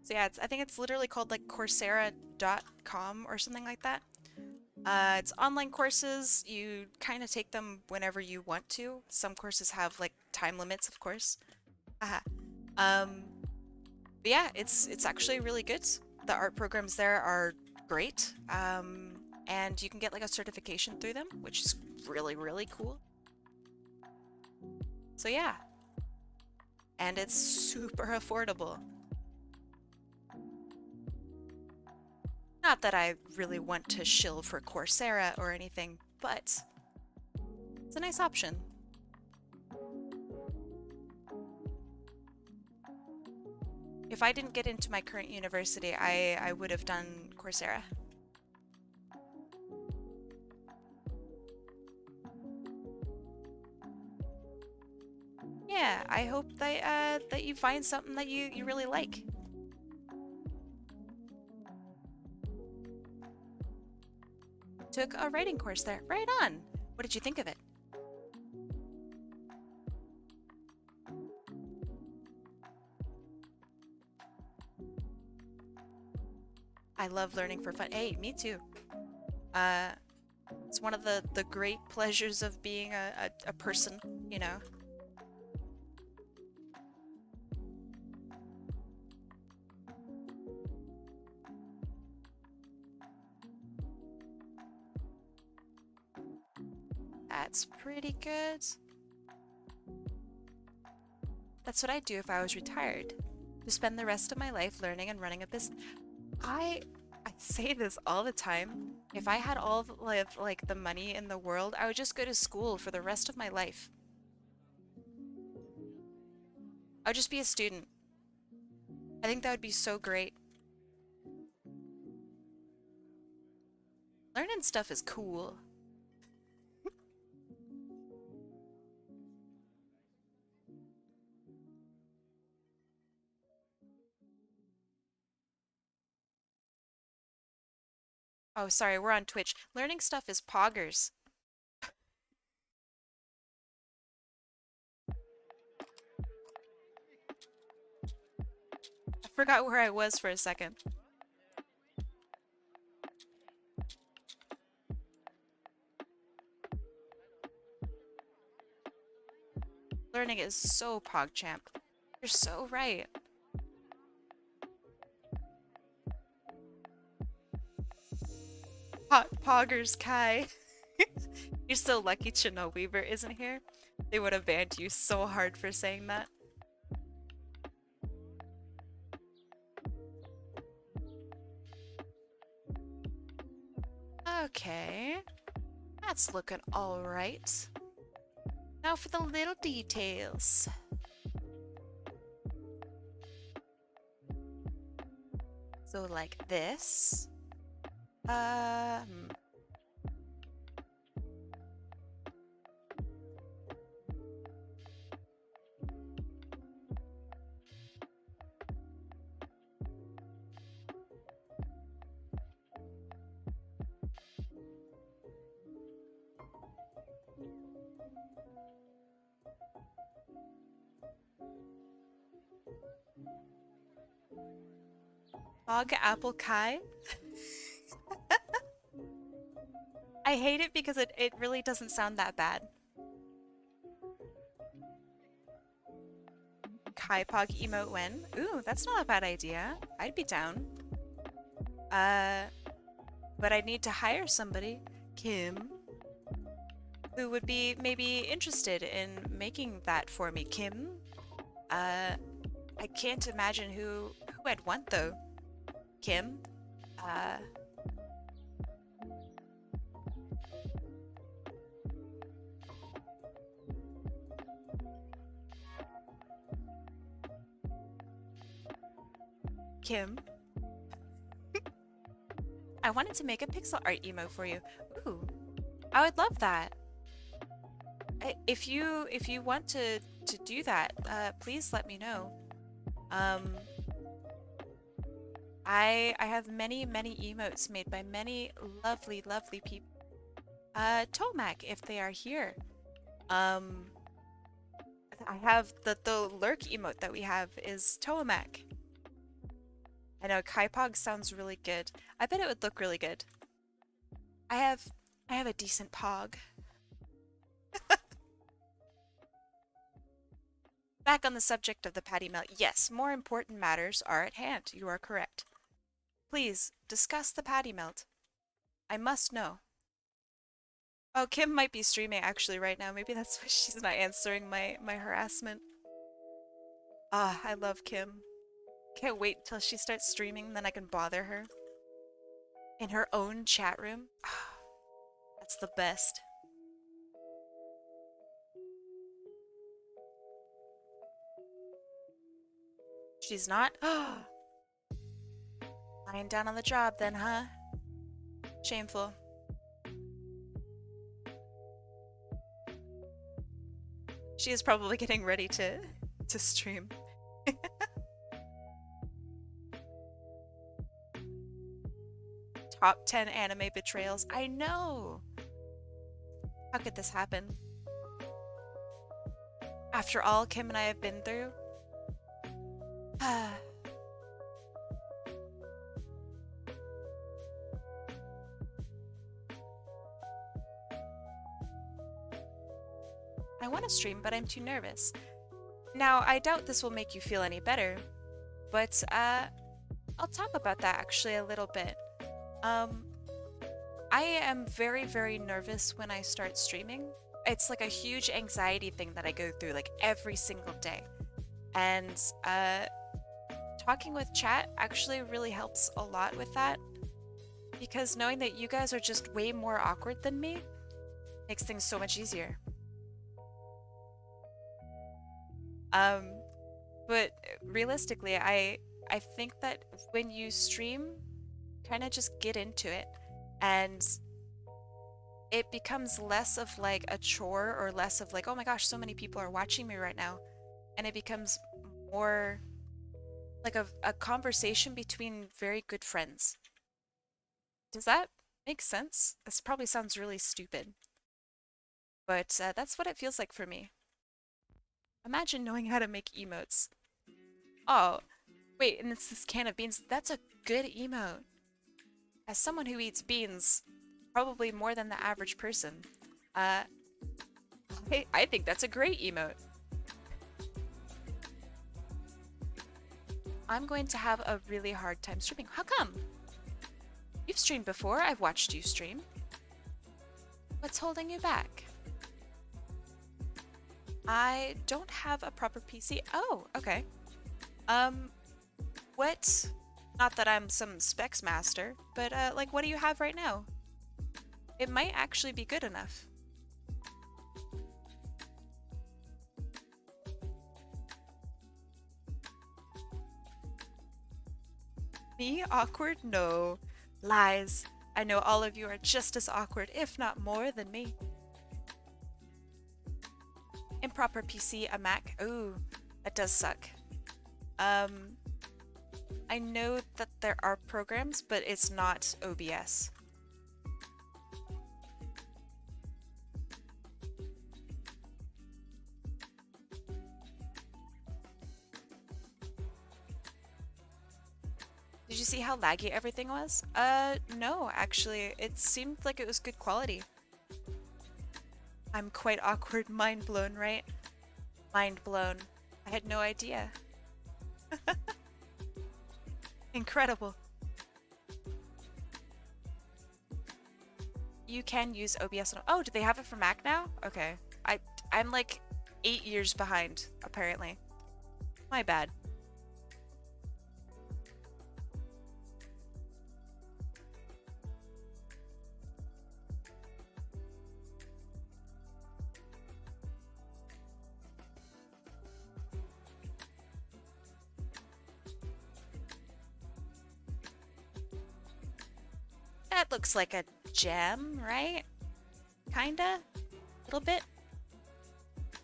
[SPEAKER 1] So yeah, I think it's literally called like Coursera.com or something like that. It's online courses. You kind of take them whenever you want to. Some courses have like time limits, of course. Haha. But yeah, it's actually really good. The art programs there are great. And you can get like a certification through them, which is really cool. So yeah. And it's super affordable. Not that I really want to shill for Coursera or anything, but it's a nice option. If I didn't get into my current university, I would have done Coursera. hope that that you find something that you really like. Took a writing course there. Right on. What did you think of it? I love learning for fun. Hey, me too. Uh, it's one of the great pleasures of being a person, you know. That's pretty good. That's what I'd do if I was retired. To spend the rest of my life learning and running a business. I say this all the time. If I had all of, like the money in the world, I would just go to school for the rest of my life. I would just be a student. I think that would be so great. Learning stuff is cool. Oh, sorry, we're on Twitch. Learning stuff is poggers. I forgot where I was for a second. Learning is so PogChamp. You're so right. Hot Poggers Kai. You're so lucky Chino Weaver isn't here. They would have banned you so hard for saying that. Okay. That's looking alright. Now for the little details. So like this. Hmm. OctaHappleKai. I hate it because it really doesn't sound that bad. Kai Pog emote when? Ooh, that's not a bad idea. I'd be down. Uh, but I'd need to hire somebody, Kim, who would be maybe interested in making that for me. Kim? I can't imagine who I'd want though. Kim? Uh, Kim? I wanted to make a pixel art emo for you. Ooh, I would love that. If you want to do that, please let me know. Um, I have many emotes made by many lovely people. Tomac, if they are here. Um, I have the lurk emote that we have is Tomac. I know Kaipog sounds really good. I bet it would look really good. I have a decent pog. Back on the subject of the patty melt. Yes, more important matters are at hand. You are correct. Please discuss the patty melt. I must know. Oh, Kim might be streaming actually right now. Maybe that's why she's not answering my harassment. Ah, I love Kim. Can't wait till she starts streaming, then I can bother her. In her own chat room. Ah, that's the best. She's not? Lying down on the job then, huh? Shameful. She is probably getting ready to to stream. Top 10 anime betrayals. I know! How could this happen? After all Kim and I have been through? I want to stream, but I'm too nervous. Now, I doubt this will make you feel any better, but I'll talk about that actually a little bit. I am very, very nervous when I start streaming. It's like a huge anxiety thing that I go through like every single day. And talking with chat actually really helps a lot with that, because knowing that you guys are just way more awkward than me makes things so much easier. But realistically, I think that when you stream, kind of just get into it, and it becomes less of like a chore or less of like, oh my gosh, so many people are watching me right now, and it becomes more like a conversation between very good friends. Does that make sense? This probably sounds really stupid, but that's what it feels like for me. Imagine knowing how to make emotes. Oh, wait, and it's this can of beans. That's a good emote. As someone who eats beans, probably more than the average person, I think that's a great emote. I'm going to have a really hard time streaming. How come? You've streamed before. I've watched you stream. What's holding you back? I don't have a proper PC. Oh, okay. What? Not that I'm some specs master, but like, what do you have right now? It might actually be good enough. Me? Awkward? No. Lies. I know all of you are just as awkward, if not more, than me. Improper PC, a Mac. Ooh, that does suck. I know that there are programs, but it's not OBS. Did you see how laggy everything was? No, actually. It seemed like it was good quality. I'm quite awkward. Mind blown, right? Mind blown. I had no idea. Incredible. You can use OBS. Oh, do they have it for Mac now? Okay. I'm like 8 years behind, apparently. My bad. That looks like a gem, right? Kinda? A little bit?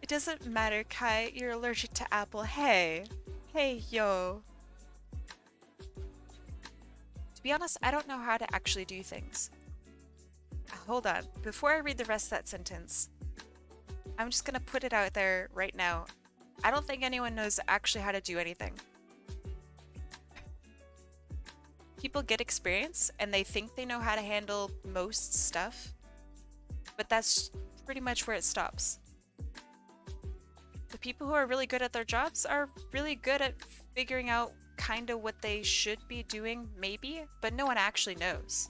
[SPEAKER 1] It doesn't matter, Kai. You're allergic to apple. Hey. Hey, yo. To be honest, I don't know how to actually do things. Hold on. Before I read the rest of that sentence, I'm just gonna put it out there right now. I don't think anyone knows actually how to do anything. People get experience and they think they know how to handle most stuff, but that's pretty much where it stops. The people who are really good at their jobs are really good at figuring out kind of what they should be doing, maybe, but no one actually knows.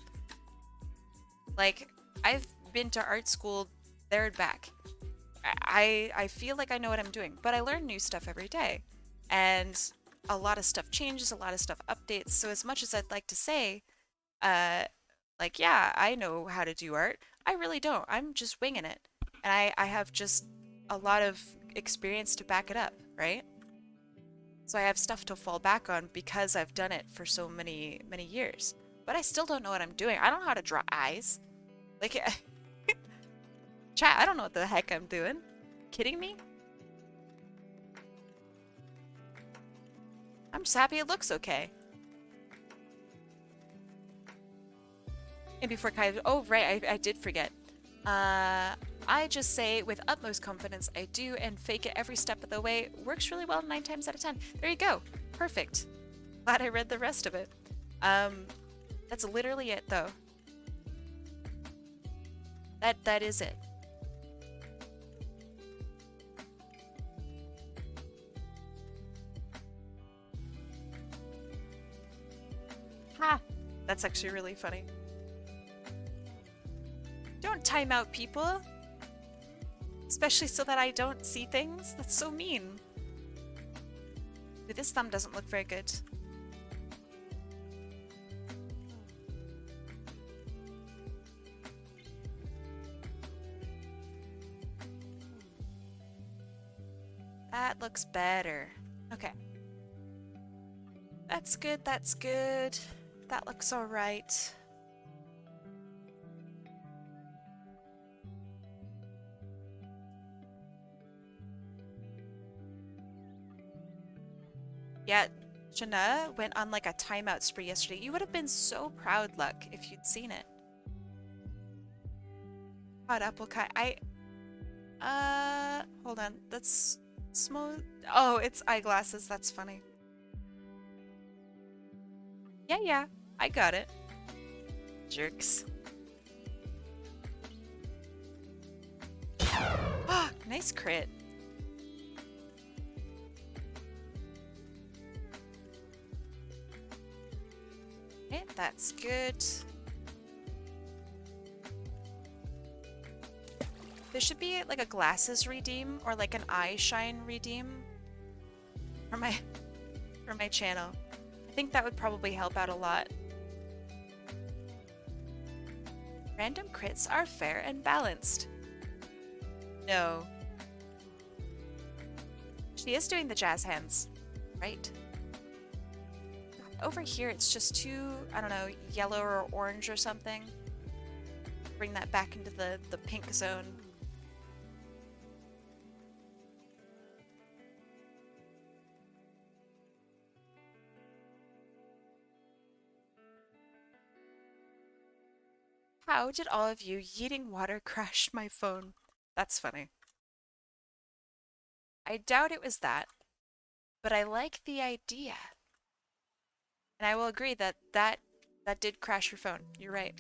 [SPEAKER 1] Like, I've been to art school there and back. I feel like I know what I'm doing, but I learn new stuff every day. And a lot of stuff changes, a lot of stuff updates. So as much as I'd like to say, like, yeah, I know how to do art, I really don't. I'm just winging it. And I have just a lot of experience to back it up, right? So I have stuff to fall back on because I've done it for so many years. But I still don't know what I'm doing. I don't know how to draw eyes. Like, chat, I don't know what the heck I'm doing. Kidding me? I'm just happy it looks okay. And before Kai, oh right, I did forget. I just say with utmost confidence I do and fake it every step of the way. Works really well 9 times out of 10. There you go. Perfect. Glad I read the rest of it. That's literally it though. That is it. Ha! That's actually really funny. Don't time out people. Especially so that I don't see things. That's so mean. Ooh, this thumb doesn't look very good. That looks better. Okay. That's good, that's good. That looks alright. Yeah, Shana went on like a timeout spree yesterday. You would have been so proud, Luck, if you'd seen it. HotAppleKai. Hold on. That's smooth. Oh, it's eyeglasses. That's funny. Yeah, I got it. Jerks. Nice crit. Okay, that's good. There should be like a glasses redeem or like an eye shine redeem for my channel. I think that would probably help out a lot. Random crits are fair and balanced. No. She is doing the jazz hands, right? Over here it's just too, I don't know, yellow or orange or something. Bring that back into the pink zone. How did all of you yeeting water crash my phone? That's funny. I doubt it was that, but I like the idea. And I will agree that did crash your phone. You're right.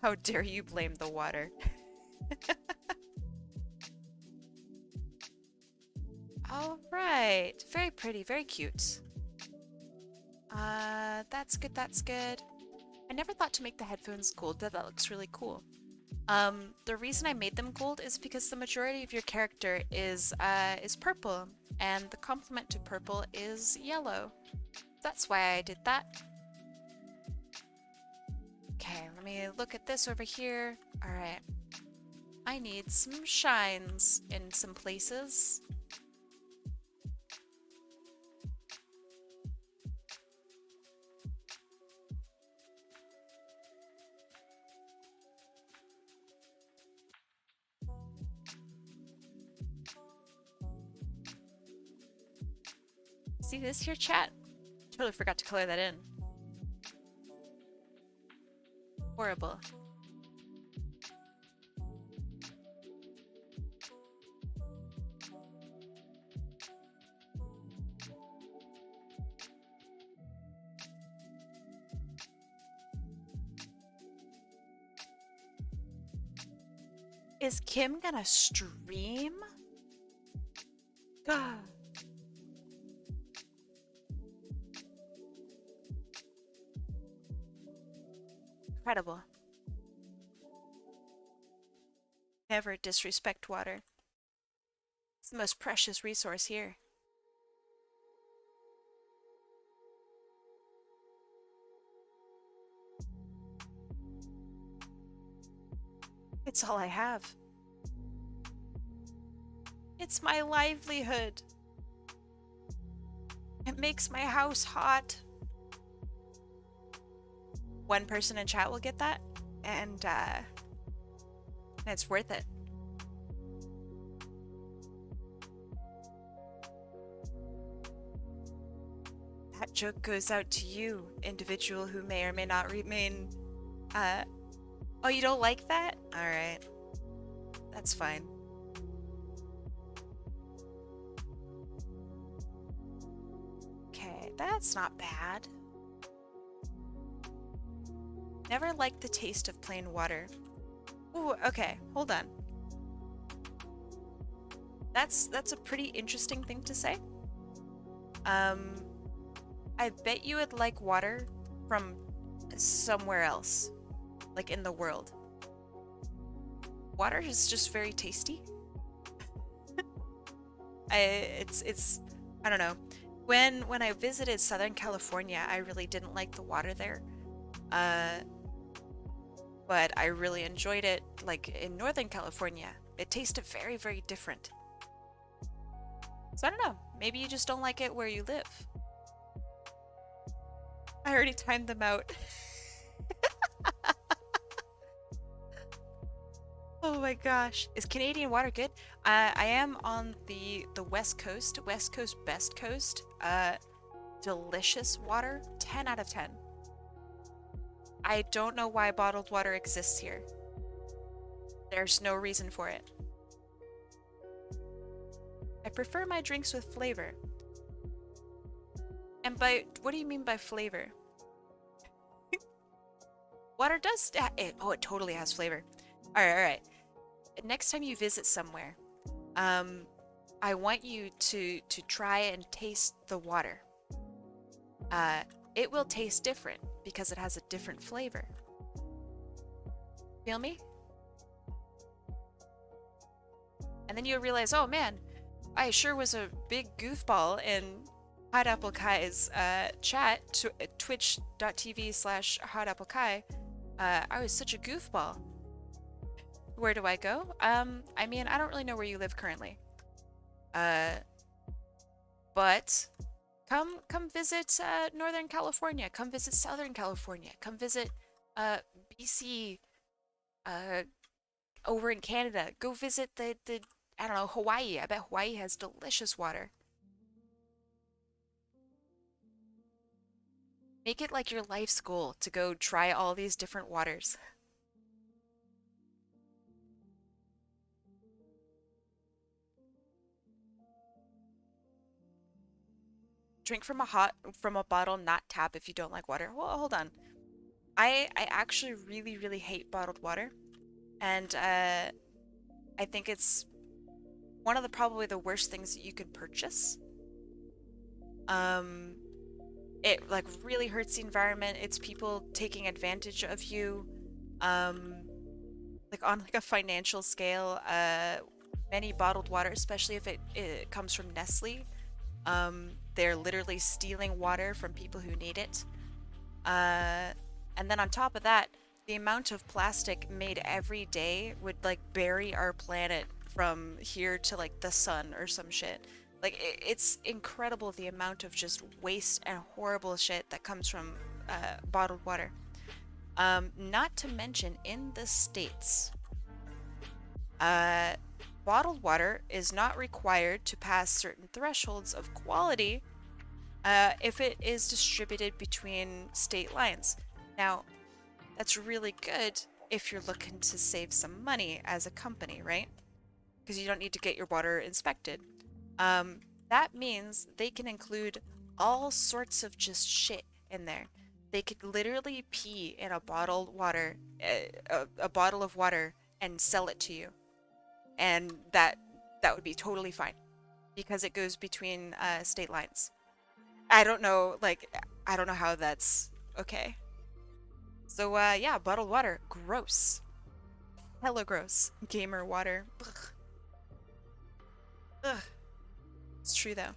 [SPEAKER 1] How dare you blame the water? All right. Very pretty, very cute. That's good, that's good. I never thought to make the headphones gold, but that looks really cool. The reason I made them gold is because the majority of your character is purple, and the complement to purple is yellow. That's why I did that. Okay, let me look at this over here. All right. I need some shines in some places. See this here, chat? Totally forgot to color that in. Horrible. Is Kim gonna stream? God. Incredible. Never disrespect water. It's the most precious resource here. It's all I have. It's my livelihood. It makes my house hot. One person in chat will get that, and it's worth it. That joke goes out to you, individual who may or may not remain. Uh, oh, you don't like that? Alright, that's fine. Okay, that's not bad. Never liked the taste of plain water. Ooh, okay, hold on. That's a pretty interesting thing to say. I bet you would like water from somewhere else, like in the world. Water is just very tasty. It's I don't know. When I visited Southern California, I really didn't like the water there. Uh, but I really enjoyed it like in Northern California. It tasted very, very different. So I don't know. Maybe you just don't like it where you live. I already timed them out. Oh my gosh. Is Canadian water good? I am on the West Coast, Best Coast. Delicious water, 10 out of 10. I don't know why bottled water exists here. There's no reason for it. I prefer my drinks with flavor. And what do you mean by flavor? Water does, it totally has flavor. All right. Next time you visit somewhere, I want you to try and taste the water. It will taste different because it has a different flavor. Feel me? And then you'll realize, oh man, I sure was a big goofball in HotAppleKai's chat, twitch.tv/HotAppleKai. I was such a goofball. Where do I go? I mean, I don't really know where you live currently. But come visit Northern California. Come visit Southern California. Come visit BC. Over in Canada. Go visit the I don't know, Hawaii. I bet Hawaii has delicious water. Make it like your life's goal to go try all these different waters. Drink from a bottle, not tap if you don't like water. Well, hold on. I actually really hate bottled water, and I think it's one of the probably the worst things that you could purchase. It like really hurts the environment. It's people taking advantage of you. Like on like a financial scale, many bottled water, especially if it comes from Nestle, they're literally stealing water from people who need it. And then on top of that, the amount of plastic made every day would like bury our planet from here to like the sun or some shit. Like it's incredible the amount of just waste and horrible shit that comes from bottled water. Not to mention in the States, bottled water is not required to pass certain thresholds of quality if it is distributed between state lines. Now, that's really good if you're looking to save some money as a company, right? Because you don't need to get your water inspected. That means they can include all sorts of just shit in there. They could literally pee in a bottled water, a bottle of water, and sell it to you, and that would be totally fine because it goes between state lines. I don't know, like I don't know how that's okay. So yeah, bottled water, gross, hella gross. Gamer water, ugh. Ugh. It's true though.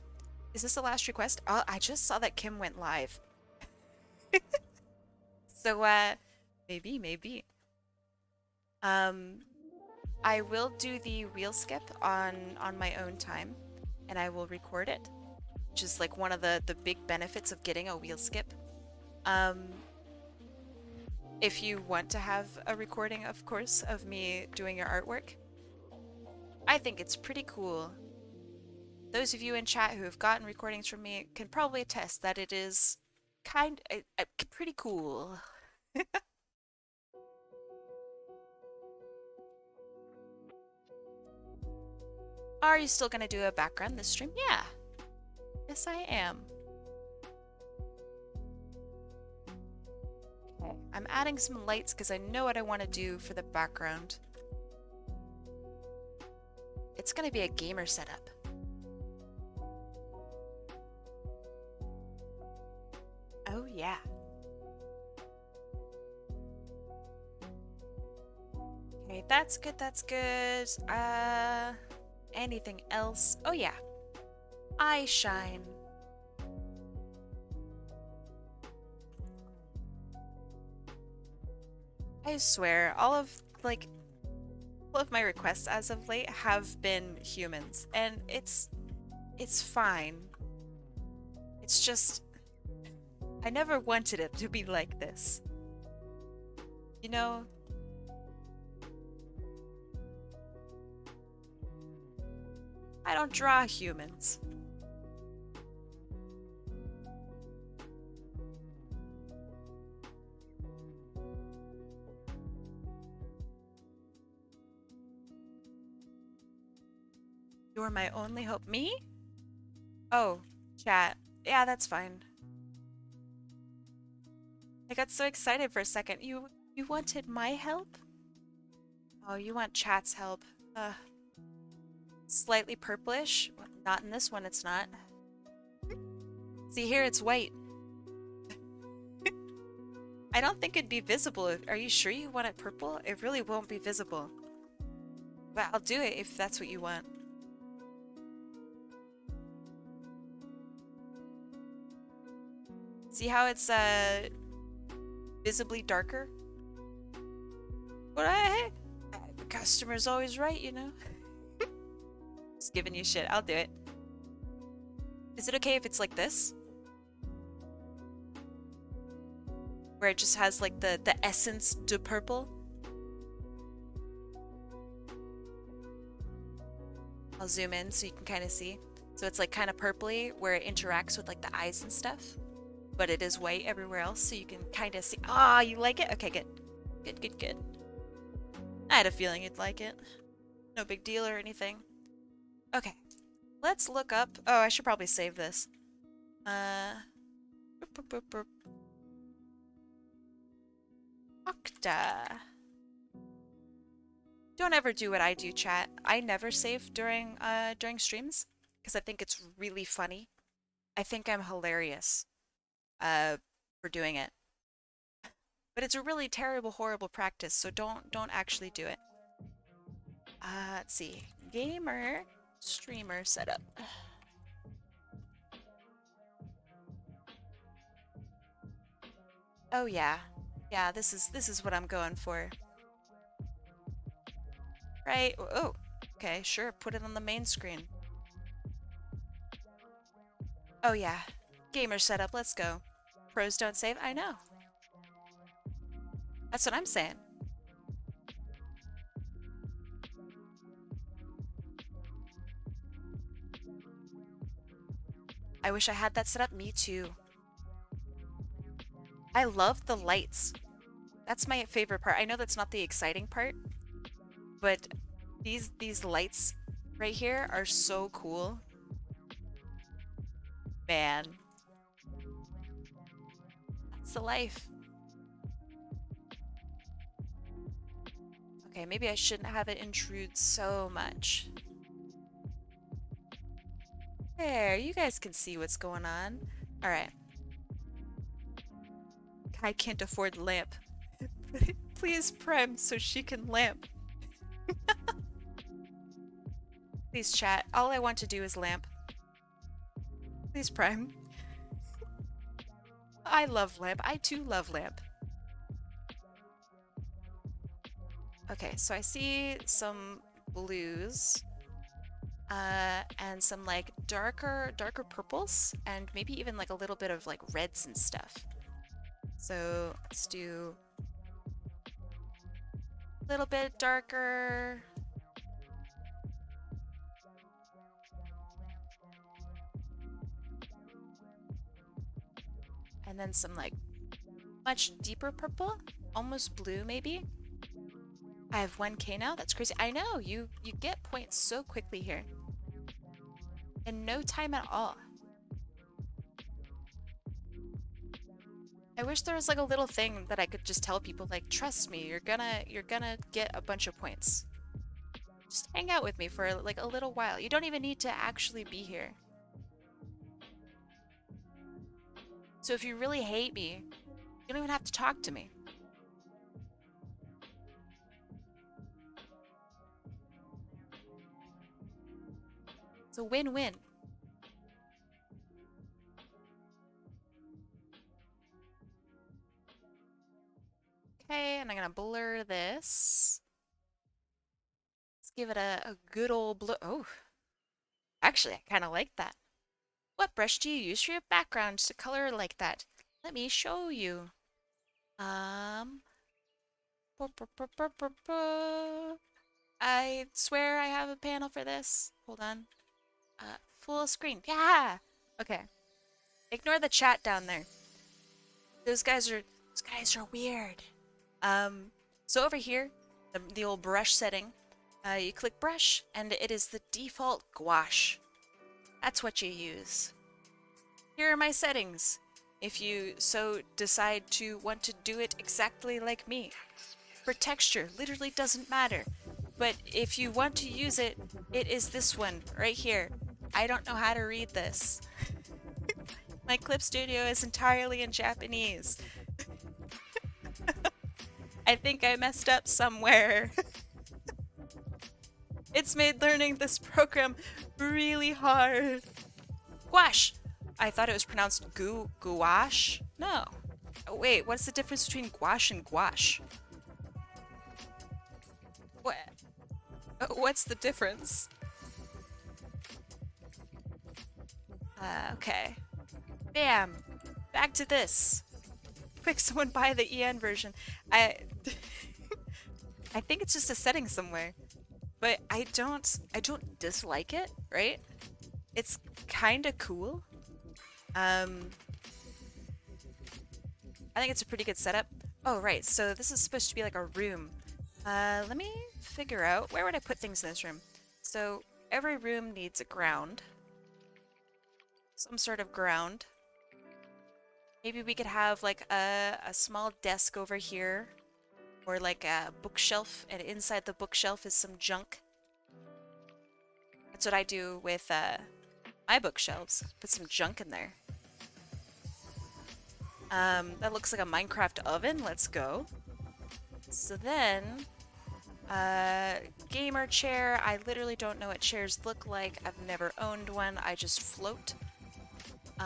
[SPEAKER 1] Is this the last request? Oh, I just saw that Kim went live. So maybe. Um I will do the wheel skip on my own time, and I will record it, which is like one of the big benefits of getting a wheel skip. Um if you want to have a recording, of course, of me doing your artwork, I think it's pretty cool. those of you in chat who have gotten recordings from me can probably attest that it is pretty cool. Are you still gonna do a background this stream? Yeah. Yes, I am. Okay. I'm adding some lights because I know what I want to do for the background. It's gonna be a gamer setup. Oh yeah. Okay, that's good, that's good. Anything else? Oh yeah. Eye shine. I swear, all of my requests as of late have been humans, and it's fine. It's just I never wanted it to be like this. You know? I don't draw humans. You're my only hope. Me? Oh, chat. Yeah, that's fine. I got so excited for a second. You wanted my help? Oh, you want chat's help. Slightly purplish. Well, not in this one, it's not. See here, it's white. I don't think it'd be visible. Are you sure you want it purple? It really won't be visible. But I'll do it if that's what you want. See how it's visibly darker? But the customer's always right, you know? Just giving you shit. I'll do it. Is it okay if it's like this? Where it just has like the essence de purple? I'll zoom in so you can kind of see. So it's like kind of purpley where it interacts with like the eyes and stuff. But it is white everywhere else so you can kind of see. Ah, you like it? Okay, good. Good, good, good. I had a feeling you'd like it. No big deal or anything. Okay. Let's look up. Oh, I should probably save this. Octa. Don't ever do what I do, chat. I never save during streams because I think it's really funny. I think I'm hilarious for doing it. But it's a really terrible, horrible practice, so don't actually do it. Let's see. Gamer streamer setup. Oh yeah. Yeah, this is what I'm going for. Right? Oh, okay, sure. Put it on the main screen. Oh yeah. Gamer setup, let's go. Pros don't save? I know. That's what I'm saying. I wish I had that set up. Me too. I love the lights. That's my favorite part. I know that's not the exciting part, but these lights right here are so cool. Man. That's the life. Okay, maybe I shouldn't have it intrude so much. There, you guys can see what's going on. All right. Kai can't afford lamp. Please prime so she can lamp. Please chat. All I want to do is lamp. Please prime. I love lamp. I too love lamp. Okay, so I see some blues. And some like darker purples and maybe even like a little bit of like reds and stuff. So let's do a little bit darker. And then some like much deeper purple, almost blue maybe. I have 1K now. That's crazy. I know, you get points so quickly here. In no time at all. I wish there was like a little thing that I could just tell people like, trust me, you're gonna get a bunch of points. Just hang out with me for like a little while. You don't even need to actually be here. So if you really hate me, you don't even have to talk to me. It's a win-win. Okay, and I'm gonna blur this. Let's give it a good old blur. Oh, actually, I kind of like that. What brush do you use for your background to color like that? Let me show you. Um, I swear I have a panel for this. Hold on. Full screen. Yeah. Okay. Ignore the chat down there. Those guys are weird. So over here, the old brush setting, you click brush, and it is the default gouache. That's what you use. Here are my settings. If you so decide to want to do it exactly like me. For texture, literally doesn't matter. But if you want to use it, it is this one right here. I don't know how to read this. My clip studio is entirely in Japanese. I think I messed up somewhere. It's made learning this program really hard. Gouache! I thought it was pronounced gouache? No. Oh, wait, what's the difference between gouache and gouache? What? What's the difference? Okay. Bam! Back to this. Quick, someone buy the EN version. I think it's just a setting somewhere. But I don't dislike it, right? It's kinda cool. I think it's a pretty good setup. Oh, right, so this is supposed to be like a room. Let me figure out, where would I put things in this room? So, every room needs a ground. Some sort of ground. Maybe we could have like a small desk over here. Or like a bookshelf, and inside the bookshelf is some junk. That's what I do with my bookshelves. Put some junk in there. That looks like a Minecraft oven. Let's go. So then, gamer chair. I literally don't know what chairs look like. I've never owned one. I just float. You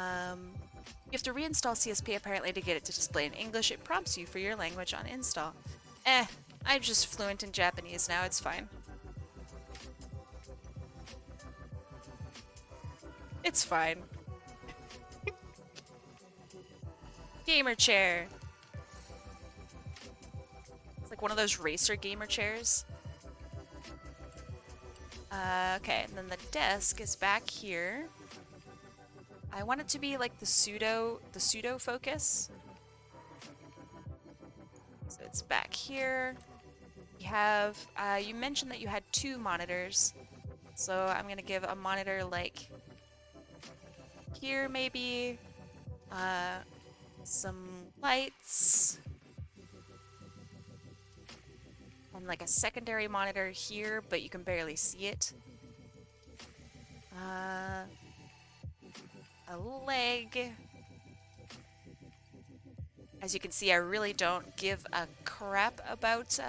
[SPEAKER 1] have to reinstall CSP apparently to get it to display in English. It prompts you for your language on install. I'm just fluent in Japanese now. It's fine. It's fine. Gamer chair. It's like one of those racer gamer chairs. Okay, and then the desk is back here. I want it to be like the pseudo focus. So it's back here. We have, you mentioned that you had 2 monitors. So I'm gonna give a monitor like here maybe. Some lights. And like a secondary monitor here, but you can barely see it. A leg. As you can see, I really don't give a crap about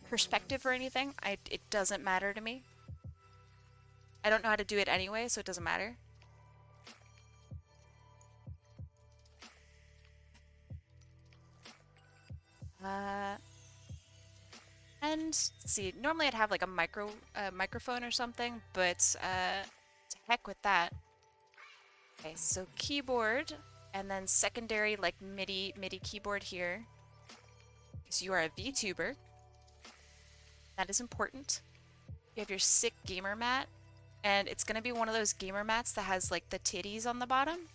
[SPEAKER 1] perspective or anything. It doesn't matter to me. I don't know how to do it anyway, so it doesn't matter. And let's see, normally I'd have like a microphone or something, but to heck with that. Okay, so keyboard, and then secondary like MIDI keyboard here. So you are a VTuber. That is important. You have your sick gamer mat, and it's gonna be one of those gamer mats that has like the titties on the bottom.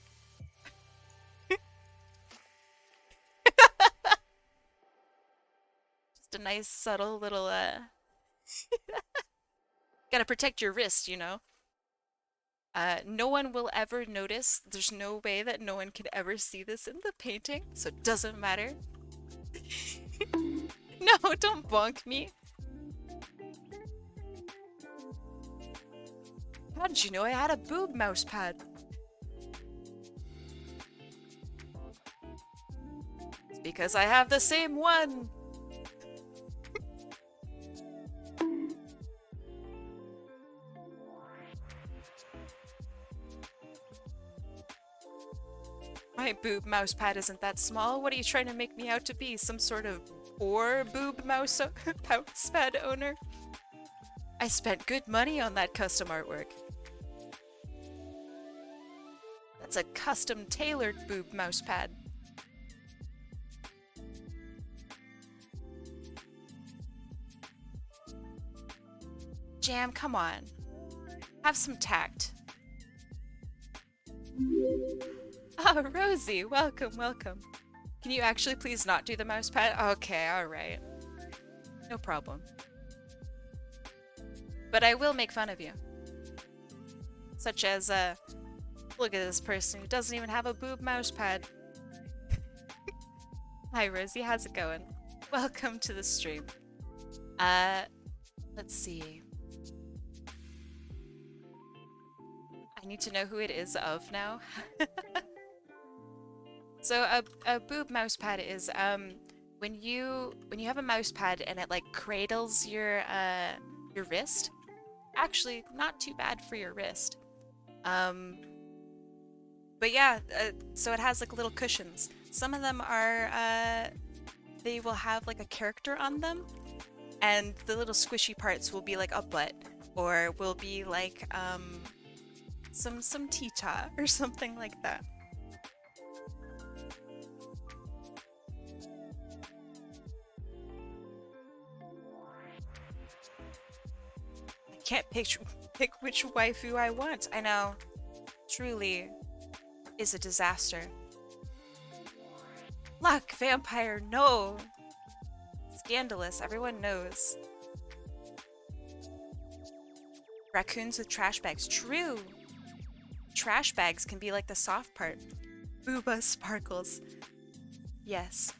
[SPEAKER 1] a nice subtle little gotta protect your wrist, you know. No one will ever notice. There's no way that no one could ever see this in the painting, so it doesn't matter. No, don't bonk me. How did you know I had a boob mouse pad? It's because I have the same one. My boob mouse pad isn't that small. What are you trying to make me out to be? Some sort of poor boob mouse pad owner? I spent good money on that custom artwork. That's a custom tailored boob mouse pad. Jam, come on. Have some tact. Oh, Rosie, welcome, welcome. Can you actually please not do the mouse pad? Okay, alright. No problem. But I will make fun of you. Such as, look at this person who doesn't even have a boob mouse pad. Hi, Rosie, how's it going? Welcome to the stream. Let's see. I need to know who it is of now. So a boob mouse pad is when you have a mouse pad and it like cradles your wrist. Actually, not too bad for your wrist. But yeah, so it has like little cushions. Some of them are they will have like a character on them, and the little squishy parts will be like a butt, or will be like some tita or something like that. I can't pick which waifu I want. I know. Truly is a disaster. Luck, vampire, no! Scandalous, everyone knows. Raccoons with trash bags, true! Trash bags can be like the soft part. Booba sparkles. Yes.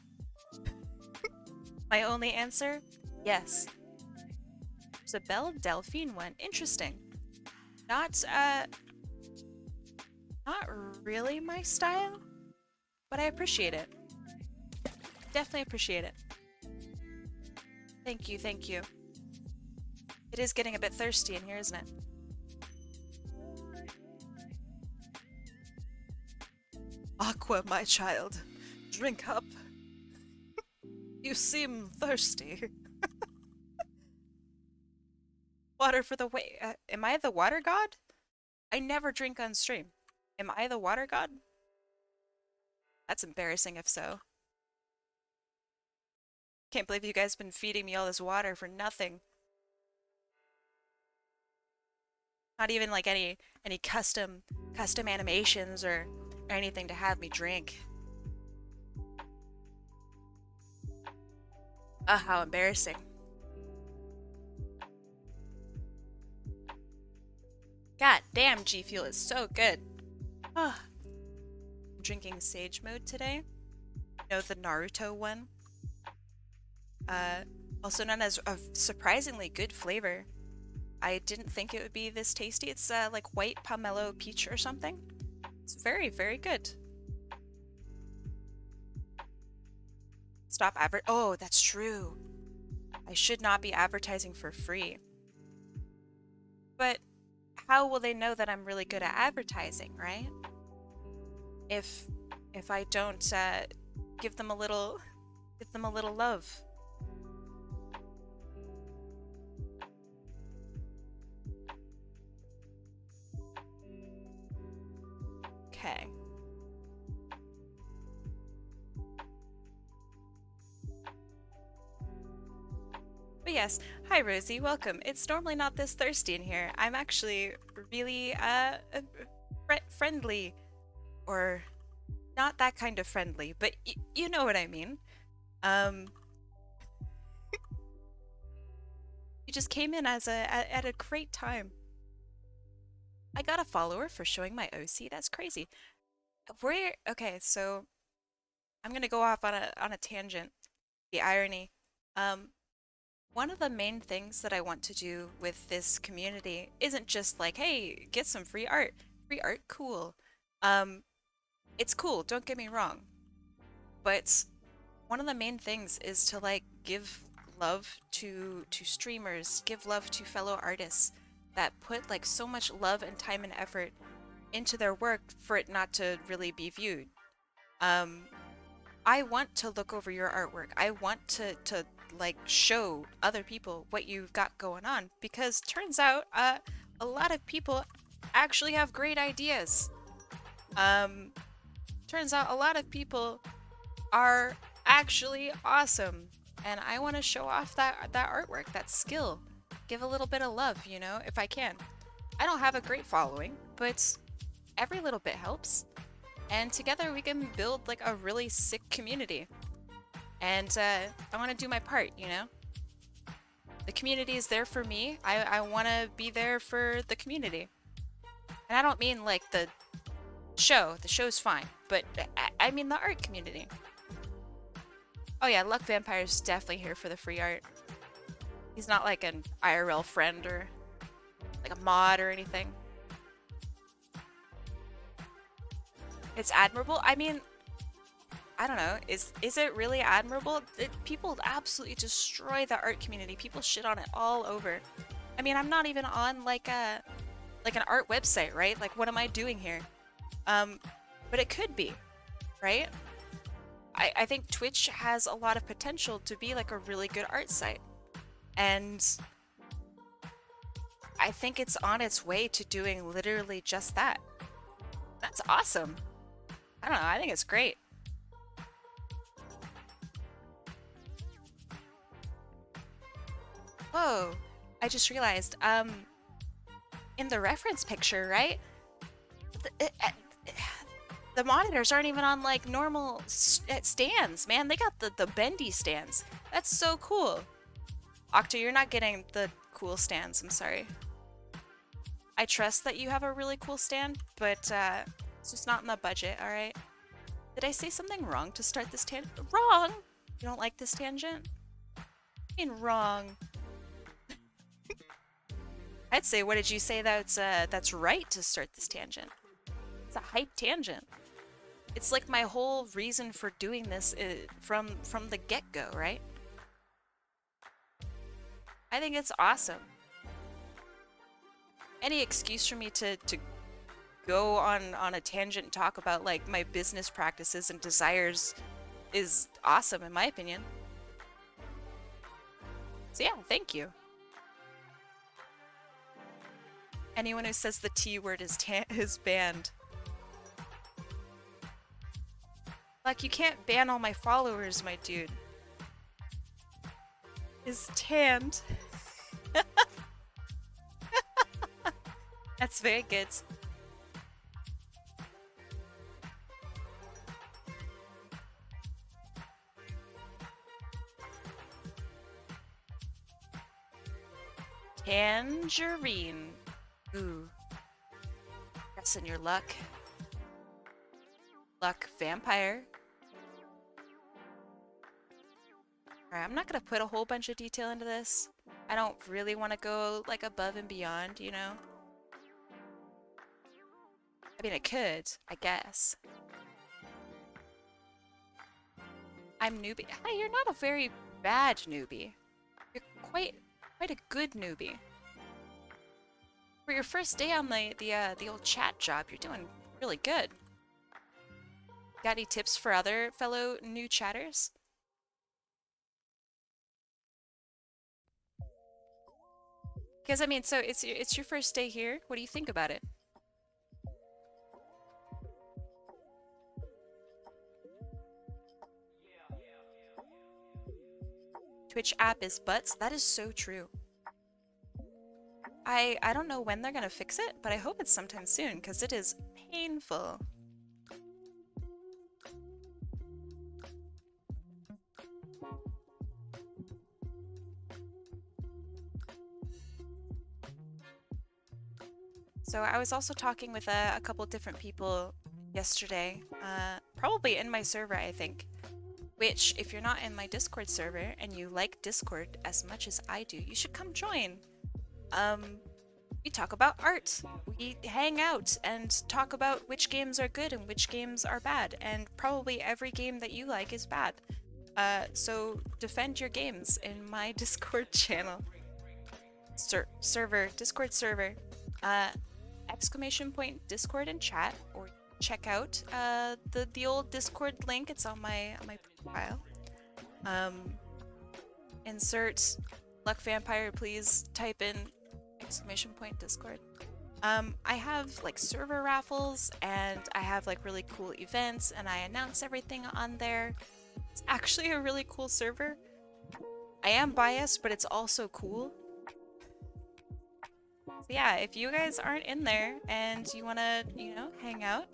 [SPEAKER 1] My only answer? Yes. There's a Belle Delphine one. Interesting. Not really my style, but I appreciate it. Definitely appreciate it. Thank you, thank you. It is getting a bit thirsty in here, isn't it? Aqua, my child. Drink up. You seem thirsty. Water for the way. Am I the water god? I never drink on stream. Am I the water god? That's embarrassing if so. Can't believe you guys been feeding me all this water for nothing. Not even like any custom animations or anything to have me drink. How embarrassing. God damn, G Fuel is so good. I'm drinking Sage Mode today. You know, the Naruto one. Also known as a surprisingly good flavor. I didn't think it would be this tasty. It's like white pomelo peach or something. It's very, very good. Stop oh, that's true. I should not be advertising for free. But how will they know that I'm really good at advertising, right? If I don't give them a little love. Okay. But yes, hi Rosie, welcome. It's normally not this thirsty in here. I'm actually really friendly, or not that kind of friendly, but you know what I mean. You just came in at a great time. I got a follower for showing my OC. That's crazy. Okay, so I'm gonna go off on a tangent. The irony. Um, One of the main things that I want to do with this community isn't just like, hey, get some free art. Free art, cool. Um, it's cool, don't get me wrong. But one of the main things is to like give love to streamers, give love to fellow artists that put like so much love and time and effort into their work for it not to really be viewed. Um, I want to look over your artwork. I want to like show other people what you've got going on because turns out a lot of people actually have great ideas. Um, Turns out a lot of people are actually awesome, and I want to show off that artwork, that skill. Give a little bit of love, you know, if I can. I don't have a great following, but every little bit helps. And together we can build like a really sick community. And I want to do my part, you know? The community is there for me. I want to be there for the community. And I don't mean like the show. The show's fine. But I mean the art community. Oh yeah, Luck Vampire's definitely here for the free art. He's not like an IRL friend or like a mod or anything. It's admirable. I mean, I don't know. Is it really admirable? People absolutely destroy the art community. People shit on it all over. I mean, I'm not even on like an art website, right? Like, what am I doing here? But it could be, right? I think Twitch has a lot of potential to be like a really good art site, and I think it's on its way to doing literally just that. That's awesome. I don't know. I think it's great. Whoa, I just realized, in the reference picture, right? The monitors aren't even on like normal stands, man. They got the bendy stands. That's so cool. Octa, you're not getting the cool stands, I'm sorry. I trust that you have a really cool stand, but it's just not in the budget, alright? Did I say something wrong to start this tangent? Wrong! You don't like this tangent? I mean, wrong. I'd say, what did you say that's right to start this tangent? It's a hype tangent. It's like my whole reason for doing this from the get-go, right? I think it's awesome. Any excuse for me to go on a tangent and talk about like my business practices and desires is awesome in my opinion. So yeah, thank you. Anyone who says the T word is banned. Like, you can't ban all my followers, my dude. Is tanned. That's very good. Tangerine. Ooh. That's in your luck. Luck vampire. Alright, I'm not gonna put a whole bunch of detail into this. I don't really want to go like above and beyond, you know? I mean, I could, I guess. I'm newbie. Hey, you're not a very bad newbie. You're quite a good newbie. For your first day on the old chat job, you're doing really good. Got any tips for other fellow new chatters? Because I mean, so it's your first day here. What do you think about it? Twitch app is butts. That is so true. I don't know when they're gonna fix it, but I hope it's sometime soon because it is painful. So I was also talking with a couple different people yesterday, probably in my server, I think. Which, if you're not in my Discord server and you like Discord as much as I do, you should come join. Um, we talk about art. We hang out and talk about which games are good and which games are bad, and probably every game that you like is bad. So defend your games in my Discord channel. Discord server. Uh, exclamation point Discord and chat, or check out the old Discord link. It's on my profile. Insert Luck Vampire, please type in exclamation point Discord. I have like server raffles, and I have like really cool events, and I announce everything on there. It's actually a really cool server. I am biased, but it's also cool. So yeah, if you guys aren't in there and you wanna, you know, hang out,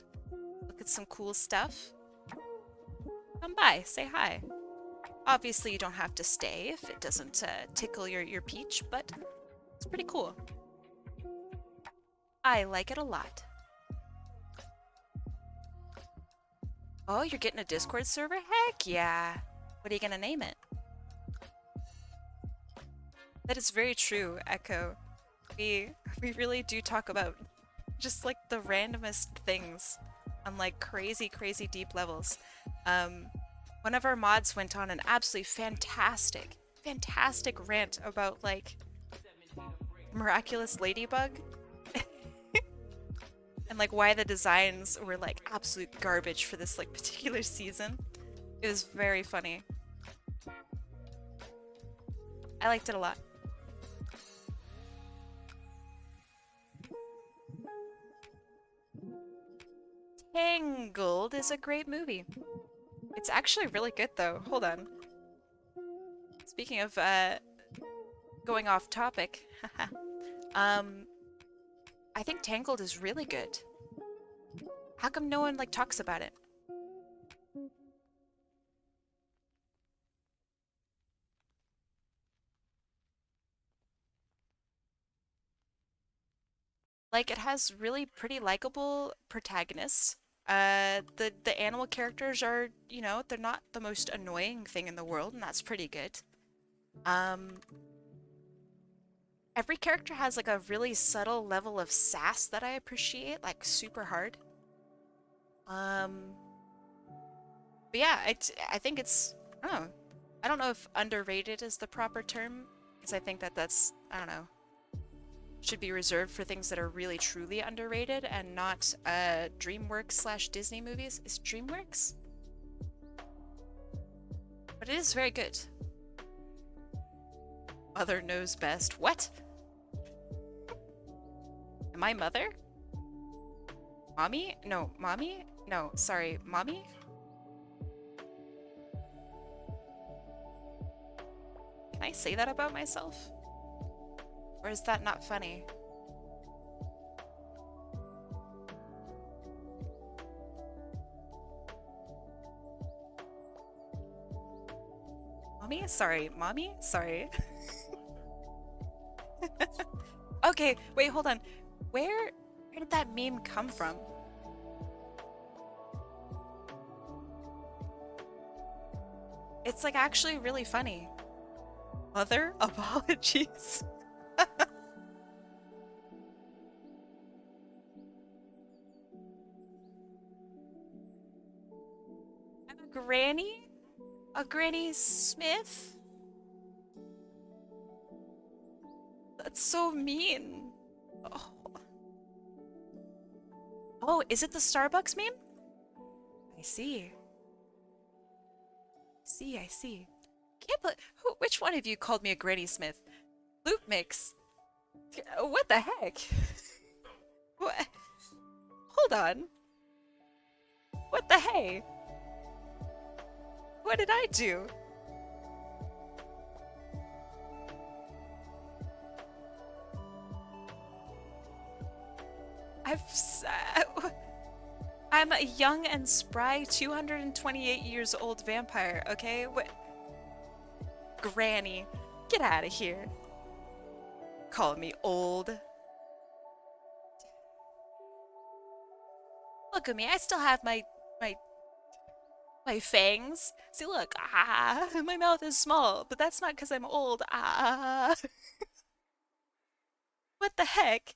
[SPEAKER 1] look at some cool stuff, come by, say hi. Obviously, you don't have to stay if it doesn't tickle your peach, but it's pretty cool. I like it a lot. Oh, you're getting a Discord server? Heck yeah! What are you gonna name it? That is very true, Echo. We really do talk about just like the randomest things on like crazy deep levels. One of our mods went on an absolutely fantastic rant about like miraculous ladybug and like why the designs were like absolute garbage for this like particular season. It was very funny. I liked it a lot. Tangled is a great movie. It's actually really good though. Hold on. Speaking of going off topic, I think Tangled is really good. How come no one like talks about it? Like, it has really pretty likable protagonists. The animal characters are, you know, they're not the most annoying thing in the world, and that's pretty good. Every character has like a really subtle level of sass that I appreciate, like super hard. But yeah, I think it's, oh, I don't know if underrated is the proper term, because I think that's, I don't know, should be reserved for things that are really truly underrated and not DreamWorks / Disney movies. Is DreamWorks? But it is very good. Mother knows best. What? Am I mother? Mommy? No, mommy? No, sorry, mommy? Can I say that about myself? Or is that not funny? Mommy? Sorry, mommy? Sorry. Okay, wait, hold on. Where did that meme come from? It's like actually really funny. Mother, apologies. I'm a granny? A Granny Smith? That's so mean. Oh. Oh, is it the Starbucks meme? I see. I see. Can't believe, which one of you called me a Granny Smith? Loop Mix. What the heck? What? Hold on. What the hey? What did I do? I'm a young and spry 228 years old vampire, okay? What? Granny, get out of here. Call me old. Look at me. I still have my my fangs. See, look. Ah, my mouth is small, but that's not because I'm old. Ah. What the heck?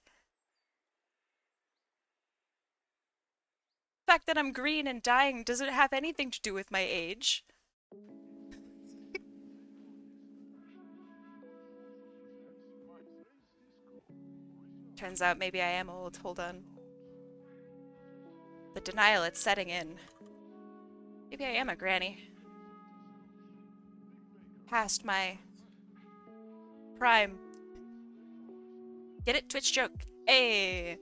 [SPEAKER 1] The fact that I'm green and dying doesn't have anything to do with my age. Turns out maybe I am old. Hold on. The denial, it's setting in. Maybe I am a granny. Past my prime. Get it? Twitch joke. Hey!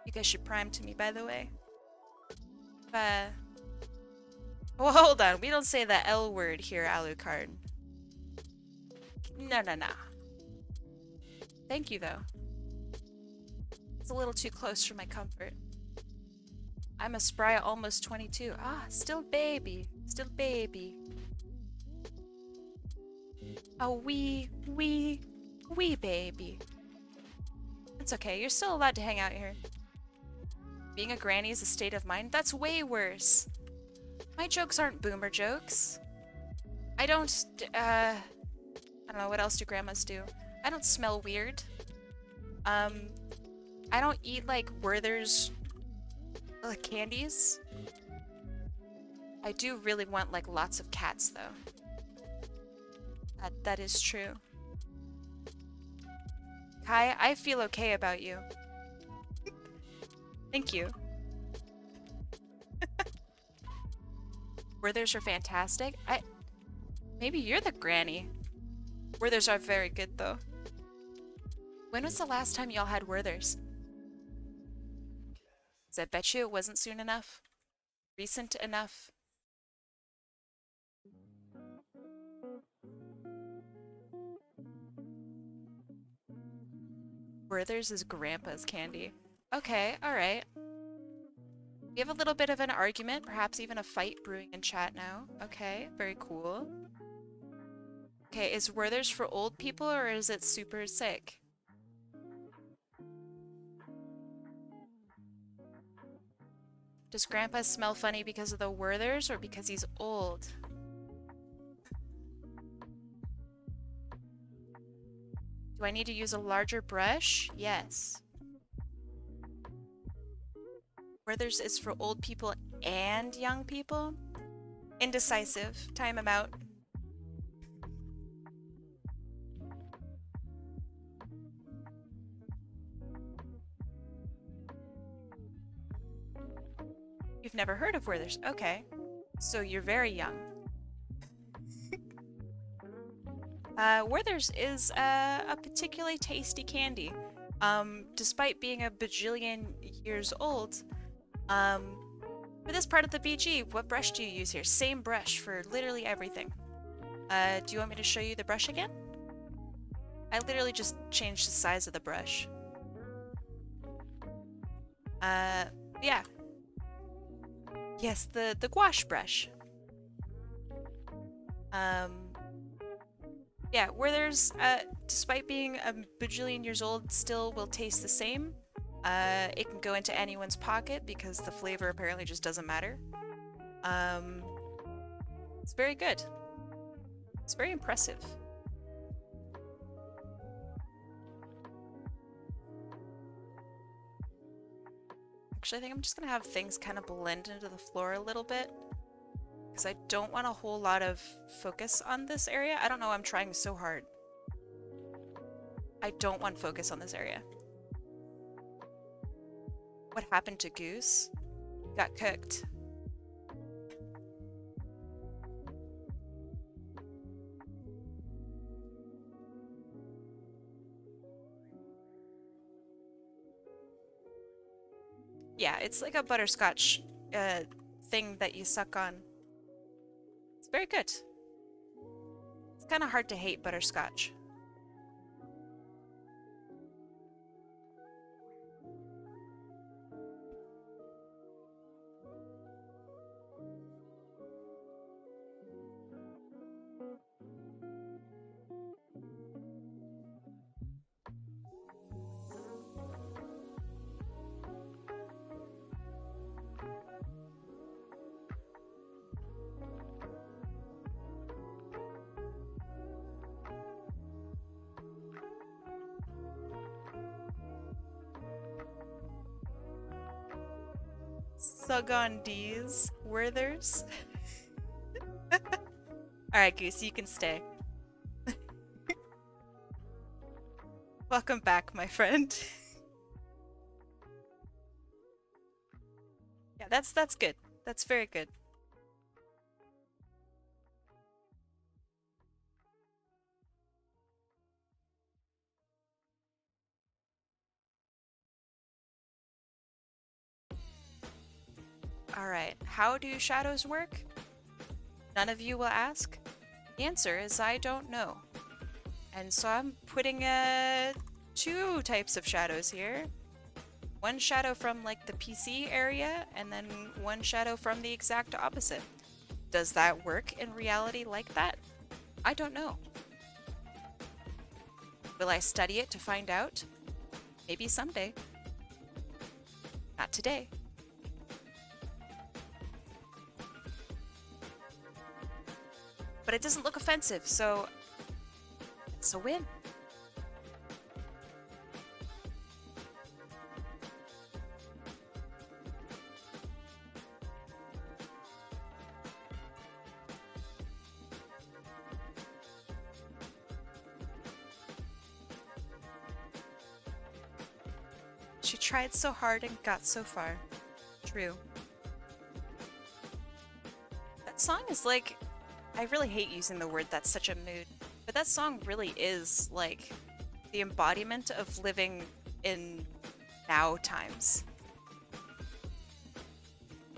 [SPEAKER 1] You guys should prime to me, by the way. Well, hold on. We don't say the L word here, Alucard. No, no, no. Thank you, though. It's a little too close for my comfort. I'm a spry almost 22. Ah, still baby. Still baby. A wee baby. It's okay. You're still allowed to hang out here. Being a granny is a state of mind? That's way worse. My jokes aren't boomer jokes. I don't know, what else do grandmas do? I don't smell weird. I don't eat, like, Werther's candies. I do really want, like, lots of cats, though. That is true. Kai, I feel okay about you. Thank you. Werther's are fantastic. Maybe you're the granny. Werther's are very good, though. When was the last time y'all had Werther's? 'Cause I bet you it wasn't soon enough. Recent enough. Werther's is grandpa's candy. Okay, alright. We have a little bit of an argument, perhaps even a fight brewing in chat now. Okay, very cool. Okay, is Werther's for old people or is it super sick? Does Grandpa smell funny because of the Werther's or because he's old? Do I need to use a larger brush? Yes. Werther's is for old people and young people? Indecisive. Time him out. You've never heard of Werther's? Okay. So you're very young. Werther's is a particularly tasty candy. Despite being a bajillion years old, for this part of the BG, what brush do you use here? Same brush for literally everything. Do you want me to show you the brush again? I literally just changed the size of the brush. Yeah. Yes, the gouache brush. Yeah, Werther's, despite being a bajillion years old, still will taste the same. It can go into anyone's pocket because the flavor apparently just doesn't matter. It's very good. It's very impressive. Actually, I think I'm just gonna have things kind of blend into the floor a little bit, because I don't want a whole lot of focus on this area. I don't know, I'm trying so hard. I don't want focus on this area. What happened to Goose? Got cooked. Yeah, it's like a butterscotch thing that you suck on. It's very good. It's kind of hard to hate butterscotch. Sugondees. Werthers. Alright, Goose, you can stay. Welcome back, my friend. Yeah, that's good. That's very good. Alright, how do shadows work? None of you will ask? The answer is I don't know. And so I'm putting two types of shadows here. One shadow from like the PC area, and then one shadow from the exact opposite. Does that work in reality like that? I don't know. Will I study it to find out? Maybe someday. Not today. But it doesn't look offensive, so it's a win. She tried so hard and got so far. True. That song is like, I really hate using the word "that's such a mood," but that song really is like the embodiment of living in now times.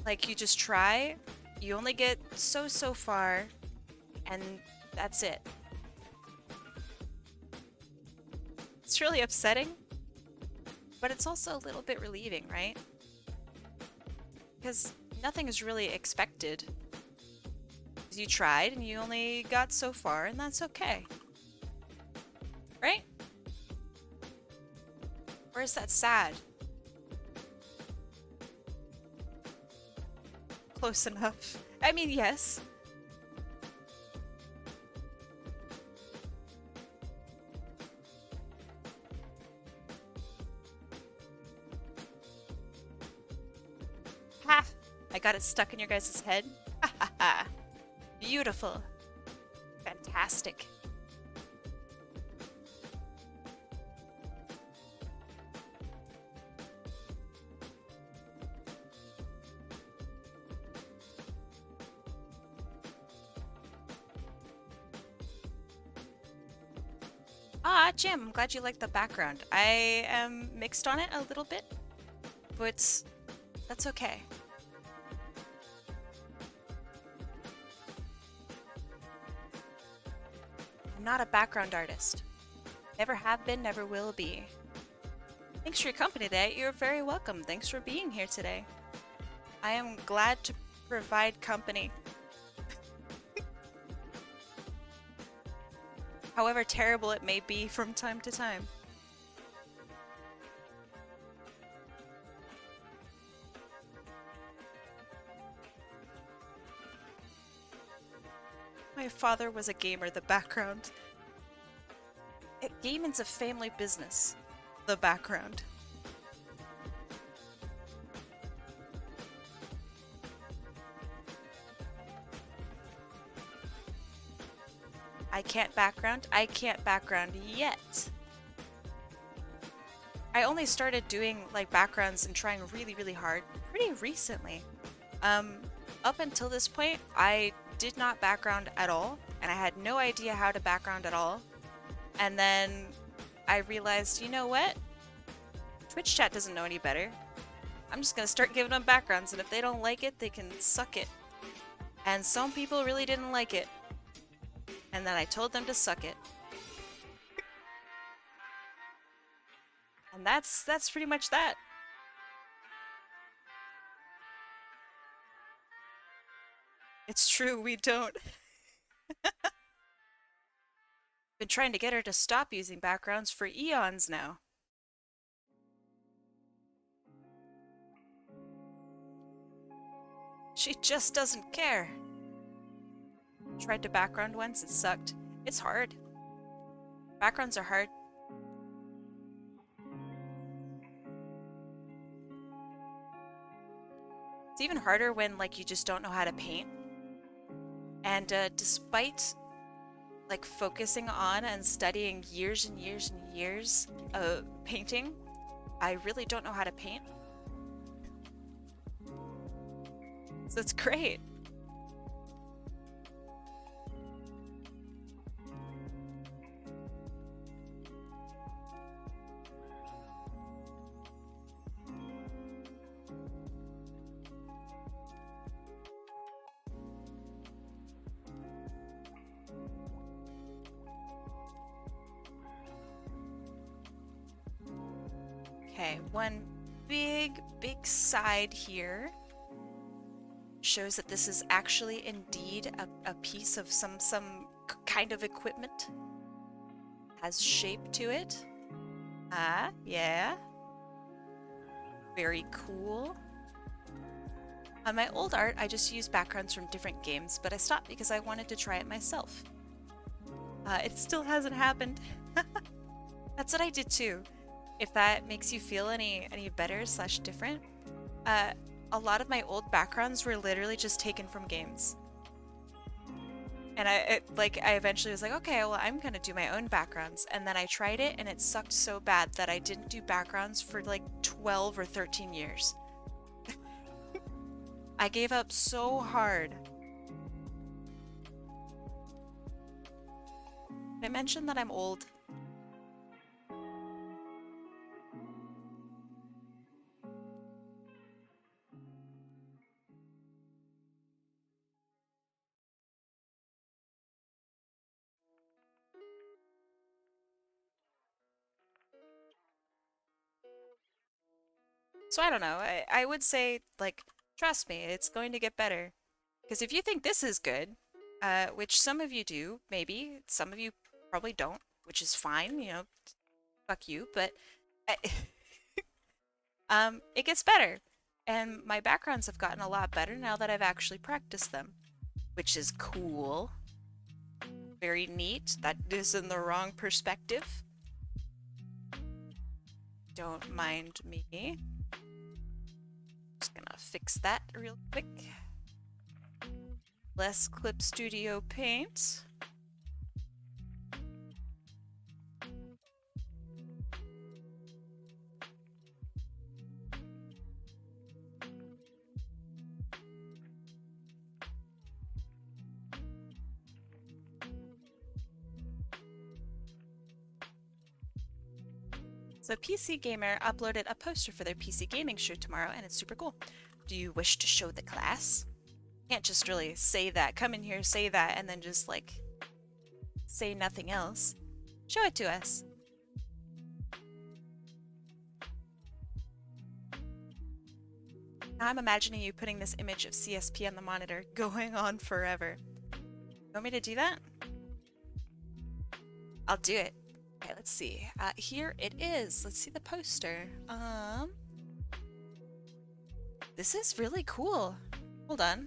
[SPEAKER 1] Like you just try, you only get so far, and that's it. It's really upsetting, but it's also a little bit relieving, right? Because nothing is really expected. You tried and you only got so far, and that's okay. Right? Or is that sad? Close enough. I mean, yes. Ha! I got it stuck in your guys' head. Ha ha ha. Beautiful. Fantastic. Ah, Jim, I'm glad you like the background. I am mixed on it a little bit, but that's okay. I'm not a background artist. Never have been, never will be. Thanks for your company today. You're very welcome. Thanks for being here today. I am glad to provide company. However terrible it may be from time to time. My father was a gamer, the background. Gaming's a family business, the background. I can't background yet. I only started doing like backgrounds and trying really hard pretty recently. Up until this point, I did not background at all, and I had no idea how to background at all. And then I realized, you know what? Twitch chat doesn't know any better. I'm just gonna start giving them backgrounds, and if they don't like it, they can suck it. And some people really didn't like it. And then I told them to suck it. And that's pretty much that. It's true, we don't. Been trying to get her to stop using backgrounds for eons now. She just doesn't care. Tried to background once, it sucked. It's hard. Backgrounds are hard. It's even harder when like you just don't know how to paint. And despite like focusing on and studying years and years and years of painting, I really don't know how to paint. So it's great. Okay, one big side here shows that this is actually indeed a piece of some kind of equipment. Has shape to it. Ah, yeah. Very cool. On my old art, I just used backgrounds from different games, but I stopped because I wanted to try it myself. It still hasn't happened. That's what I did too. If that makes you feel any better slash different, a lot of my old backgrounds were literally just taken from games. And I eventually was like, okay, well, I'm gonna do my own backgrounds. And then I tried it and it sucked so bad that I didn't do backgrounds for like 12 or 13 years. I gave up so hard. Did I mention that I'm old? So I don't know. I would say, like, trust me, it's going to get better. Because if you think this is good, which some of you do, maybe, some of you probably don't, which is fine, you know, fuck you, but I, it gets better. And my backgrounds have gotten a lot better now that I've actually practiced them, which is cool. Very neat. That is in the wrong perspective. Don't mind me. Just gonna fix that real quick. Less Clip Studio Paint. So PC Gamer uploaded a poster for their PC gaming show tomorrow, and it's super cool. Do you wish to show the class? Can't just really say that. Come in here, say that, and then just like say nothing else. Show it to us. Now I'm imagining you putting this image of CSP on the monitor, going on forever. You want me to do that? I'll do it. Okay, let's see. Here it is. Let's see the poster. This is really cool. Hold on.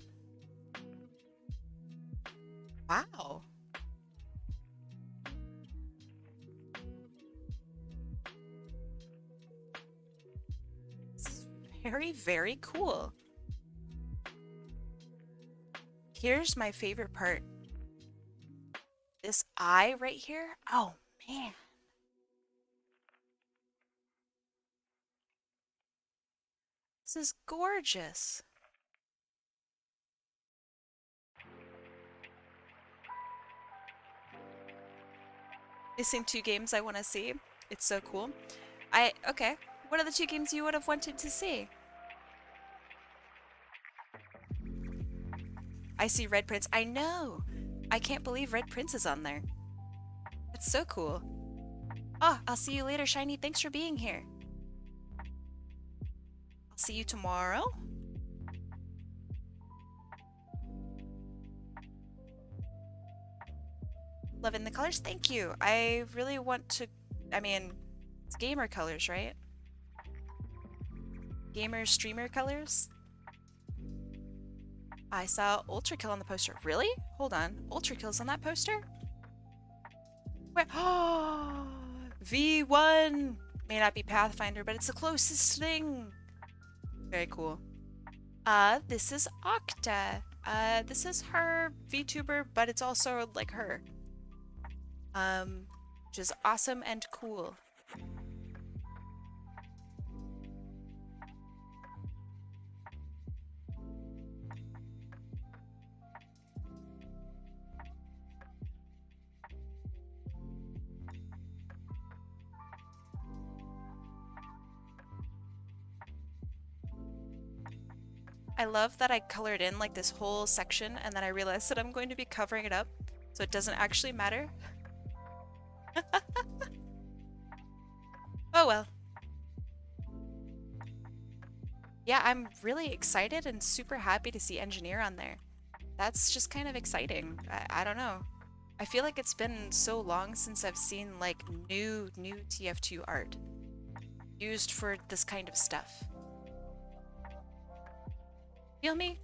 [SPEAKER 1] Wow. This is very, very cool. Here's my favorite part. This eye right here. Oh, man. This is gorgeous. Missing two games I want to see. It's so cool. Okay. What are the two games you would have wanted to see? I see Red Prince. I know. I can't believe Red Prince is on there. That's so cool. Oh, I'll see you later, Shiny. Thanks for being here. I'll see you tomorrow. Loving the colors. Thank you. I really want to... I mean, it's gamer colors, right? Gamer streamer colors? I saw Ultra Kill on the poster. Really? Hold on. Ultra Kill's on that poster? Where? Oh, V1! May not be Pathfinder, but it's the closest thing. Very cool. This is Octa. This is her VTuber, but it's also like her. Which is awesome and cool. I love that I colored in like this whole section and then I realized that I'm going to be covering it up, so it doesn't actually matter. Oh well. Yeah, I'm really excited and super happy to see Engineer on there. That's just kind of exciting. I don't know. I feel like it's been so long since I've seen like new TF2 art used for this kind of stuff. Feel me?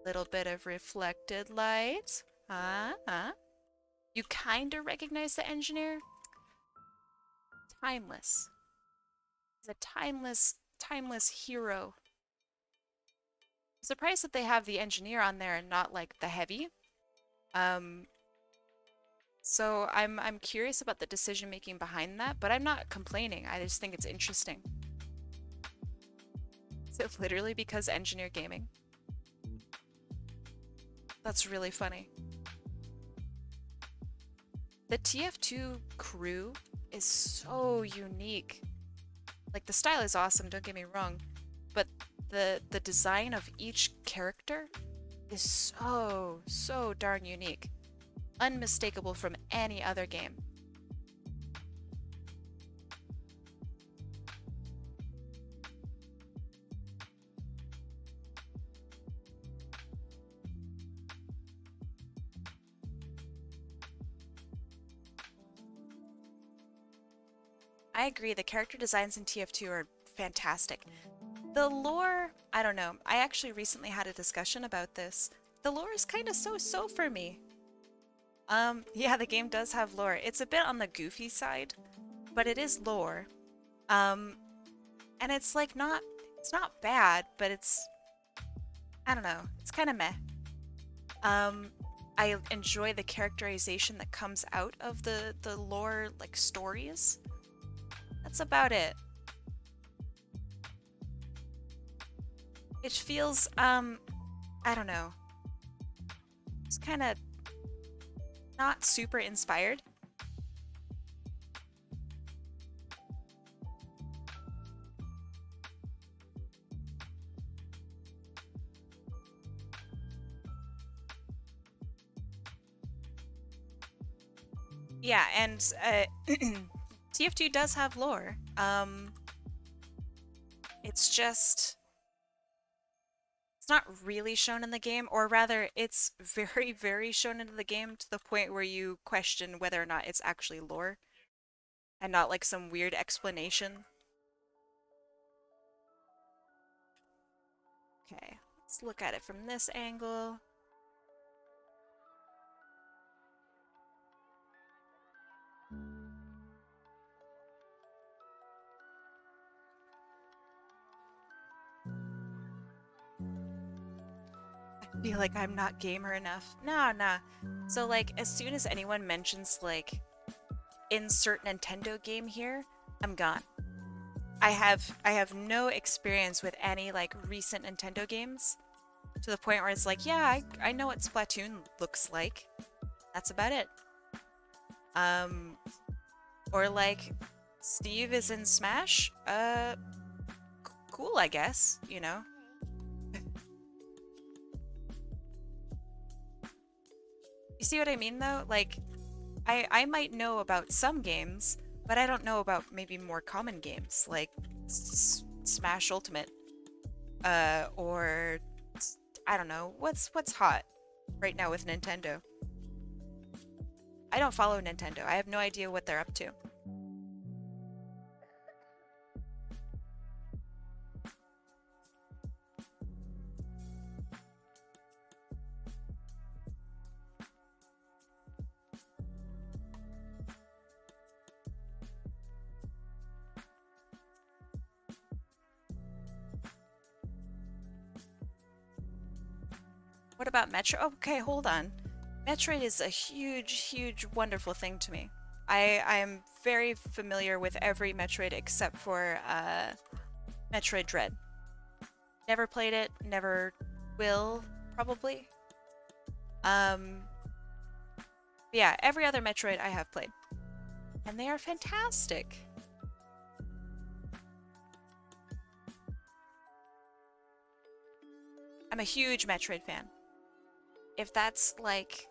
[SPEAKER 1] Little bit of reflected light. Huh? You kinda recognize the Engineer? Timeless. He's a timeless hero. I'm surprised that they have the Engineer on there and not like the Heavy. Um, so I'm curious about the decision making behind that, but I'm not complaining. I just think it's interesting. Is it literally because Engineer Gaming? That's really funny. The TF2 crew is so unique. Like the style is awesome, don't get me wrong, but the design of each character is so darn unique. Unmistakable from any other game. I agree, the character designs in TF2 are fantastic. The lore, I don't know. I actually recently had a discussion about this. The lore is kind of so-so for me. Yeah, the game does have lore. It's a bit on the goofy side, but it is lore. And it's like it's not bad, but I don't know, it's kind of meh. I enjoy the characterization that comes out of the lore, like, stories. That's about it. It feels, I don't know. It's kind of not super inspired. Yeah, and TF2 does have lore. It's just it's not really shown in the game, or rather, it's very shown into the game to the point where you question whether or not it's actually lore and not like some weird explanation. Okay, let's look at it from this angle. I feel like I'm not gamer enough. Nah. So like, as soon as anyone mentions like insert Nintendo game here, I'm gone. I have no experience with any like recent Nintendo games to the point where it's like, yeah, I know what Splatoon looks like. That's about it. Um, or like Steve is in Smash. Cool, I guess, you know. You see what I mean though? Like I might know about some games, but I don't know about maybe more common games like Smash Ultimate. Or I don't know. What's hot right now with Nintendo? I don't follow Nintendo. I have no idea what they're up to. about Metroid. Okay, hold on. Metroid is a huge, huge, wonderful thing to me. I am very familiar with every Metroid except for Metroid Dread. Never played it, never will, probably. Um, yeah, every other Metroid I have played. And they are fantastic. I'm a huge Metroid fan. If that's like,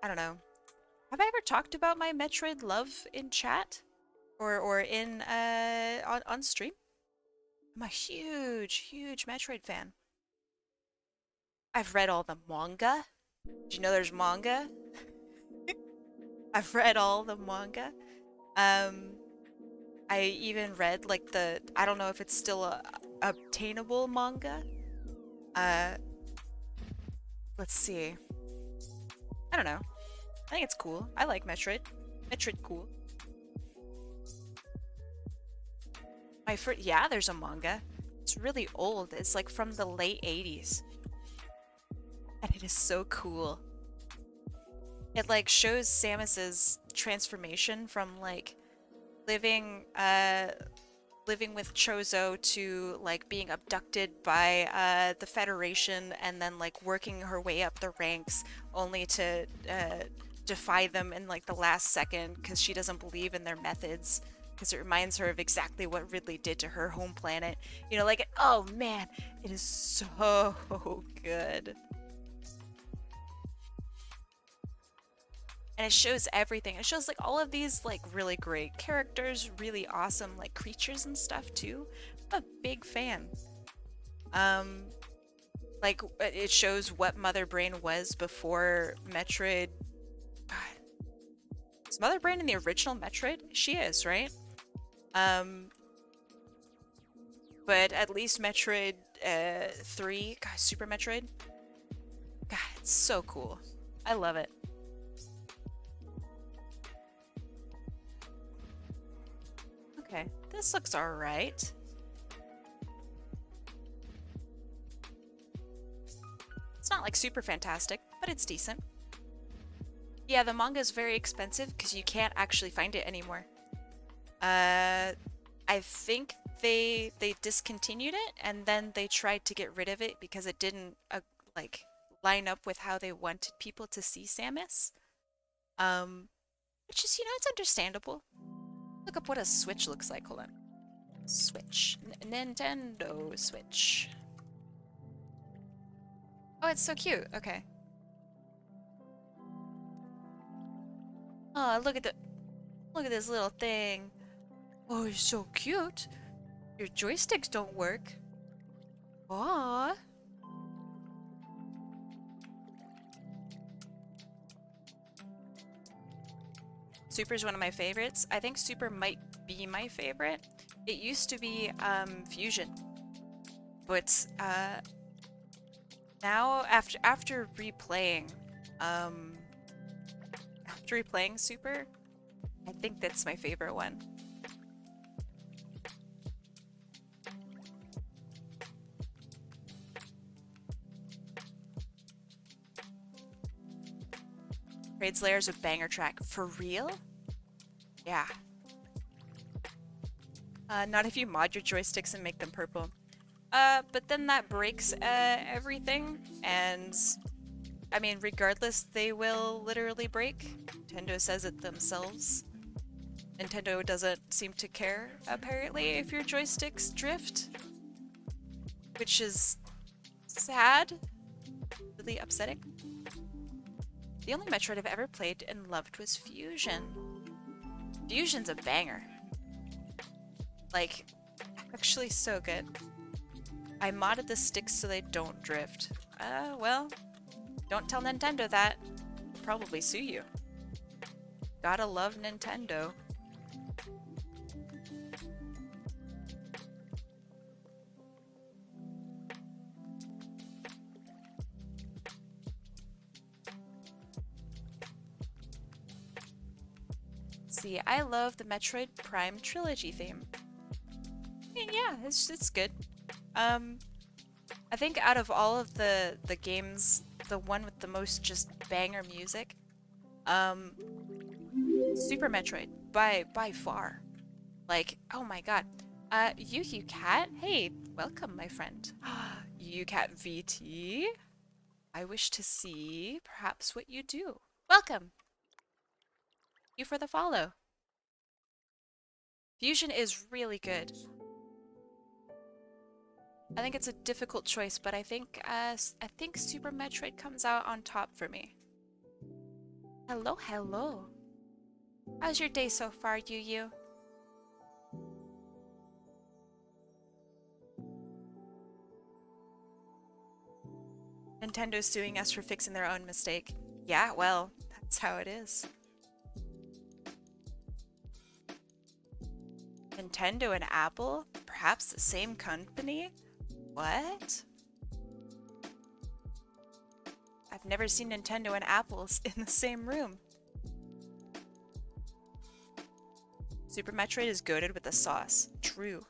[SPEAKER 1] I don't know. Have I ever talked about my Metroid love in chat? Or in on stream? I'm a huge, huge Metroid fan. I've read all the manga. Did you know there's manga? I've read all the manga. Um, I even read like I don't know if it's still a obtainable manga. Uh, let's see. I don't know. I think it's cool. I like Metroid. Metroid cool. Yeah, there's a manga. It's really old. It's like from the late 80s. And it is so cool. It like shows Samus's transformation from like living with Chozo to like being abducted by the Federation and then like working her way up the ranks only to defy them in like the last second because she doesn't believe in their methods because it reminds her of exactly what Ridley did to her home planet. You know, like, oh man, it is so good. And it shows everything. It shows like all of these like really great characters, really awesome like creatures and stuff too. I'm a big fan. Like it shows what Mother Brain was before Metroid. Is Mother Brain in the original Metroid? She is, right? But at least Metroid 3, God, Super Metroid. God, it's so cool. I love it. Okay, this looks alright. It's not like super fantastic, but it's decent. Yeah, the manga is very expensive because you can't actually find it anymore. I think they discontinued it and then they tried to get rid of it because it didn't like line up with how they wanted people to see Samus. Which is, you know, it's understandable. Look up what a Switch looks like. Hold on. Switch. Nintendo Switch. Oh, it's so cute. Okay. Oh, look at this little thing. Oh, you're so cute. Your joysticks don't work. Aww. Super's one of my favorites. I think Super might be my favorite. It used to be Fusion. But now after replaying Super, I think that's my favorite one. Raid Slayer's a banger track. For real? Yeah. Not if you mod your joysticks and make them purple. But then that breaks everything, and I mean, regardless, they will literally break. Nintendo says it themselves. Nintendo doesn't seem to care, apparently, if your joysticks drift. Which is sad. Really upsetting. The only Metroid I've ever played and loved was Fusion. Fusion's a banger. Like, actually so good. I modded the sticks so they don't drift. Well, don't tell Nintendo that. They'll probably sue you. Gotta love Nintendo. See, I love the Metroid Prime trilogy theme. And yeah, it's good. I think out of all of the games the one with the most just banger music. Super Metroid by far. Like, oh my god. Yu Cat, hey, welcome, my friend. Yu Cat VT. I wish to see perhaps what you do. Welcome. You for the follow. Fusion is really good. I think it's a difficult choice, but I think Super Metroid comes out on top for me. Hello, hello. How's your day so far, Yu Yu? Nintendo's suing us for fixing their own mistake. Yeah, well, that's how it is. Nintendo and Apple? Perhaps the same company? What? I've never seen Nintendo and Apple in the same room. Super Metroid is goated with the sauce. True.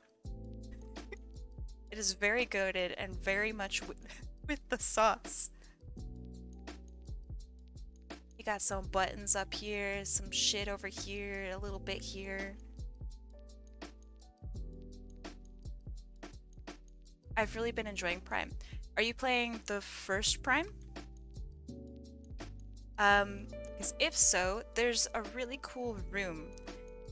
[SPEAKER 1] It is very goated and very much with the sauce. You got some buttons up here, some shit over here, a little bit here. I've really been enjoying Prime. Are you playing the first Prime? Because if so, there's a really cool room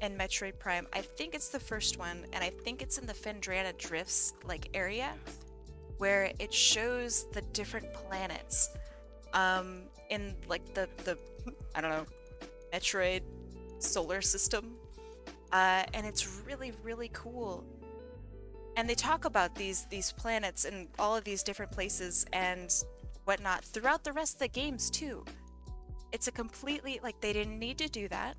[SPEAKER 1] in Metroid Prime. I think it's the first one, and I think it's in the Phendrana Drifts like area, where it shows the different planets in like the I don't know, Metroid solar system, and it's really cool. And they talk about these planets and all of these different places and whatnot throughout the rest of the games too. It's a completely, like, they didn't need to do that,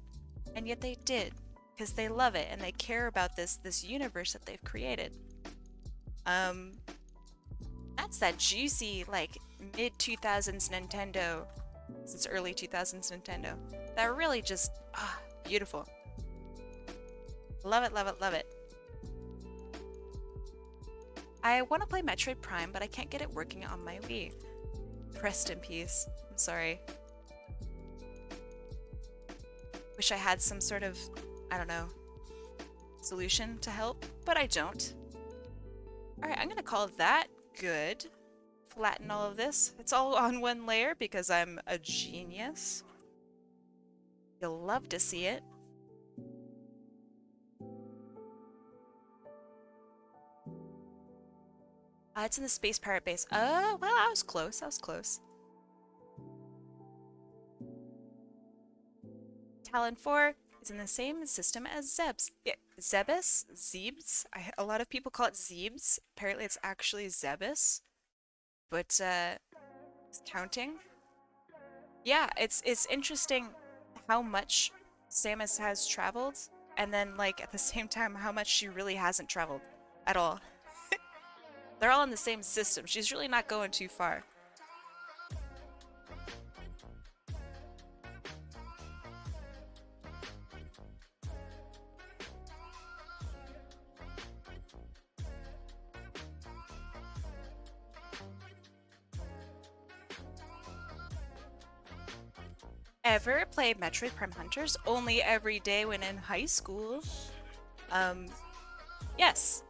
[SPEAKER 1] and yet they did, because they love it and they care about this universe that they've created. That's that juicy, like, mid-2000s Nintendo, since early 2000s Nintendo. That really just, beautiful. Love it, love it, love it. I want to play Metroid Prime, but I can't get it working on my Wii. Rest in peace. I'm sorry. Wish I had some sort of, I don't know, solution to help, but I don't. Alright, I'm gonna call that good. Flatten all of this. It's all on one layer because I'm a genius. You'll love to see it. It's in the Space Pirate base. Well, I was close. I was close. Talon 4 is in the same system as Zebs. Yeah, Zebus? Zebes? A lot of people call it Zebes. Apparently it's actually Zebus. But, counting. Yeah, it's interesting how much Samus has traveled, and then, like, at the same time, how much she really hasn't traveled at all. They're all in the same system. She's really not going too far. Ever played Metroid Prime Hunters? Only every day when in high school. Yes.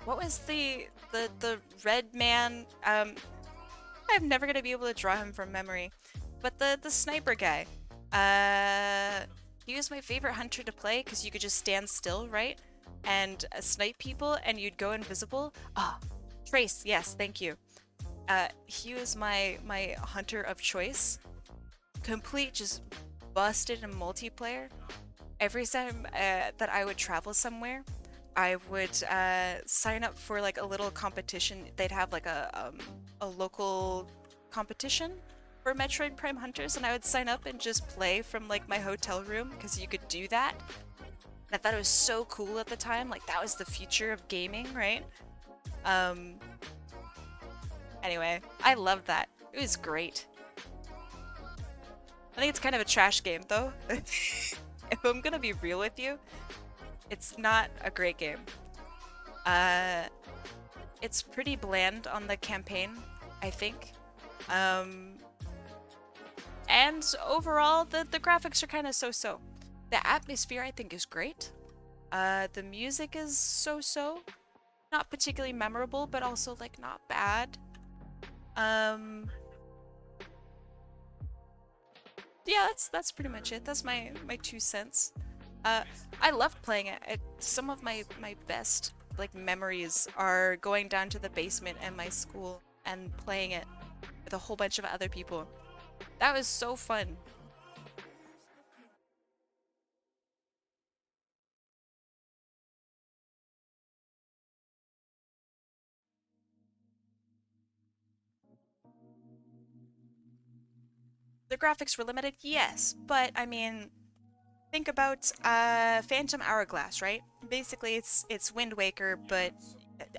[SPEAKER 1] What was the red man? I'm never gonna be able to draw him from memory. But the sniper guy. He was my favorite hunter to play because you could just stand still, right? And snipe people and you'd go invisible. Ah, Trace, yes, thank you. He was my hunter of choice. Complete just busted in multiplayer. Every time that I would travel somewhere, I would sign up for like a little competition. They'd have like a local competition for Metroid Prime Hunters, and I would sign up and just play from like my hotel room because you could do that. And I thought it was so cool at the time. Like that was the future of gaming, right? Anyway, I loved that. It was great. I think it's kind of a trash game though. If I'm gonna be real with you, it's not a great game. it's pretty bland on the campaign, I think. Um, and overall, the graphics are kind of so-so. The atmosphere, I think, is great. The music is so-so. Not particularly memorable, but also, like, not bad. Um, yeah, that's pretty much it. That's my 2 cents. I loved playing it. Some of my best like memories are going down to the basement in my school and playing it with a whole bunch of other people. That was so fun. The graphics were limited, yes, but I mean, think about Phantom Hourglass, right? Basically, it's Wind Waker, but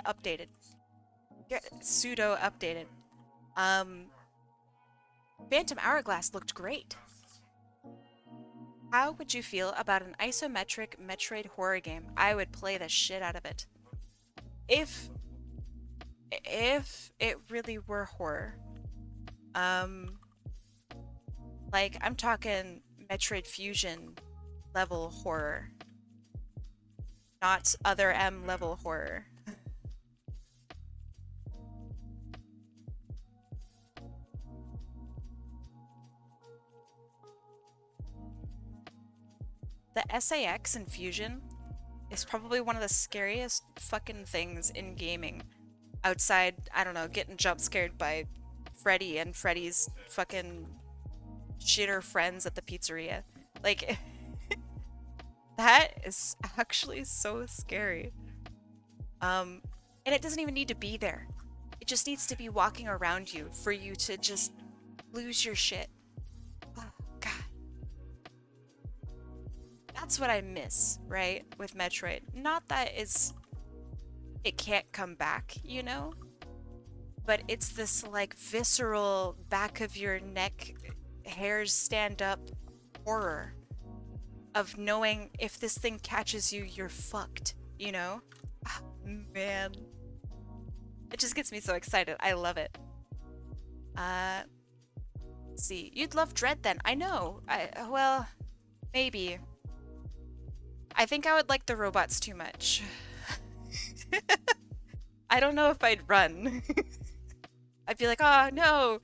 [SPEAKER 1] updated, pseudo updated. Um, Phantom Hourglass looked great. How would you feel about an isometric Metroid horror game? I would play the shit out of it. If if it really were horror. Um like I'm talking Metroid Fusion level horror, not other M level horror. The SAX in Fusion is probably one of the scariest fucking things in gaming. Outside, I don't know, getting jump scared by Freddy and Freddy's fucking shitter friends at the pizzeria. Like, that is actually so scary. And it doesn't even need to be there. It just needs to be walking around you for you to just lose your shit. Oh, God. That's what I miss, right, with Metroid. Not that it can't come back, you know? But it's this, like, visceral, back of your neck, hairs stand up horror of knowing if this thing catches you, you're fucked, you know? Ah, man. It just gets me so excited. I love it. Let's see. You'd love Dread then. I know. Well, maybe. I think I would like the robots too much. I don't know if I'd run. I'd be like, oh no,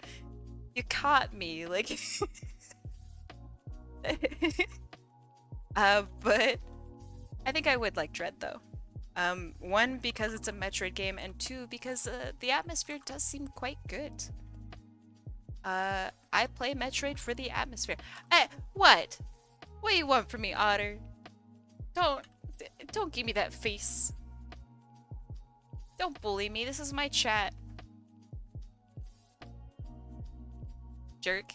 [SPEAKER 1] you caught me. Like, but I think I would like Dread though. One, because it's a Metroid game, and two, because the atmosphere does seem quite good. I play Metroid for the atmosphere. What? What do you want from me, Otter? Don't, don't give me that face. Don't bully me. This is my chat. Jerk.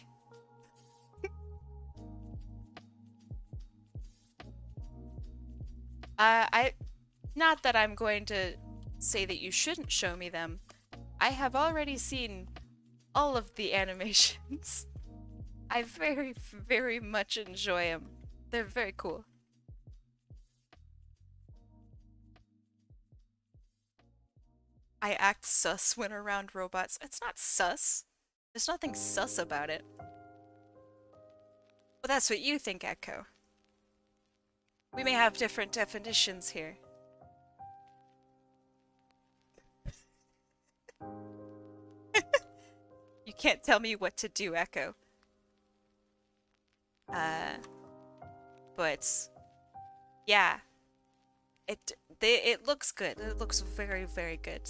[SPEAKER 1] Not that I'm going to say that you shouldn't show me them. I have already seen all of the animations. I very, very much enjoy them. They're very cool. I act sus when around robots. It's not sus. There's nothing sus about it. Well, that's what you think, Echo. We may have different definitions here. You can't tell me what to do, Echo. But yeah, it looks good. It looks very, very good.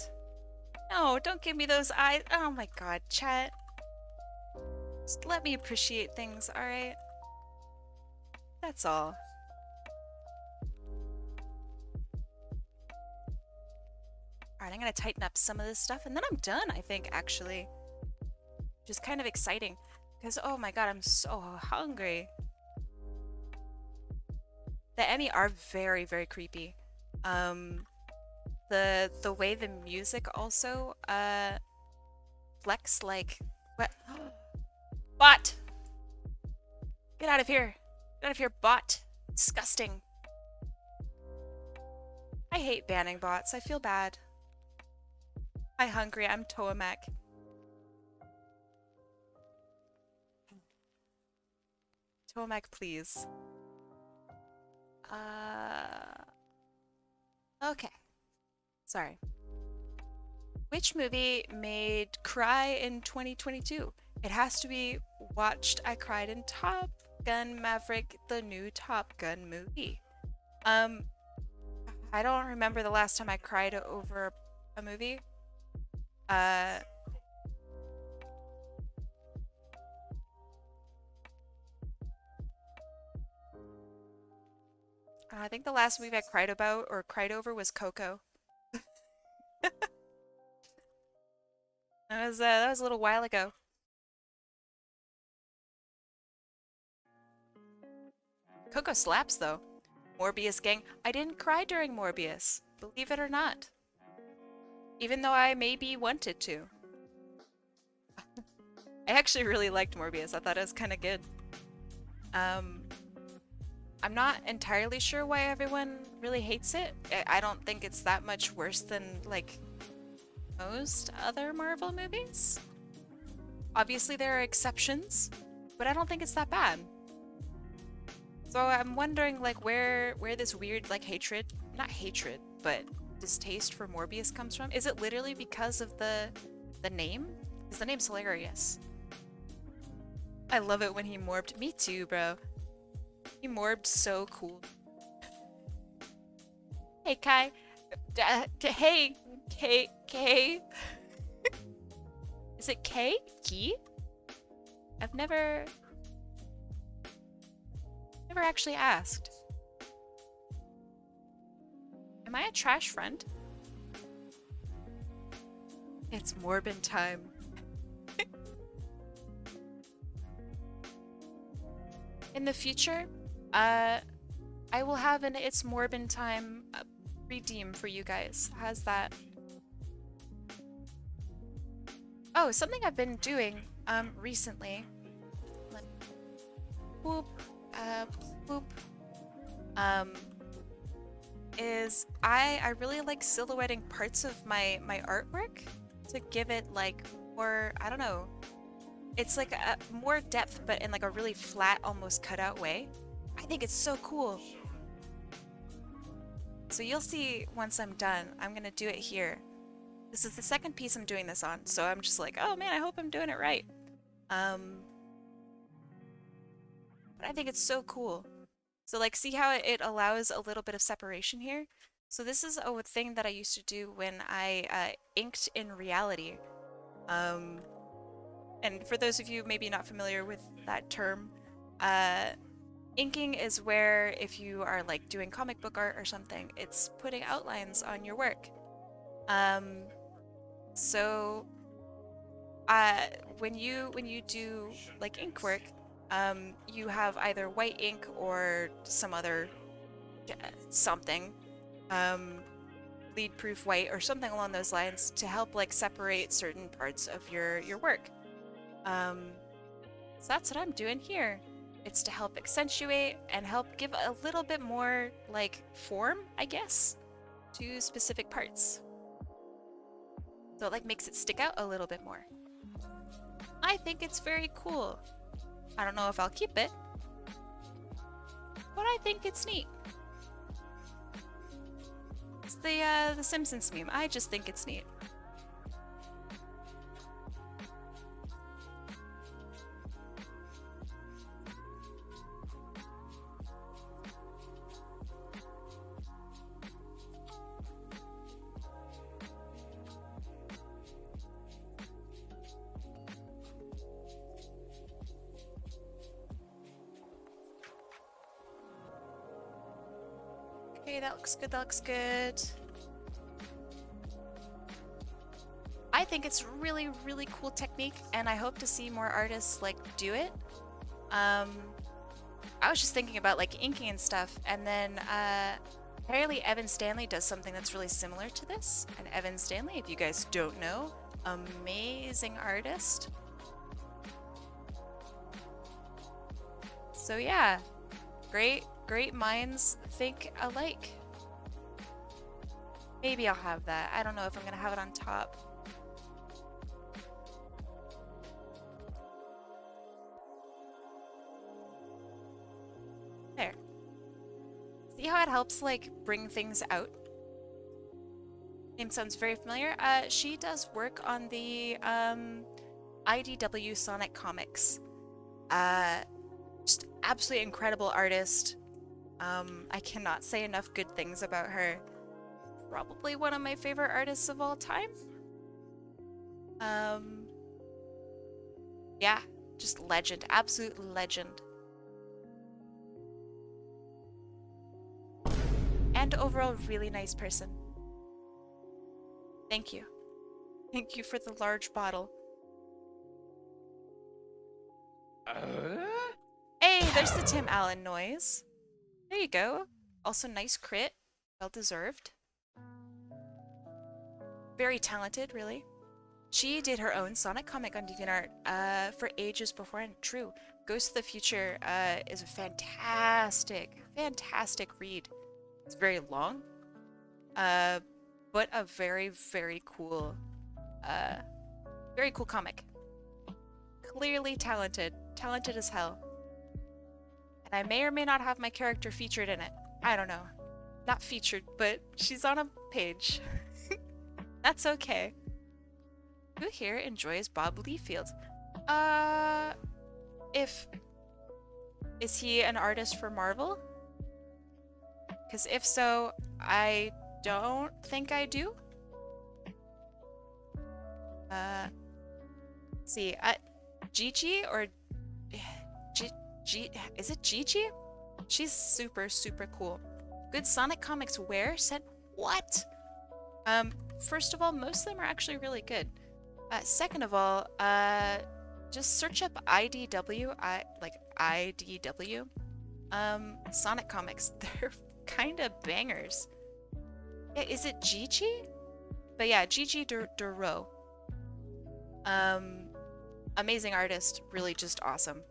[SPEAKER 1] No, don't give me those eyes. Oh my god, chat. Just let me appreciate things, alright? That's all. Alright, I'm gonna tighten up some of this stuff and then I'm done, I think, actually. Which is kind of exciting. Because, oh my god, I'm so hungry. The Emmy are very, very creepy. The way the music also flex like what bot! Get out of here! Get out of here, bot! Disgusting. I hate banning bots. I feel bad. Hi, hungry. I'm Toamak. Toamak, please. Okay. Sorry. Which movie made cry in 2022? It has to be watched. I cried in Top Gun Maverick, the new Top Gun movie. Um, I don't remember the last time I cried over a movie. Uh, I think the last movie I cried about or cried over was Coco. That was a little while ago. Coco slaps though. Morbius gang. I didn't cry during Morbius, believe it or not. Even though I maybe wanted to. I actually really liked Morbius. I thought it was kind of good. Um, I'm not entirely sure why everyone really hates it. I don't think it's that much worse than like most other Marvel movies. Obviously there are exceptions, but I don't think it's that bad. So I'm wondering like where this weird like hatred, not hatred, but distaste for Morbius comes from. Is it literally because of the name? Because the name's hilarious. I love it when he morbed. Me too, bro. He morbed so cool. Hey, Kai. Hey, K. Is it K? Key? I've never actually asked. Am I a trash friend? It's Morbin time. In the future, I will have an It's Morbin time redeem for you guys. How's that? Oh, something I've been doing recently. Whoop, whoop. Is I really like silhouetting parts of my artwork to give it like more, I don't know. It's like a more depth, but in like a really flat, almost cutout way. I think it's so cool. So you'll see once I'm done. I'm gonna do it here. This is the second piece I'm doing this on, so I'm just like, oh man, I hope I'm doing it right. But I think it's so cool. So like, see how it allows a little bit of separation here? So this is a thing that I used to do when I inked in reality. And for those of you maybe not familiar with that term, inking is where if you are like doing comic book art or something, it's putting outlines on your work. So when you do like ink work, you have either white ink or some other something, bleed proof white or something along those lines to help like separate certain parts of your work. So that's what I'm doing here. It's to help accentuate and help give a little bit more like form, I guess, to specific parts. So it like makes it stick out a little bit more. I think it's very cool. I don't know if I'll keep it, but I think it's neat. It's the Simpsons meme. I just think it's neat. Okay, that looks good, that looks good. I think it's really, really cool technique, and I hope to see more artists like do it. I was just thinking about like inking and stuff, and then apparently Evan Stanley does something that's really similar to this. And Evan Stanley, if you guys don't know, amazing artist. So yeah, great minds think alike. Maybe I'll have that. I don't know if I'm gonna have it on top. See how it helps like bring things out? Name sounds very familiar. She does work on the IDW Sonic comics. Uh, just absolutely incredible artist. I cannot say enough good things about her. Probably one of my favorite artists of all time. Yeah, just legend, absolute legend. And overall, really nice person. Thank you. Thank you for the large bottle. Hey, there's the Tim Allen noise. There you go. Also nice crit. Well deserved. Very talented, really. She did her own Sonic comic on DeviantArt for ages before, and true. Ghost of the Future is a fantastic, fantastic read. It's very long, but a very, very cool comic. Clearly talented. Talented as hell. And I may or may not have my character featured in it. I don't know. Not featured, but she's on a page. That's okay. Who here enjoys Bob Liefeld? Is he an artist for Marvel? Because if so, I don't think I do. Let's see. Gigi or is it Gigi? She's super, super cool. Good Sonic Comics where? Said what? First of all, most of them are actually really good. Second of all, just search up IDW, IDW. Sonic Comics. They're kind of bangers. Yeah, is it Gigi? But yeah, Gigi Duro. Amazing artist, really just awesome.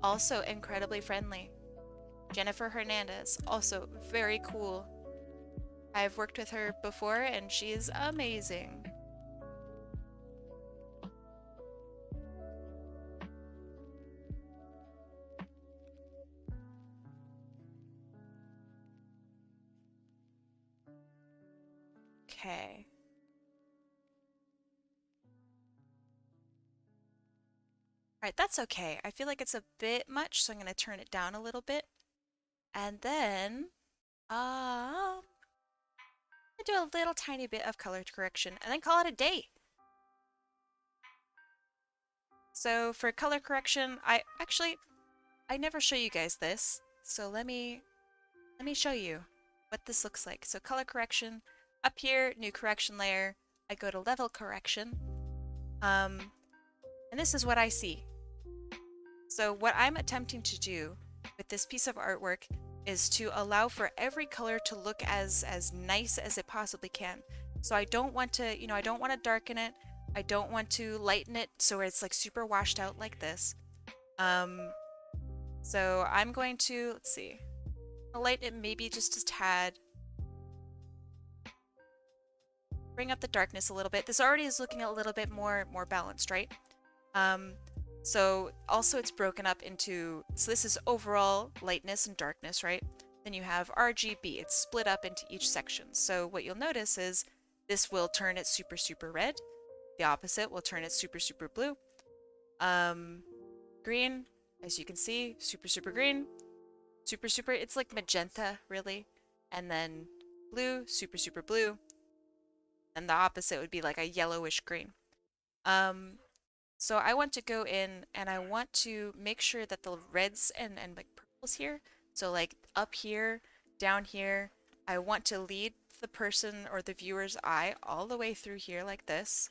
[SPEAKER 1] Also incredibly friendly. Jennifer Hernandez, also very cool. I've worked with her before and she's amazing. Okay. Alright, that's okay. I feel like it's a bit much, so I'm going to turn it down a little bit. And then, I'll do a little tiny bit of color correction and then call it a day. So for color correction, I never show you guys this. So let me show you what this looks like. So color correction, up here, new correction layer. I go to level correction. And this is what I see. So what I'm attempting to do with this piece of artwork is to allow for every color to look as nice as it possibly can. So I don't want to, I don't want to darken it. I don't want to lighten it so it's like super washed out like this. So I'm going to, let's see, I'll lighten it maybe just a tad. Bring up the darkness a little bit. This already is looking a little bit more balanced, right? So also it's broken up into, so this is overall lightness and darkness, right? Then you have RGB, it's split up into each section. So what you'll notice is this will turn it super, super red. The opposite will turn it super, super blue. Green, as you can see, super, super green. Super, super, it's like magenta, really. And then blue, super, super blue. And the opposite would be like a yellowish green. So I want to go in and I want to make sure that the reds and like purples here, so like up here, down here, I want to lead the person or the viewer's eye all the way through here like this.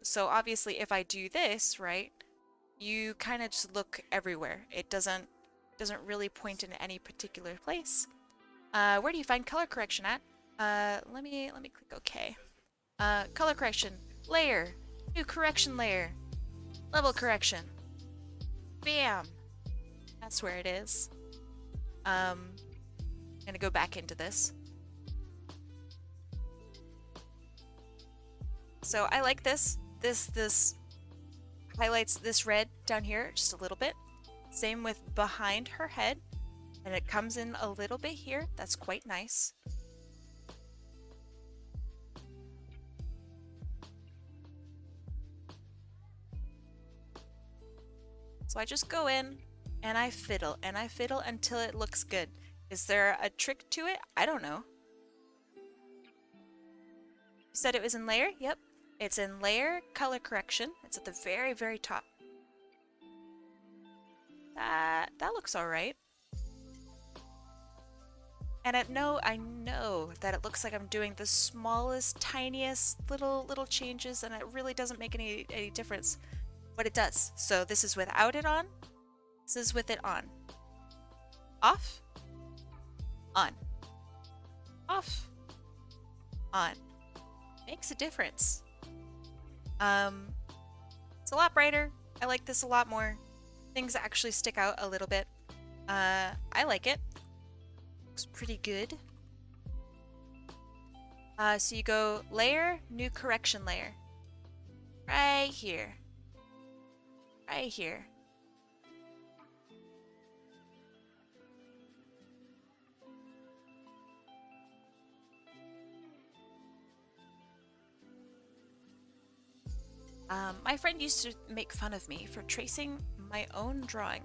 [SPEAKER 1] So obviously if I do this, right, you kind of just look everywhere. It doesn't really point in any particular place. Where do you find color correction at? Let me click OK. Color correction, layer. New correction layer. Level correction. Bam! That's where it is. I'm gonna go back into this. So I like this. This highlights this red down here just a little bit. Same with behind her head, and it comes in a little bit here. That's quite nice. So I just go in and I fiddle until it looks good. Is there a trick to it? I don't know. You said it was in layer? Yep. It's in layer color correction. It's at the very, very top. That looks all right. And I know that it looks like I'm doing the smallest, tiniest little changes, and it really doesn't make any difference. But it does. So this is without it on. This is with it on. Off. On. Off. On. Makes a difference. It's a lot brighter. I like this a lot more. Things actually stick out a little bit. I like it. Looks pretty good. So you go layer, new correction layer. Right here. Right here. My friend used to make fun of me for tracing my own drawing.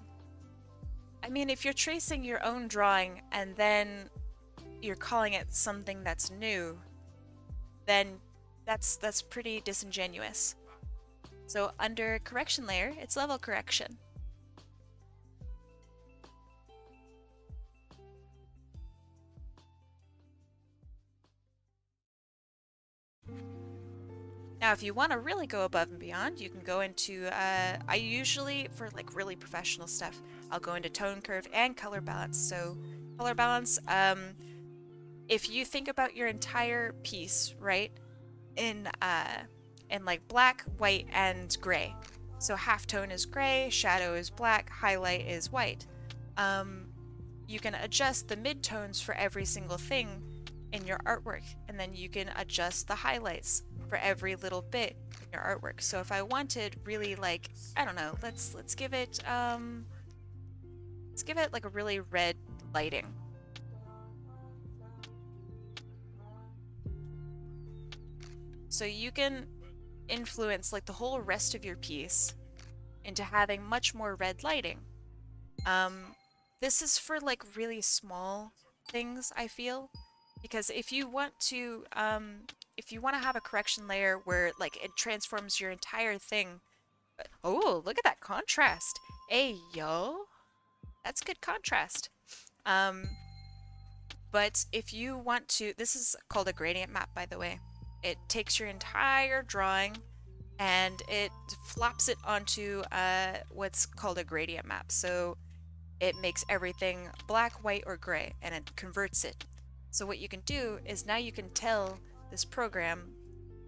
[SPEAKER 1] I mean, if you're tracing your own drawing and then you're calling it something that's new, then that's pretty disingenuous. So under correction layer, it's level correction. Now, if you want to really go above and beyond, you can go into, I usually, for like really professional stuff, I'll go into tone curve and color balance. So color balance, if you think about your entire piece, right, in like black, white, and gray. So halftone is gray, shadow is black, highlight is white. You can adjust the midtones for every single thing in your artwork, and then you can adjust the highlights for every little bit in your artwork. So if I wanted really like, I don't know, let's give it like a really red lighting. So you can influence like the whole rest of your piece into having much more red lighting. This is for like really small things, I feel, because if you want to have a correction layer where like it transforms your entire thing. Oh, look at that contrast. Hey, yo. That's good contrast. But if you want to, this is called a gradient map, by the way. It takes your entire drawing and it flops it onto what's called a gradient map. So it makes everything black, white, or gray, and it converts it. So what you can do is now you can tell this program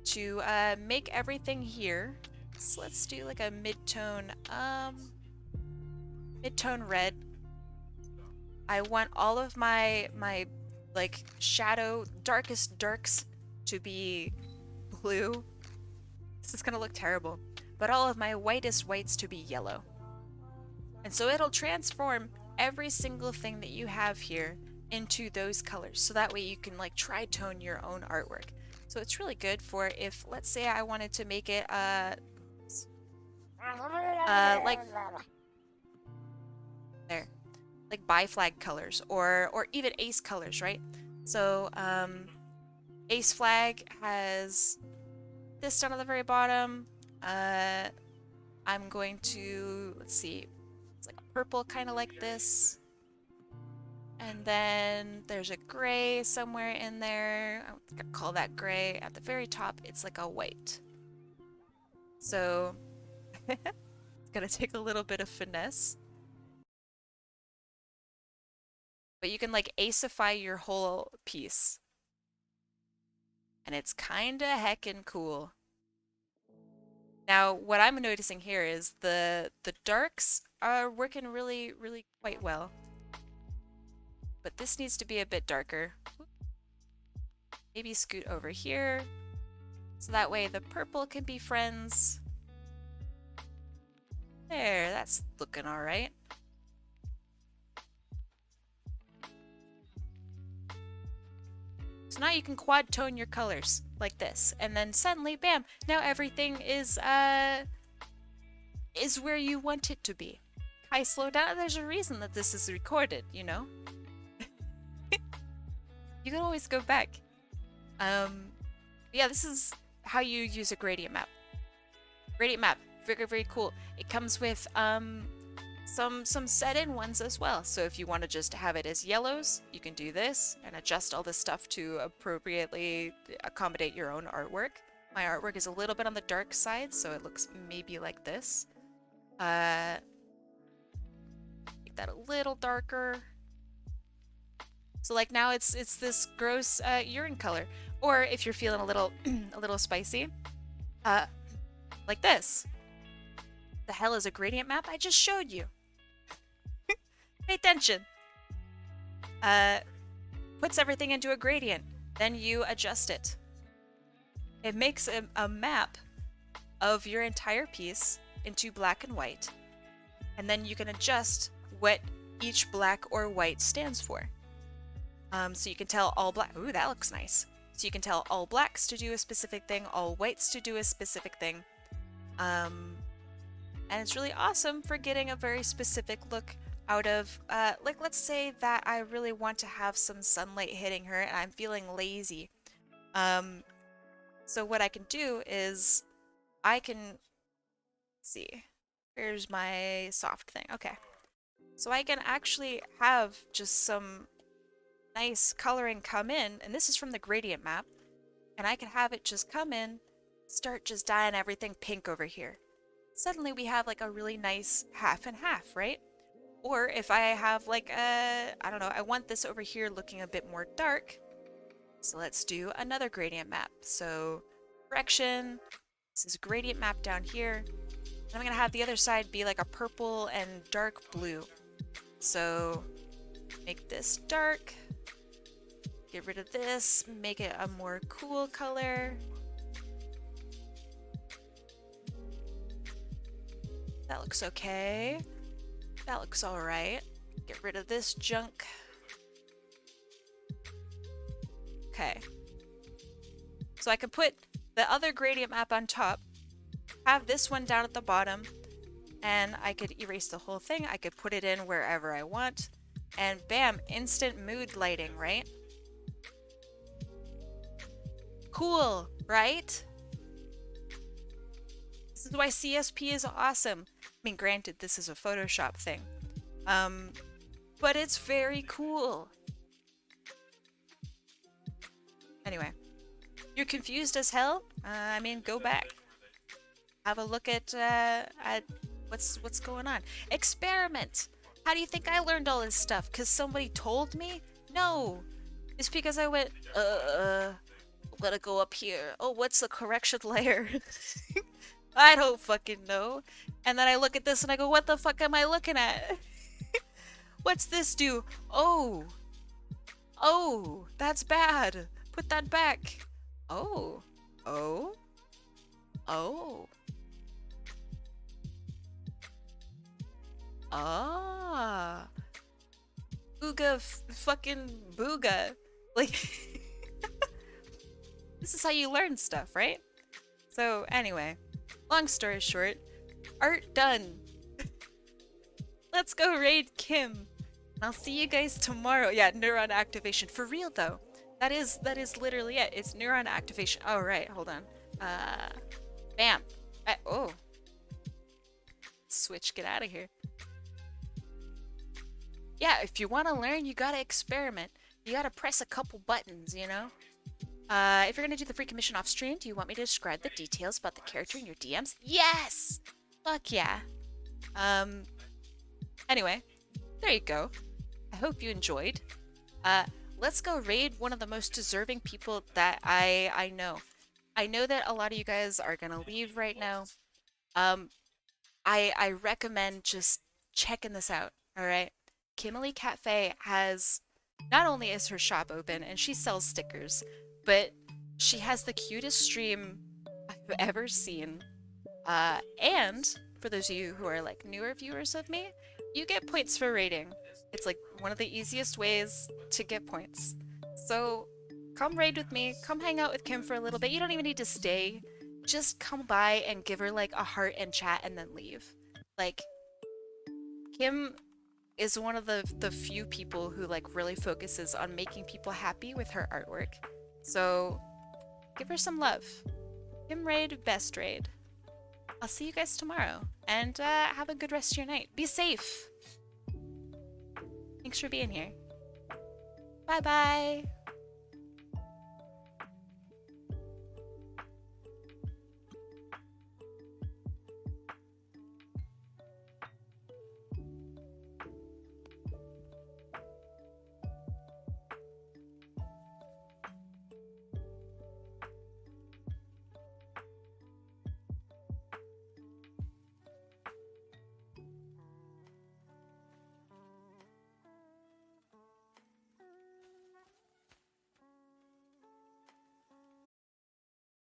[SPEAKER 1] to make everything here. So let's do like a mid-tone red. I want all of my like shadow darkest darks to be blue. This is gonna look terrible. But all of my whitest whites to be yellow. And so it'll transform every single thing that you have here into those colors. So that way you can like tri-tone your own artwork. So it's really good for if, let's say I wanted to make it like there, like bi-flag colors or even ace colors, right? So ace flag has this down at the very bottom. I'm going to, let's see, it's like a purple kind of like this. And then there's a gray somewhere in there. I'm gonna call that gray. At the very top, it's like a white. So it's gonna take a little bit of finesse. But you can like acify your whole piece. And it's kinda heckin' cool. Now, what I'm noticing here is the darks are working really, really quite well. But this needs to be a bit darker. Maybe scoot over here. So that way the purple can be friends. There, that's looking all right. So now you can quad tone your colors like this, and then suddenly, bam, now everything is where you want it to be. Kai, slow down. There's a reason that this is recorded, you know? You can always go back. Yeah, this is how you use a gradient map. Gradient map, very, very cool. It comes with some set-in ones as well. So if you want to just have it as yellows, you can do this and adjust all this stuff to appropriately accommodate your own artwork. My artwork is a little bit on the dark side, so it looks maybe like this. Make that a little darker. So like now it's this gross urine color. Or if you're feeling a little a little spicy, like this. The hell is a gradient map? I just showed you. Pay attention. Puts everything into a gradient. Then you adjust it. It makes a map of your entire piece into black and white. And then you can adjust what each black or white stands for. So you can tell all black. Ooh, that looks nice. So you can tell all blacks to do a specific thing, all whites to do a specific thing. And it's really awesome for getting a very specific look out of, like, let's say that I really want to have some sunlight hitting her and I'm feeling lazy. So what I can do is I can, let's see, where's my soft thing? Okay. So I can actually have just some nice coloring come in, and this is from the gradient map, and I can have it just come in, start just dyeing everything pink over here. Suddenly we have like a really nice half and half, right? Or if I have like a, I don't know, I want this over here looking a bit more dark, so let's do another gradient map. So correction, this is a gradient map down here, and I'm gonna have the other side be like a purple and dark blue. So make this dark, get rid of this, make it a more cool color. That looks okay. That looks all right. Get rid of this junk. Okay. So I can put the other gradient map on top, have this one down at the bottom, and I could erase the whole thing. I could put it in wherever I want, and bam, instant mood lighting, right? Cool, right? This is why CSP is awesome. I mean, granted, this is a Photoshop thing. But it's very cool. Anyway, you're confused as hell? I mean, go back. Have a look at what's going on. Experiment! How do you think I learned all this stuff? 'Cause somebody told me? No! It's because I went, let it go up here. Oh, what's the correction layer? I don't fucking know. And then I look at this and I go, what the fuck am I looking at? What's this do? Oh. Oh, that's bad. Put that back. Oh. Oh. Oh. Ah. Booga fucking booga. Like, this is how you learn stuff, right? So anyway, long story short, art done. Let's go raid Kim. I'll see you guys tomorrow. Yeah, neuron activation. For real though. That is literally it. It's neuron activation. Oh right, hold on. Bam. Oh. Switch, get out of here. Yeah, if you want to learn, you gotta experiment. You gotta press a couple buttons, you know? If you're gonna do the free commission off stream, do you want me to describe the details about the character in your DMs? Yes! Fuck yeah. Anyway, there you go. I hope you enjoyed. Let's go raid one of the most deserving people that I know. I know that a lot of you guys are gonna leave right now. I recommend just checking this out, alright? Kimberly Cafe has, not only is her shop open and she sells stickers, but she has the cutest stream I've ever seen. And for those of you who are like newer viewers of me, you get points for raiding. It's like one of the easiest ways to get points. So come raid with me, come hang out with Kim for a little bit. You don't even need to stay. Just come by and give her like a heart and chat and then leave. Like, Kim is one of the few people who like really focuses on making people happy with her artwork. So give her some love. Kim raid, best raid. I'll see you guys tomorrow, and have a good rest of your night. Be safe. Thanks for being here. Bye bye.